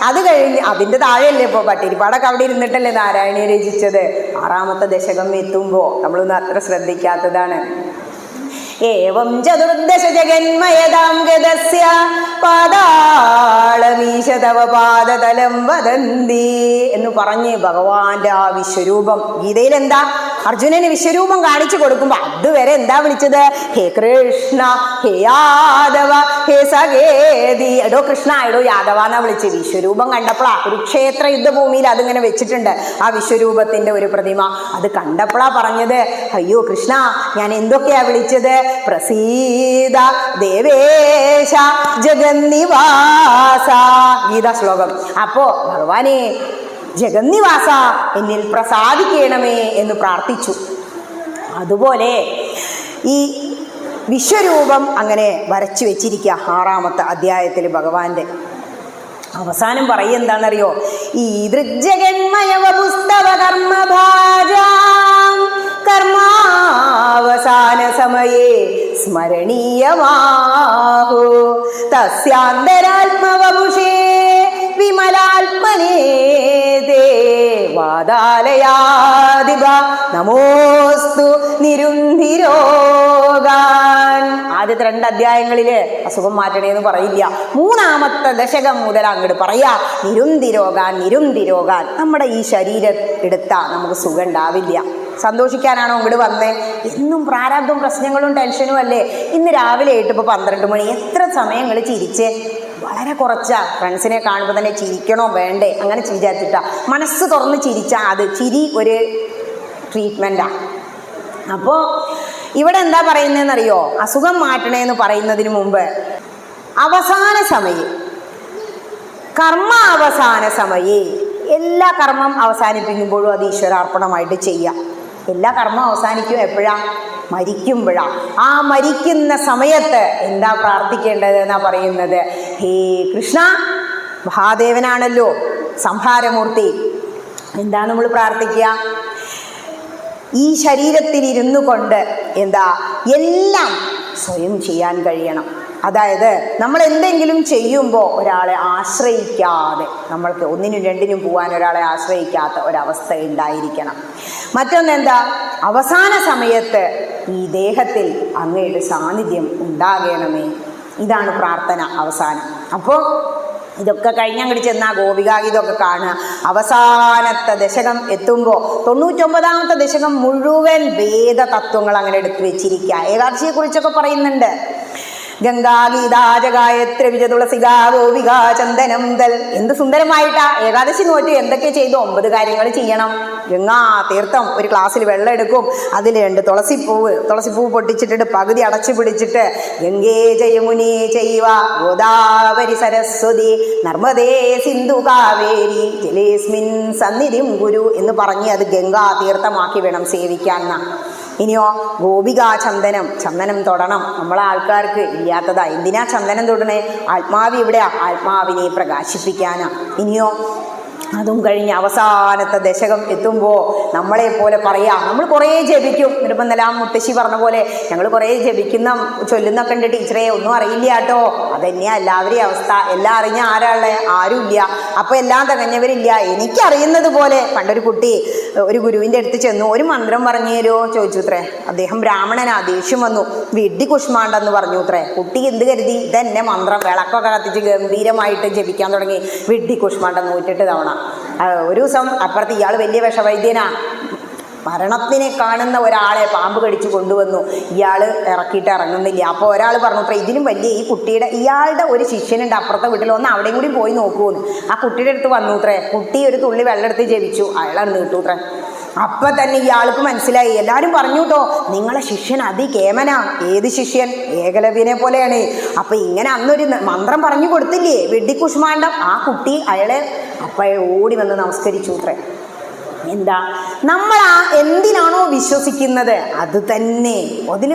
അത് കഴിഞ്ഞ് അതിൻ്റെ താഴെയല്ലേ ഇപ്പോൾ ഭട്ടതിരിപ്പാടൊക്കെ അവിടെ ഇരുന്നിട്ടല്ലേ നാരായണീയം രചിച്ചത്. 6-ാമത്തെ ദശകം എത്തുമ്പോൾ നമ്മളൊന്നും അത്ര ശ്രദ്ധിക്കാത്തതാണ്. ഏവം ചതുർദശ ജഗന്മയതാം ഗതസ്യ പാതാളമീശ തവ പാദതലം വദന്തി എന്ന് പറഞ്ഞ് ഭഗവാന്റെ ആ വിശ്വരൂപം ഗീതയിൽ എന്താ അർജുനന് വിശ്വരൂപം കാണിച്ചു കൊടുക്കുമ്പോ അതുവരെ എന്താ വിളിച്ചത്? ഹേ കൃഷ്ണ, ഹേ യാദവ, ഹേ സഖേതി. എടോ കൃഷ്ണ, എടോ യാദവ എന്നാ വിളിച്ച്. വിശ്വരൂപം കണ്ടപ്പോഴാ കുരുക്ഷേത്ര യുദ്ധഭൂമിയിൽ അതിങ്ങനെ വെച്ചിട്ടുണ്ട് ആ വിശ്വരൂപത്തിന്റെ ഒരു പ്രതിമ. അത് കണ്ടപ്പോഴാ പറഞ്ഞത്, അയ്യോ കൃഷ്ണ, ഞാൻ എന്തൊക്കെയാ വിളിച്ചത്? പ്രസീദ ദേവേശ ജഗന്നിവാസ, ഗീതാ ശ്ലോകം. അപ്പോ ഭഗവാനെ ജഗന്നിവാസ, എന്നിൽ പ്രസാദിക്കണമേ എന്ന് പ്രാർത്ഥിച്ചു. അതുപോലെ ഈ വിശ്വരൂപം അങ്ങനെ വരച്ചു വെച്ചിരിക്കുക 6-ാമത്തെ അധ്യായത്തിൽ ഭഗവാന്റെ. അവസാനം പറയുക എന്താണെന്നറിയോ? ഈ ദൃഗ്ജഗന്മയവ പുസ്തക കർമ്മഭാജാം കർമാവസാന സമയേ സ്മരണീയമാഹു തസ്യാന്തരാത്മവപുഷേ വിമലാത്മനേ വാദാലയാദിവ നമോസ്തു നിരുന്ധിരോഗാൻ. ആദ്യത്തെ 2 അധ്യായങ്ങളില് അസുഖം മാറ്റണേന്ന് പറയില്ല. 3-ാമത്തെ ദശകം മുതൽ അങ്ങോട്ട് പറയാ നിരുന്തിരോഗാൻ, നിരുന്തിരോഗാൻ. നമ്മുടെ ഈ ശരീരം എടുത്താ നമുക്ക് സുഖം ഉണ്ടാവില്ല. സന്തോഷിക്കാനാണോ അങ്ങോട്ട് വന്നേ? എന്നും പ്രാരാബ്ദവും പ്രശ്നങ്ങളും ടെൻഷനും അല്ലേ? ഇന്ന് രാവിലെ ആയിട്ട് ഇപ്പോൾ 12 മണി, എത്ര സമയങ്ങൾ ചിരിച്ചേ? വളരെ കുറച്ചാ. ഫ്രണ്ട്സിനെ കാണുമ്പോൾ തന്നെ ചിരിക്കണോ വേണ്ടേ അങ്ങനെ വിചാരിച്ചിട്ടാ. മനസ്സ് തുറന്ന് ചിരിച്ചാൽ അത് ചിരി ഒരു ട്രീറ്റ്മെൻറ്റാ. അപ്പോൾ ഇവിടെ എന്താ പറയുന്നതെന്നറിയോ? അസുഖം മാറ്റണേന്ന് പറയുന്നതിന് മുമ്പ് അവസാന സമയേ, കർമ്മ അവസാന സമയേ, എല്ലാ കർമ്മം അവസാനിപ്പിക്കുമ്പോഴും അത് ഈശ്വരാർപ്പണമായിട്ട് ചെയ്യാം. എല്ലാ കർമ്മം അവസാനിക്കും എപ്പോഴാ? മരിക്കുമ്പോഴാ. ആ മരിക്കുന്ന സമയത്ത് എന്താ പ്രാർത്ഥിക്കേണ്ടത് എന്നാ പറയുന്നത്? ഹേ കൃഷ്ണ, മഹാദേവനാണല്ലോ സംഹാരമൂർത്തി. എന്താ നമ്മൾ പ്രാർത്ഥിക്കുക? ഈ ശരീരത്തിൽ ഇരുന്നു കൊണ്ട് എന്താ എല്ലാം സ്വയം ചെയ്യാൻ കഴിയണം. അതായത് നമ്മൾ എന്തെങ്കിലും ചെയ്യുമ്പോൾ ഒരാളെ ആശ്രയിക്കാതെ, നമ്മൾക്ക് 1-നും 2-നും പോകാൻ ഒരാളെ ആശ്രയിക്കാത്ത ഒരവസ്ഥ ഉണ്ടായിരിക്കണം. മറ്റൊന്നെന്താ? അവസാന സമയത്ത് ഈ ദേഹത്തിൽ അങ്ങയുടെ സാന്നിധ്യം ഉണ്ടാകണമേ. ഇതാണ് പ്രാർത്ഥന അവസാനം. അപ്പോൾ ഇതൊക്കെ കഴിഞ്ഞങ്ങോട്ട് ചെന്നാൽ ഗോപികാഗീതമൊക്കെ കാണുക. അവസാനത്തെ ദശകം എത്തുമ്പോൾ 99-ാമത്തെ ദശകം മുഴുവൻ വേദ തത്വങ്ങൾ അങ്ങനെ എടുത്തു വെച്ചിരിക്കുക. ഏകാദശിയെക്കുറിച്ചൊക്കെ പറയുന്നുണ്ട്. ഗംഗാഗീതാജ ഗായത്രി വിജ തുളസിക ഗോപിക ചന്ദനം തൽ. എന്ത് സുന്ദരമായിട്ടാ ഏകാദശി നോറ്റ് എന്തൊക്കെ ചെയ്തു? 9 കാര്യങ്ങൾ ചെയ്യണം. ഗംഗാ തീർത്ഥം, ഒരു ഗ്ലാസ്സിൽ വെള്ളം എടുക്കും, അതിൽ 2 തുളസിപ്പൂവ് പൊട്ടിച്ചിട്ടിട്ട് പകുതി അടച്ചു പിടിച്ചിട്ട് ഗംഗേ ജയമുനി ചെയ്വ ഗോദാവരി സരസ്വതി നർമ്മദേ സിന്ധു കാവേരി ജലേസ്മിൻ സന്നിധിം ഗുരു എന്ന് പറഞ്ഞ് അത് ഗംഗാ തീർത്ഥമാക്കി വേണം സേവിക്കാൻ. ഇനിയോ ഗോപികാ ചന്ദനം തൊടണം. നമ്മളെ ആൾക്കാർക്ക് ഇല്ലാത്തതാ. എന്തിനാ ചന്ദനം തൊടണേ? ആത്മാവ് എവിടെയാ? ആത്മാവിനെ പ്രകാശിപ്പിക്കാനാ. ഇനിയോ അതും കഴിഞ്ഞ് അവസാനത്തെ ദശകം എത്തുമ്പോൾ നമ്മളെ പോലെ പറയാം. നമ്മൾ കുറേ ജപിക്കും. നിർബന്ധലാം മുത്തശ്ശി പറഞ്ഞ പോലെ ഞങ്ങൾ കുറേ ചൊല്ലുന്നൊക്കെ ഉണ്ട്. ടീച്ചറെ ഒന്നും അറിയില്ല കേട്ടോ. അതന്നെയാ എല്ലാവരെയും അവസ്ഥ. എല്ലാം അറിഞ്ഞ ആരാളെ? ആരുമില്ല. അപ്പോൾ എല്ലാം തികഞ്ഞവരില്ല. എനിക്കറിയുന്നത് പോലെ പണ്ടൊരു കുട്ടി ഒരു ഗുരുവിൻ്റെ അടുത്ത് ചെന്നു. ഒരു മന്ത്രം പറഞ്ഞു തരുമോ ചോദിച്ചു അത്രേ. അദ്ദേഹം ബ്രാഹ്മണനാ. ദേഷ്യം വന്നു. വിഡ്ഢി കുഷ്മാണ്ടെന്ന് പറഞ്ഞു അത്രേ. കുട്ടി എന്ത് കരുതി? ഇതെന്നെ മന്ത്രം. വിളക്കൊക്കെ കത്തിച്ച് ഗംഭീരമായിട്ട് ജപിക്കാൻ തുടങ്ങി. വിഡ്ഢി കുഷ്മാണ്ടം 108 തവണ. ഒരു ദിവസം അപ്പുറത്ത് ഇയാൾ വലിയ വിഷവൈദ്യനാ. മരണത്തിനെ കാണുന്ന ഒരാളെ പാമ്പ് കടിച്ചു കൊണ്ടുവന്നു. ഇയാൾ ഇറക്കിയിട്ട് ഇറങ്ങുന്നില്ല. അപ്പോൾ ഒരാൾ പറഞ്ഞു അത്ര ഇതിലും വലിയ ഈ കുട്ടിയുടെ ഇയാളുടെ ഒരു ശിഷ്യനുണ്ട് അപ്പുറത്തെ വീട്ടിൽ, ഒന്ന് അവിടെയും കൂടി പോയി നോക്കൂന്ന്. ആ കുട്ടിയുടെ അടുത്ത് വന്നു അത്രേ. കുട്ടി ഒരു തുള്ളി വെള്ളം എടുത്ത് ജപിച്ചു. അയാളാണ് നീട്ടു അത്രേ. അപ്പം തന്നെ ഇയാൾക്ക് മനസ്സിലായി. എല്ലാവരും പറഞ്ഞു കേട്ടോ, നിങ്ങളെ ശിഷ്യൻ അതികേമനാ. ഏത് ശിഷ്യൻ? ഏകലവ്യനെ പോലെയാണ്. അപ്പം ഇങ്ങനെ അന്നൊരു മന്ത്രം പറഞ്ഞു കൊടുത്തില്ലേ വെഡ്ഡിക്കുഷ്മാണ്ഡം. ആ കുട്ടി അയാളെ അപ്പഴേ ഓടി വന്ന് നമസ്കരിച്ചു അത്രേ. എന്താ? നമ്മൾ എന്തിനാണോ വിശ്വസിക്കുന്നത് അത് തന്നെ.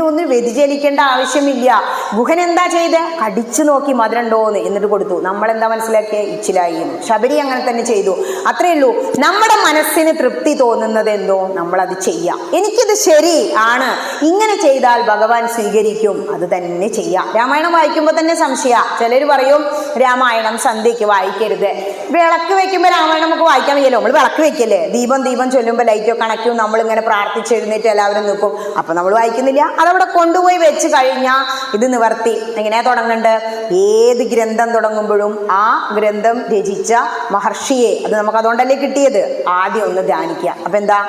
ഒന്നും വ്യതിചലിക്കേണ്ട ആവശ്യമില്ല. ഗുഹൻ എന്താ ചെയ്ത്? കടിച്ചു നോക്കി മധുരണ്ടോന്ന്, എന്നിട്ട് കൊടുത്തു. നമ്മളെന്താ മനസ്സിലാക്കിയ? ഇച്ചിലായി. ശബരി അങ്ങനെ തന്നെ ചെയ്തു. അത്രയേ ഉള്ളൂ. നമ്മുടെ മനസ്സിന് തൃപ്തി തോന്നുന്നത് എന്തോ നമ്മളത് ചെയ്യാം. എനിക്കിത് ശരി ആണ്, ഇങ്ങനെ ചെയ്താൽ ഭഗവാൻ സ്വീകരിക്കും, അത് തന്നെ ചെയ്യാം. രാമായണം വായിക്കുമ്പോൾ തന്നെ സംശയ. ചിലർ പറയും രാമായണം സന്ധ്യയ്ക്ക് വായിക്കരുത്. വിളക്ക് വെക്കുമ്പോൾ രാമായണം നമുക്ക് വായിക്കാൻ വയ്യല്ലോ. നമ്മൾ വിളക്ക് വെക്കല്ലേ, ദീപം ചൊല്ലുമ്പോൾ ലൈറ്റൊക്കെ അണയ്ക്കും, നമ്മളിങ്ങനെ പ്രാർത്ഥിച്ച് എഴുന്നേറ്റ് എല്ലാവരും നിൽക്കും. അപ്പം നമ്മൾ വായിക്കുന്നില്ല. അതവിടെ കൊണ്ടുപോയി വെച്ച് കഴിഞ്ഞാൽ ഇത് നിവർത്തി എങ്ങനെയാ തുടങ്ങേണ്ടത്? ഏത് ഗ്രന്ഥം തുടങ്ങുമ്പോഴും ആ ഗ്രന്ഥം രചിച്ച മഹർഷിയെ, അത് നമുക്ക് അതുകൊണ്ടല്ലേ കിട്ടിയത്, ആദ്യം ഒന്ന് ധ്യാനിക്കുക. അപ്പം എന്താ?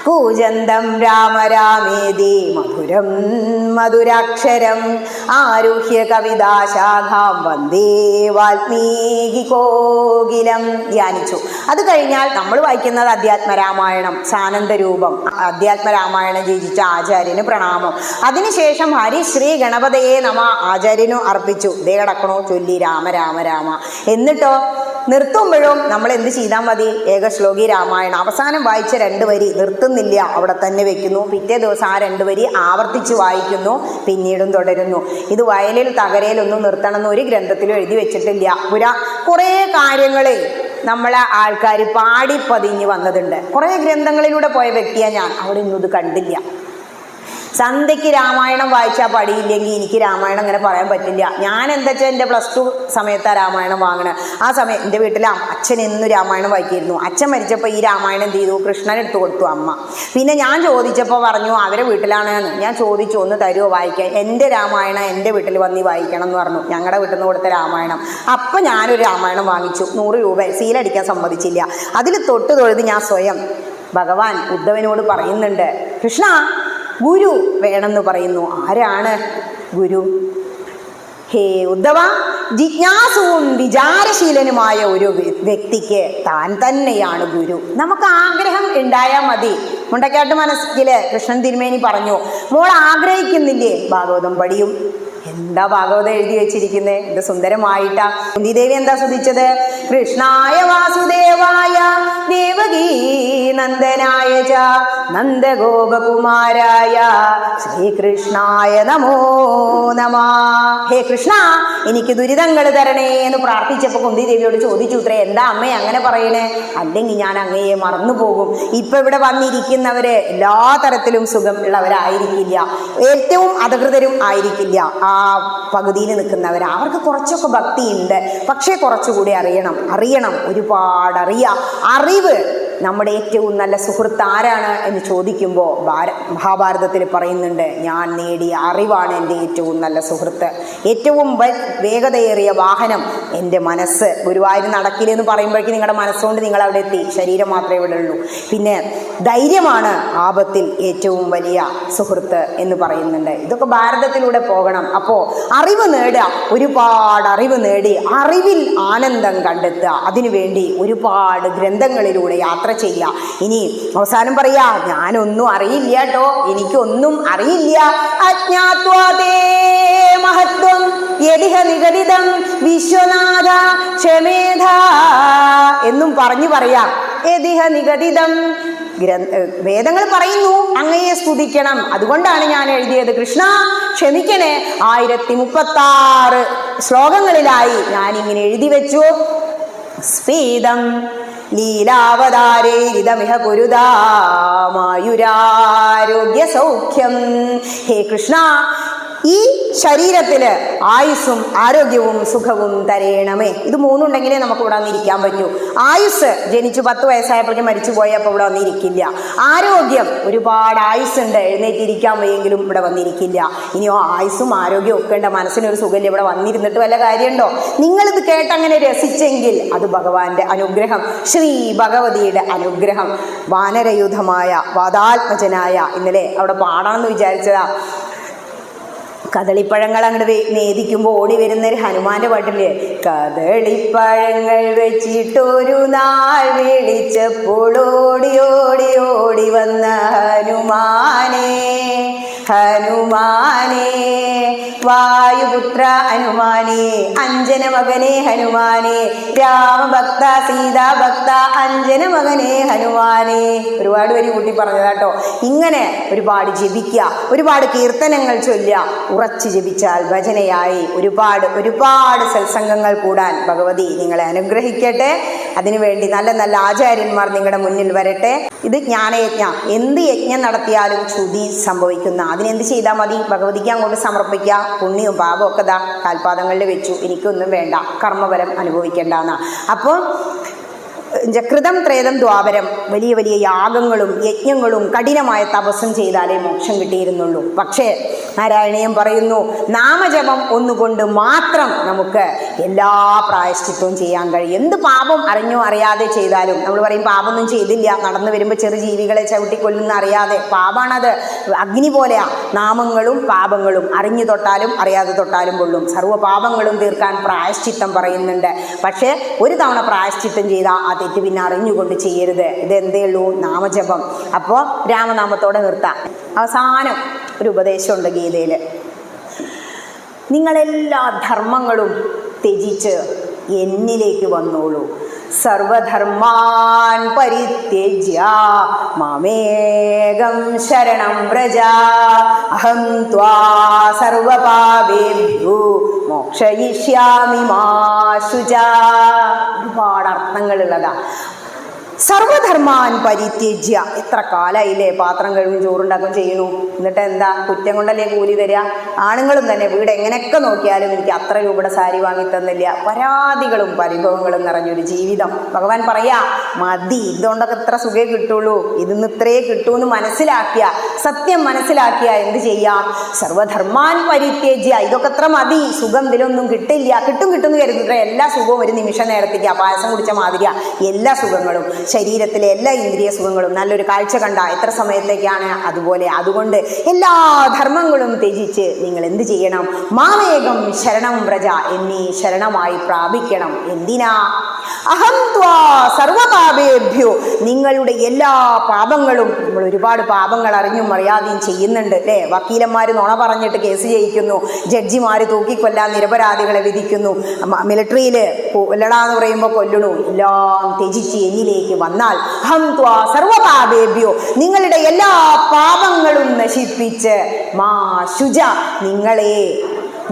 കൂജന്തം രാമ രാമേതി മധുരം മധുരാക്ഷരം ആരുഹ്യ കവിതാശാഖാം വന്ദേ വാൽമീകി കോകിലം ധ്യാനിച്ചു. അത് കഴിഞ്ഞാൽ നമ്മൾ വായിക്കുന്നത് അധ്യാത്മരാമായണം, സാനന്ദരൂപം, അധ്യാത്മരാമായണം രചിച്ച ആചാര്യന് പ്രണാമം. അതിനുശേഷം ഹരിശ്രീ ഗണപതയെ നമ ആചാര്യനും അർപ്പിച്ചു. ദേ കിടക്കണോ ചൊല്ലി രാമ രാമ രാമ. എന്നിട്ടോ നിർത്തുമ്പോഴും നമ്മൾ എന്ത് ചെയ്താൽ മതി? ഏകശ്ലോകി രാമായണം അവസാനം വായിച്ച 2 വരി നിർത്തുന്നില്ല, അവിടെ തന്നെ വെക്കുന്നു. പിറ്റേ ദിവസം ആ 2 വരി ആവർത്തിച്ച് വായിക്കുന്നു, പിന്നീടും തുടരുന്നു. ഇത് വയലിൽ തകരയിലൊന്നും നിർത്തണമെന്ന് ഒരു ഗ്രന്ഥത്തിലും എഴുതി വെച്ചിട്ടില്ല. കുറേ കാര്യങ്ങൾ നമ്മളെ ആൾക്കാർ പാടി പതിഞ്ഞ് വന്നതുണ്ട്. കുറേ ഗ്രന്ഥങ്ങളിലൂടെ പോയ വ്യക്തിയാണ് ഞാൻ. അവിടെ ഒന്നും ഇത് കണ്ടില്ല. സന്ധ്യയ്ക്ക് രാമായണം വായിച്ചാൽ പടിയില്ലെങ്കിൽ എനിക്ക് രാമായണം അങ്ങനെ പറയാൻ പറ്റില്ല. ഞാൻ എന്താ വെച്ചാൽ എൻ്റെ +2 സമയത്താണ് രാമായണം വാങ്ങണത്. ആ സമയം എൻ്റെ വീട്ടിൽ അച്ഛൻ എന്നും രാമായണം വായിക്കായിരുന്നു. അച്ഛൻ മരിച്ചപ്പോൾ ഈ രാമായണം എന്ത് ചെയ്തു? കൃഷ്ണൻ എടുത്തു കൊടുത്തു അമ്മ. പിന്നെ ഞാൻ ചോദിച്ചപ്പോൾ പറഞ്ഞു അവരെ വീട്ടിലാണെന്ന്. ഞാൻ ചോദിച്ചു ഒന്ന് തരുമോ വായിക്കാൻ? എൻ്റെ രാമായണം എൻ്റെ വീട്ടിൽ വന്ന് വായിക്കണം എന്ന് പറഞ്ഞു. ഞങ്ങളുടെ വീട്ടിൽ നിന്ന് കൊടുത്ത രാമായണം. അപ്പം ഞാനൊരു രാമായണം വാങ്ങിച്ചു. 100 രൂപ. സീലടിക്കാൻ സമ്മതിച്ചില്ല. അതിൽ തൊഴുത് ഞാൻ സ്വയം ഭഗവാൻ ഉദ്ധവനോട് പറയുന്നുണ്ട്, കൃഷ്ണ ഗുരു വേണമെന്ന് പറയുന്നു. ആരാണ് ഗുരു? ഹേ ഉദ്ധവ, ജിജ്ഞാസുവും വിചാരശീലനുമായ ഒരു വ്യക്തിക്ക് താൻ തന്നെയാണ് ഗുരു. നമുക്ക് ആഗ്രഹം ഉണ്ടായാൽ മതി. മുണ്ടക്കാട്ട് മനസ്സില് കൃഷ്ണൻ തിരുമേനി പറഞ്ഞു, മോൾ ആഗ്രഹിക്കുന്നില്ലേ ഭാഗവതം പഠിയും. എന്താ ഭാഗവതം എഴുതി വെച്ചിരിക്കുന്നത്? ഇത് സുന്ദരമായിട്ടാ. കുന്തിദേവി എന്താ സ്തുതിച്ചത്? കൃഷ്ണായ വാസുദേവായ ദേവകീ നന്ദനായ ച നന്ദഗോപകുമാരായ ശ്രീകൃഷ്ണായ നമോ നമ. ഹേ കൃഷ്ണ, എനിക്ക് ദുരിതങ്ങൾ തരണേ എന്ന് പ്രാർത്ഥിച്ചപ്പോൾ കുന്തിദേവിയോട് ചോദിച്ചു ഇത്രേ, എന്താ അമ്മേ അങ്ങനെ പറയണേ? അല്ലെങ്കിൽ ഞാൻ അങ്ങയെ മറന്നു പോകും. ഇപ്പൊ ഇവിടെ വന്നിരിക്കുന്നവര് എല്ലാ തരത്തിലും സുഖം ഉള്ളവരായിരിക്കില്ല, ഏറ്റവും അധകൃതരും ആയിരിക്കില്ല. ആ പകുതിയിൽ നിൽക്കുന്നവർ, അവർക്ക് കുറച്ചൊക്കെ ഭക്തിയുണ്ട്. പക്ഷേ കുറച്ചുകൂടി അറിയണം, ഒരുപാട് അറിവ്. നമ്മുടെ ഏറ്റവും നല്ല സുഹൃത്ത് ആരാണ് എന്ന് ചോദിക്കുമ്പോൾ മഹാഭാരതത്തിൽ പറയുന്നുണ്ട്, ഞാൻ നേടിയ അറിവാണ് എൻ്റെ ഏറ്റവും നല്ല സുഹൃത്ത്. ഏറ്റവും വേഗതയേറിയ വാഹനം എൻ്റെ മനസ്സ്. ഗുരുവായൂർ നടക്കില്ലെന്ന് പറയുമ്പോഴേക്കും നിങ്ങളുടെ മനസ്സുകൊണ്ട് നിങ്ങൾ അവിടെ എത്തി, ശരീരം മാത്രമേ ഇവിടെ ഉള്ളൂ. പിന്നെ ധൈര്യമാണ് ആപത്തിൽ ഏറ്റവും വലിയ സുഹൃത്ത് എന്ന് പറയുന്നുണ്ട്. ഇതൊക്കെ ഭാരതത്തിലൂടെ പോകണം. അപ്പോൾ അറിവ് നേടുക, ഒരുപാട് അറിവ് നേടി അറിവിൽ ആനന്ദം കണ്ടെത്തുക. അതിനുവേണ്ടി ഒരുപാട് ഗ്രന്ഥങ്ങളിലൂടെ യാത്ര ചെയ്യുക. ഇനി അവസാനം പറയാ, ഞാനൊന്നും അറിയില്ല കേട്ടോ, എനിക്കൊന്നും അറിയില്ല. അജ്ഞാത്വാതേ മഹത്വം യദിഹ നിഗദിതം വിശ്വനാഥ ക്ഷമേധ എന്നും പറയാം. യദിഹ നിഗദിതം, വേദങ്ങൾ പറയുന്നു അങ്ങയെ സ്തുതിക്കണം. അതുകൊണ്ടാണ് ഞാൻ എഴുതിയത്. കൃഷ്ണ ക്ഷമിക്കണേ, 1036 ശ്ലോകങ്ങളിലായി ഞാനിങ്ങനെ എഴുതി വെച്ചു. സ്ഫീതം ലീലാവതാരേരിതമിഹ പുരുതാമായുരാരോഗ്യ സൗഖ്യം. ഹേ കൃഷ്ണ, ഈ ശരീരത്തില് ആയുസ്സും ആരോഗ്യവും സുഖവും തരേണമേ. ഇത് 3 ഉണ്ടെങ്കിലേ നമുക്ക് ഇവിടെ വന്നിരിക്കാൻ പറ്റൂ. ആയുസ്, ജനിച്ചു 10 വയസ്സായപ്പോഴേക്കും മരിച്ചു പോയപ്പോൾ ഇവിടെ വന്നിരിക്കില്ല. ആരോഗ്യം, ഒരുപാട് ആയുസ്സുണ്ട്, എഴുന്നേറ്റിരിക്കാൻ വയ്യെങ്കിലും ഇവിടെ വന്നിരിക്കില്ല. ഇനിയോ ആയുസ്സും ആരോഗ്യവും ഒക്കെ ഉണ്ട്, മനസ്സിനൊരു സുഖമില്ല, ഇവിടെ വന്നിരുന്നിട്ട് വല്ല കാര്യമുണ്ടോ? നിങ്ങളിത് കേട്ടങ്ങനെ രസിച്ചെങ്കിൽ അത് ഭഗവാന്റെ അനുഗ്രഹം, ശ്രീ ഭഗവതിയുടെ അനുഗ്രഹം. വാനരയുധമായ വാതാത്മജനായ, ഇന്നലെ അവിടെ പാടാമെന്ന് വിചാരിച്ചതാ, കദളിപ്പഴങ്ങൾ അങ്ങോട്ട് നേദിക്കുമ്പോൾ ഓടി വരുന്നൊരു ഹനുമാന്റെ പാട്ടില്ലേ, കദളിപ്പഴങ്ങൾ വെച്ചിട്ടൊരു നാൾ വിളിച്ചപ്പോൾ ഓടി ഓടി ഓടി വന്ന ഹനുമാനേ ഹനുമാനേ വായുപുത്ര ഹനുമാനേ അഞ്ജന മകനെ ഹനുമാനേ രാമഭക്ത സീതാഭക്ത അഞ്ജന മകനെ ഹനുമാനേ. ഒരുപാട് പേര് കൂട്ടി പറഞ്ഞതാട്ടോ. ഇങ്ങനെ ഒരുപാട് ജപിക്കുക, ഒരുപാട് കീർത്തനങ്ങൾ ചൊല്ലുക, ഉറച്ചു ജപിച്ചാൽ ഭജനയായി ഒരുപാട് ഒരുപാട് സത്സംഗങ്ങൾ കൂടാൻ ഭഗവതി നിങ്ങളെ അനുഗ്രഹിക്കട്ടെ. അതിനുവേണ്ടി നല്ല നല്ല ആചാര്യന്മാർ നിങ്ങളുടെ മുന്നിൽ വരട്ടെ. ഇത് ജ്ഞാനയജ്ഞം. എന്ത് യജ്ഞം നടത്തിയാലും ശ്രുതി സംഭവിക്കുന്ന, അതിനെന്ത് ചെയ്താൽ മതി? ഭഗവതിക്ക് അങ്ങോട്ട് സമർപ്പിക്കുക. പുണ്യവും പാപവും ഒക്കെ ദാ കാൽപാദങ്ങളിൽ വെച്ചു, എനിക്കൊന്നും വേണ്ട, കർമ്മഫലം അനുഭവിക്കേണ്ടെന്നാ. അപ്പോൾ കൃതം ത്രേതം ദ്വാപരം, വലിയ വലിയ യാഗങ്ങളും യജ്ഞങ്ങളും കഠിനമായ തപസ്സും ചെയ്താലേ മോക്ഷം കിട്ടിയിരുന്നുള്ളൂ. പക്ഷേ നാരായണീയം പറയുന്നു, നാമജപം ഒന്നുകൊണ്ട് മാത്രം നമുക്ക് എല്ലാ പ്രായശ്ചിത്വവും ചെയ്യാൻ കഴിയും. എന്ത് പാപം അറിഞ്ഞോ അറിയാതെ ചെയ്താലും, നമ്മൾ പറയും പാപമൊന്നും ചെയ്തില്ല, നടന്നു വരുമ്പോൾ ചെറു ജീവികളെ ചവിട്ടിക്കൊല്ലുന്ന അറിയാതെ, പാപാണത്, അഗ്നി പോലെയാ. നാമങ്ങളും പാപങ്ങളും അറിഞ്ഞു തൊട്ടാലും അറിയാതെ തൊട്ടാലും കൊള്ളും. സർവ്വ പാപങ്ങളും തീർക്കാൻ പ്രായശ്ചിത്തം പറയുന്നുണ്ട്. പക്ഷേ ഒരു തവണ പ്രായശ്ചിത്തം ചെയ്താൽ ആ തെറ്റ് പിന്നെ അറിഞ്ഞുകൊണ്ട് ചെയ്യരുത്. ഇതെന്തേ ഉള്ളൂ? നാമജപം. അപ്പോൾ രാമനാമത്തോടെ നിർത്താം. അവസാനം ഒരു ഉപദേശമുണ്ട് ഗീതയിൽ. നിങ്ങളെല്ലാ ധർമ്മങ്ങളും ത്യജിച്ച് എന്നിലേക്ക് വന്നോളൂ. സർവധർമാൻ പരിത്യജ്യ മാമേകം ശരണം വ്രജ അഹം ത്വാ സർവപാപേഭ്യോ മോക്ഷയിഷ്യാമി മാ ശുചാ. ഒരുപാട് അർത്ഥങ്ങളുള്ളതാ. സർവധർമാൻ പരിത്യജ്യ. എത്ര കാലമായില്ലേ പാത്രം കഴുകും ചോറുണ്ടാക്കും ചെയ്യണു, എന്നിട്ട് എന്താ? കുറ്റം കൊണ്ടല്ലേ കൂലി തരിക? ആണുങ്ങളും തന്നെ വീട് എങ്ങനെയൊക്കെ നോക്കിയാലും എനിക്ക് അത്ര രൂപയുടെ സാരി വാങ്ങി തന്നില്ല, പരാതികളും പരിഭവങ്ങളും നിറഞ്ഞൊരു ജീവിതം. ഭഗവാൻ പറയാ, മതി, ഇതുകൊണ്ടൊക്കെ ഇത്ര സുഖേ കിട്ടുള്ളൂ, ഇതിന്ന് ഇത്രേ കിട്ടൂന്ന് മനസ്സിലാക്കിയ, സത്യം മനസ്സിലാക്കിയ എന്ത് ചെയ്യാം? സർവധർമാൻ പരിത്യജ്യ. ഇതൊക്കെ എത്ര മതി, സുഖം ഇതിലൊന്നും കിട്ടില്ല. കിട്ടുമെന്ന് കരുതിട്ട് എല്ലാ സുഖവും ഒരു നിമിഷ നേരത്തേക്ക്, പായസം കുടിച്ച മാതിരിയാ എല്ലാ സുഖങ്ങളും, ശരീരത്തിലെ എല്ലാ ഇന്ദ്രിയ സുഖങ്ങളും. നല്ലൊരു കാഴ്ച കണ്ട എത്ര സമയത്തേക്കാണ്? അതുപോലെ. അതുകൊണ്ട് എല്ലാ ധർമ്മങ്ങളും ത്യജിച്ച് നിങ്ങൾ എന്ത് ചെയ്യണം? മാമേകം ശരണം വ്രജ, എന്നെ ശരണമായി പ്രാപിക്കണം. എന്തിനാ? അഹം ത്വാ സർവപാപേഭ്യോ, നിങ്ങളുടെ എല്ലാ പാപങ്ങളും. നമ്മൾ ഒരുപാട് പാപങ്ങൾ അറിഞ്ഞും അറിയാതെയും ചെയ്യുന്നുണ്ട് അല്ലേ? വക്കീലന്മാർ നുണ പറഞ്ഞിട്ട് കേസ് ജയിക്കുന്നു, ജഡ്ജിമാർ തൂക്കിക്കൊല്ലാൻ നിരപരാധികളെ വിധിക്കുന്നു, മിലിറ്ററിയിൽ കൊല്ലടാന്ന് പറയുമ്പോൾ കൊല്ലണു. എല്ലാം ത്യജിച്ച് എന്നിലേക്ക് വന്നാൽ അഹം ത്വാ സർവപാപേഭ്യോ, നിങ്ങളുടെ എല്ലാ പാപങ്ങളും നശിപ്പിച്ച് മാ ശുച, നിങ്ങളെ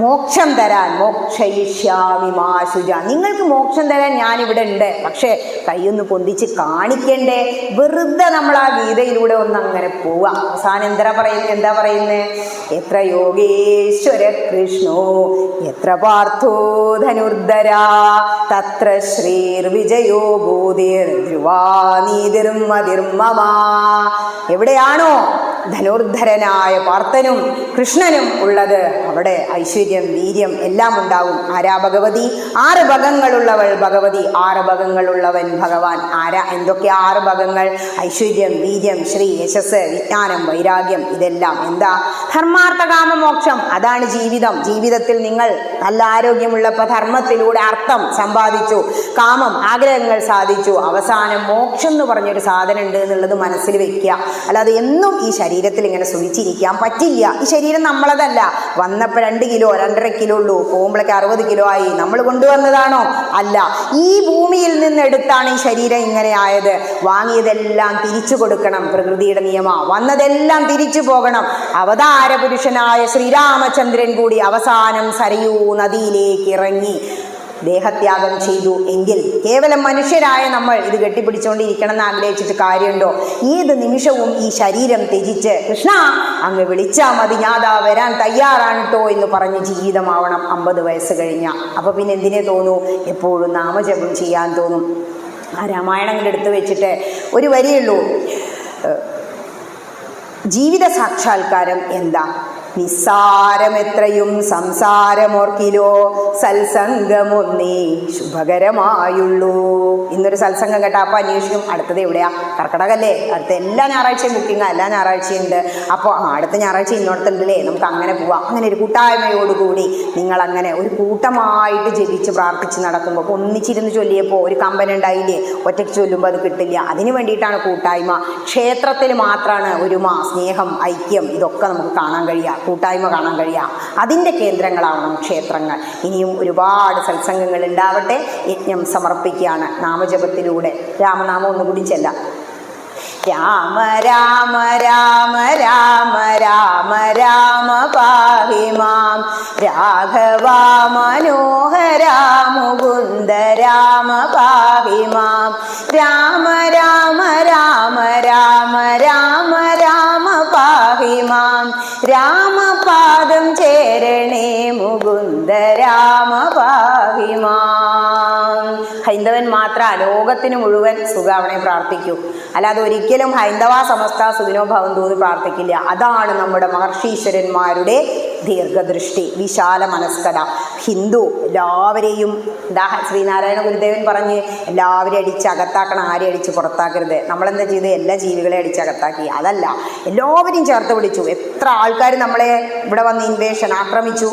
മോക്ഷം തരാൻ, മോക്ഷയിഷ്യാമി മാ ശുച, നിങ്ങൾക്ക് മോക്ഷം തരാൻ ഞാനിവിടെ ഉണ്ട്. പക്ഷേ കൈയൊന്ന് പൊന്തിച്ച് കാണിക്കണ്ടേ? വെറുതെ നമ്മൾ ആ ഗീതയിലൂടെ ഒന്ന് അങ്ങനെ പോവാം. അവസാനം എന്താ പറയുന്നത്? എത്ര യോഗേശ്വര കൃഷ്ണോ എത്ര പാർത്ഥോ ധനുർധരാ തത്ര ശ്രീർ വിജയോ ബോധിർ ധ്രുവാനീതിർമതിർമമാ. എവിടെയാണോ ധനുർധരനായ പാർത്ഥനും കൃഷ്ണനും ഉള്ളത്, അവിടെ ഐശ്വര്യം വീര്യം എല്ലാം ഉണ്ടാകും. ആരാ? ഭഗവതി. 6 ഭഗങ്ങളുള്ളവൾ ഭഗവതി, 6 ഭഗങ്ങളുള്ളവൻ ഭഗവാൻ. ആരാ? എന്തൊക്കെ 6 ഭഗങ്ങൾ? ഐശ്വര്യം, വീര്യം, ശ്രീ, യശസ്, വിജ്ഞാനം, വൈരാഗ്യം. ഇതെല്ലാം എന്താ? ധർമാർത്ഥകാമ മോക്ഷം. അതാണ് ജീവിതം. ജീവിതത്തിൽ നിങ്ങൾ നല്ല ആരോഗ്യമുള്ളപ്പോൾ ധർമ്മത്തിലൂടെ അർത്ഥം സമ്പാദിച്ചു, കാമം ആഗ്രഹങ്ങൾ സാധിച്ചു, അവസാനം മോക്ഷം എന്ന് പറഞ്ഞൊരു സാധനം ഉണ്ട് എന്നുള്ളത് മനസ്സിൽ വെക്കുക. അല്ലാതെ എന്നും ഈ ശരീരത്തിൽ ഇങ്ങനെ സുഖിച്ചിരിക്കാൻ പറ്റില്ല. ഈ ശരീരം നമ്മളതല്ല. വന്നപ്പോൾ 2 കിലോ 2.5 കിലോ ഉള്ളൂ, പോകുമ്പോഴേക്ക് 60 കിലോ ആയി. നമ്മൾ കൊണ്ടുവന്നതാണോ? അല്ല. ഈ ഭൂമിയിൽ നിന്ന് എടുത്താണ് ഈ ശരീരം ഇങ്ങനെ ആയത്. വാങ്ങിയതെല്ലാം തിരിച്ചു കൊടുക്കണം, പ്രകൃതിയുടെ നിയമ. വന്നതെല്ലാം തിരിച്ചു പോകണം. അവതാര പുരുഷനായ ശ്രീരാമചന്ദ്രൻ കൂടി അവസാനം സരയൂ നദിയിലേക്ക് ഇറങ്ങി ദേഹത്യാഗം ചെയ്തു. എങ്കിൽ കേവലം മനുഷ്യരായ നമ്മൾ ഇത് കെട്ടിപ്പിടിച്ചുകൊണ്ടിരിക്കണം എന്ന് ആഗ്രഹിച്ചിട്ട് കാര്യമുണ്ടോ? ഏത് നിമിഷവും ഈ ശരീരം ത്യജിച്ച് കൃഷ്ണ അങ്ങ് വിളിച്ചാൽ മതി, ഞാതാ വരാൻ തയ്യാറാണ് കേട്ടോ എന്ന് പറഞ്ഞ് ജീവിതമാവണം 50 വയസ്സ് കഴിഞ്ഞ. അപ്പൊ പിന്നെ എന്തിനെ തോന്നൂ? എപ്പോഴും നാമജപം ചെയ്യാൻ തോന്നും. ആ രാമായണങ്ങൾ എടുത്ത് വെച്ചിട്ട് ഒരു വരിയുള്ളൂ, ജീവിത സാക്ഷാത്കാരം എന്താ? നിസ്സാരമെത്രയും സംസാരമോർക്കിലോ സത്സംഗമൊന്നേ ശുഭകരമായുള്ളൂ. ഇന്നൊരു സത്സംഗം കേട്ടാ അപ്പം അന്വേഷിക്കും അടുത്തത് എവിടെയാ? കർക്കിടകല്ലേ, അടുത്ത എല്ലാ ഞായറാഴ്ചയും ബുക്കിംഗ്, എല്ലാ ഞായറാഴ്ചയും ഉണ്ട്. അപ്പോൾ അടുത്ത ഞായറാഴ്ച ഇന്നോടത്തുണ്ടല്ലേ, നമുക്ക് അങ്ങനെ പോവാം. അങ്ങനെ ഒരു കൂട്ടായ്മയോടുകൂടി നിങ്ങളങ്ങനെ ഒരു കൂട്ടമായിട്ട് ജപിച്ച് പ്രാർത്ഥിച്ച് നടക്കുമ്പോൾ, ഒന്നിച്ചിരുന്ന് ചൊല്ലിയപ്പോൾ ഒരു കമ്പനി ഉണ്ടായില്ലേ, ഒറ്റയ്ക്ക് ചൊല്ലുമ്പോൾ അത് കിട്ടില്ല. അതിന് വേണ്ടിയിട്ടാണ് കൂട്ടായ്മ. ക്ഷേത്രത്തിൽ മാത്രമാണ് ഒരുമ, സ്നേഹം, ഐക്യം ഇതൊക്കെ നമുക്ക് കാണാൻ കഴിയുക, കൂട്ടായ്മ കാണാൻ കഴിയുക. അതിൻ്റെ കേന്ദ്രങ്ങളാവണം ക്ഷേത്രങ്ങൾ. ഇനിയും ഒരുപാട് സത്സംഗങ്ങൾ ഉണ്ടാവട്ടെ. യജ്ഞം സമർപ്പിക്കുകയാണ് നാമജപത്തിലൂടെ. രാമനാമം ഒന്നുകൂടി ചെല്ലാം. രാമ രാമ രാമ രാമ രാമ രാമ പാഹി മാം രാഘവ മനോഹര മുകുന്ദ രാമ പാഹി മാം പാഹി മാം രാമപാദം ചേരണേ മുകുന്ദ രാമ പാഹി മാം. ഹൈന്ദവൻ മാത്ര ലോകത്തിന് മുഴുവൻ സുഖാവണെ പ്രാർത്ഥിക്കൂ. അല്ലാതെ ഒരിക്കലും ഹൈന്ദവ സമസ്ത സുഖിനോ ഭവന്തു എന്ന് പ്രാർത്ഥിക്കില്ല. അതാണ് നമ്മുടെ മഹർഷീശ്വരന്മാരുടെ ദീർഘദൃഷ്ടി, വിശാല മനസ്കത. ഹിന്ദു എല്ലാവരെയും ശ്രീനാരായണ ഗുരുദേവൻ പറഞ്ഞ് എല്ലാവരെയും അടിച്ച് അകത്താക്കണം, ആരെയും അടിച്ച് പുറത്താക്കരുത്. നമ്മളെന്താ ചെയ്ത് എല്ലാ ജീവികളെ അടിച്ചകത്താക്കി? അതല്ല, എല്ലാവരെയും ചേർത്ത് പിടിച്ചു. എത്ര ആൾക്കാർ നമ്മളെ ഇവിടെ വന്ന് ഇൻവേഷൻ ആക്രമിച്ചു.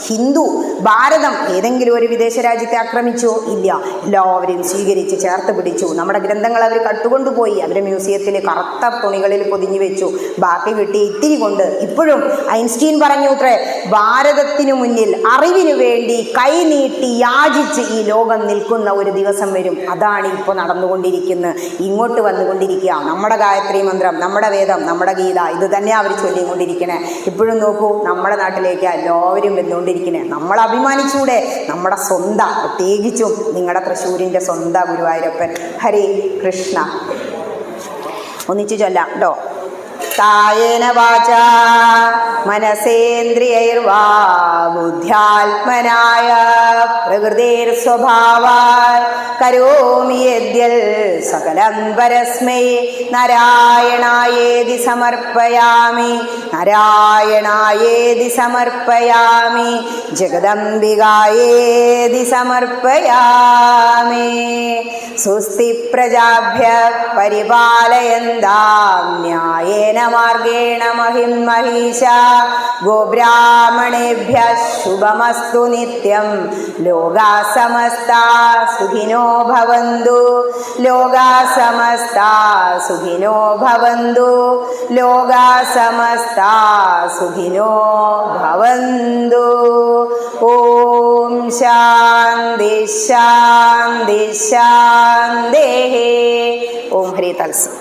ഹിന്ദു ഭാരതം ഏതെങ്കിലും ഒരു വിദേശ രാജ്യത്തെ ആക്രമിച്ചോ? ഇല്ല. എല്ലാവരെയും സ്വീകരിച്ച് ചേർത്ത് പിടിച്ചു. നമ്മുടെ ഗ്രന്ഥങ്ങൾ അവർ കട്ടുകൊണ്ടുപോയി, അവരെ മ്യൂസിയത്തിൽ കറുത്ത തുണികളിൽ പൊതിഞ്ഞു വെച്ചു. ബാക്കി കിട്ടിയ ഇത്തിരി കൊണ്ട് ഇപ്പോഴും ഐൻസ്റ്റീൻ പറഞ്ഞു അത്രേ, ഭാരതത്തിനു മുന്നിൽ അറിവിനു വേണ്ടി കൈനീട്ടി യാചിച്ച് ഈ ലോകം നിൽക്കുന്ന ഒരു ദിവസം വരും. അതാണ് ഇപ്പോൾ നടന്നുകൊണ്ടിരിക്കുന്നത്, ഇങ്ങോട്ട് വന്നുകൊണ്ടിരിക്കുക. നമ്മുടെ ഗായത്രി മന്ത്രം, നമ്മുടെ വേദം, നമ്മുടെ ഗീത, ഇത് തന്നെ അവർ ചൊല്ലിക്കൊണ്ടിരിക്കണേ. ഇപ്പോഴും നോക്കൂ, നമ്മുടെ നാട്ടിലേക്ക് എല്ലാവരും വന്നുകൊണ്ടിരിക്കണേ. നമ്മൾ അഭിമാനിച്ചൂടെ? നമ്മുടെ സ്വന്തം, പ്രത്യേകിച്ചും നിങ്ങളുടെ തൃശ്ശൂരിൻ്റെ സ്വന്തം ഗുരുവായൂരപ്പൻ. ഹരേ കൃഷ്ണ. ഒന്നിച്ചു ചൊല്ലാം കേട്ടോ. കായേന വാചാ മനസേന്ദ്രിയൈർവാ ബുദ്ധ്യാത്മനായ പ്രകൃതിർസ്വഭാവാൽ കരോമി യദ്യൽ സകലം പരസ്മൈ നാരായണായേതി സമർപ്പയാമി നാരായണായേതി സമർപ്പയാമി ജഗദംബികായേതി സമർപ്പയാമി. സ്വസ്തി പ്രജാഭ്യഃ പരിപാലയന്താം ന്യായേന മാർഗേണ മഹിം മഹീശാ ഗോബ്രാഹ്മണേഭ്യഃ ശുഭമസ്തു നിത്യം. ലോകാ സമസ്താ സുഖിനോ ഭവന്തു ലോകാ സമസ്താ സുഖിനോ ഭവന്തു ലോകാ സമസ്താ സുഖിനോ ഭവന്തു. ഓം ശാന്തി ശാന്തി ശാന്തി. ഓം ഹരി തത്സത്.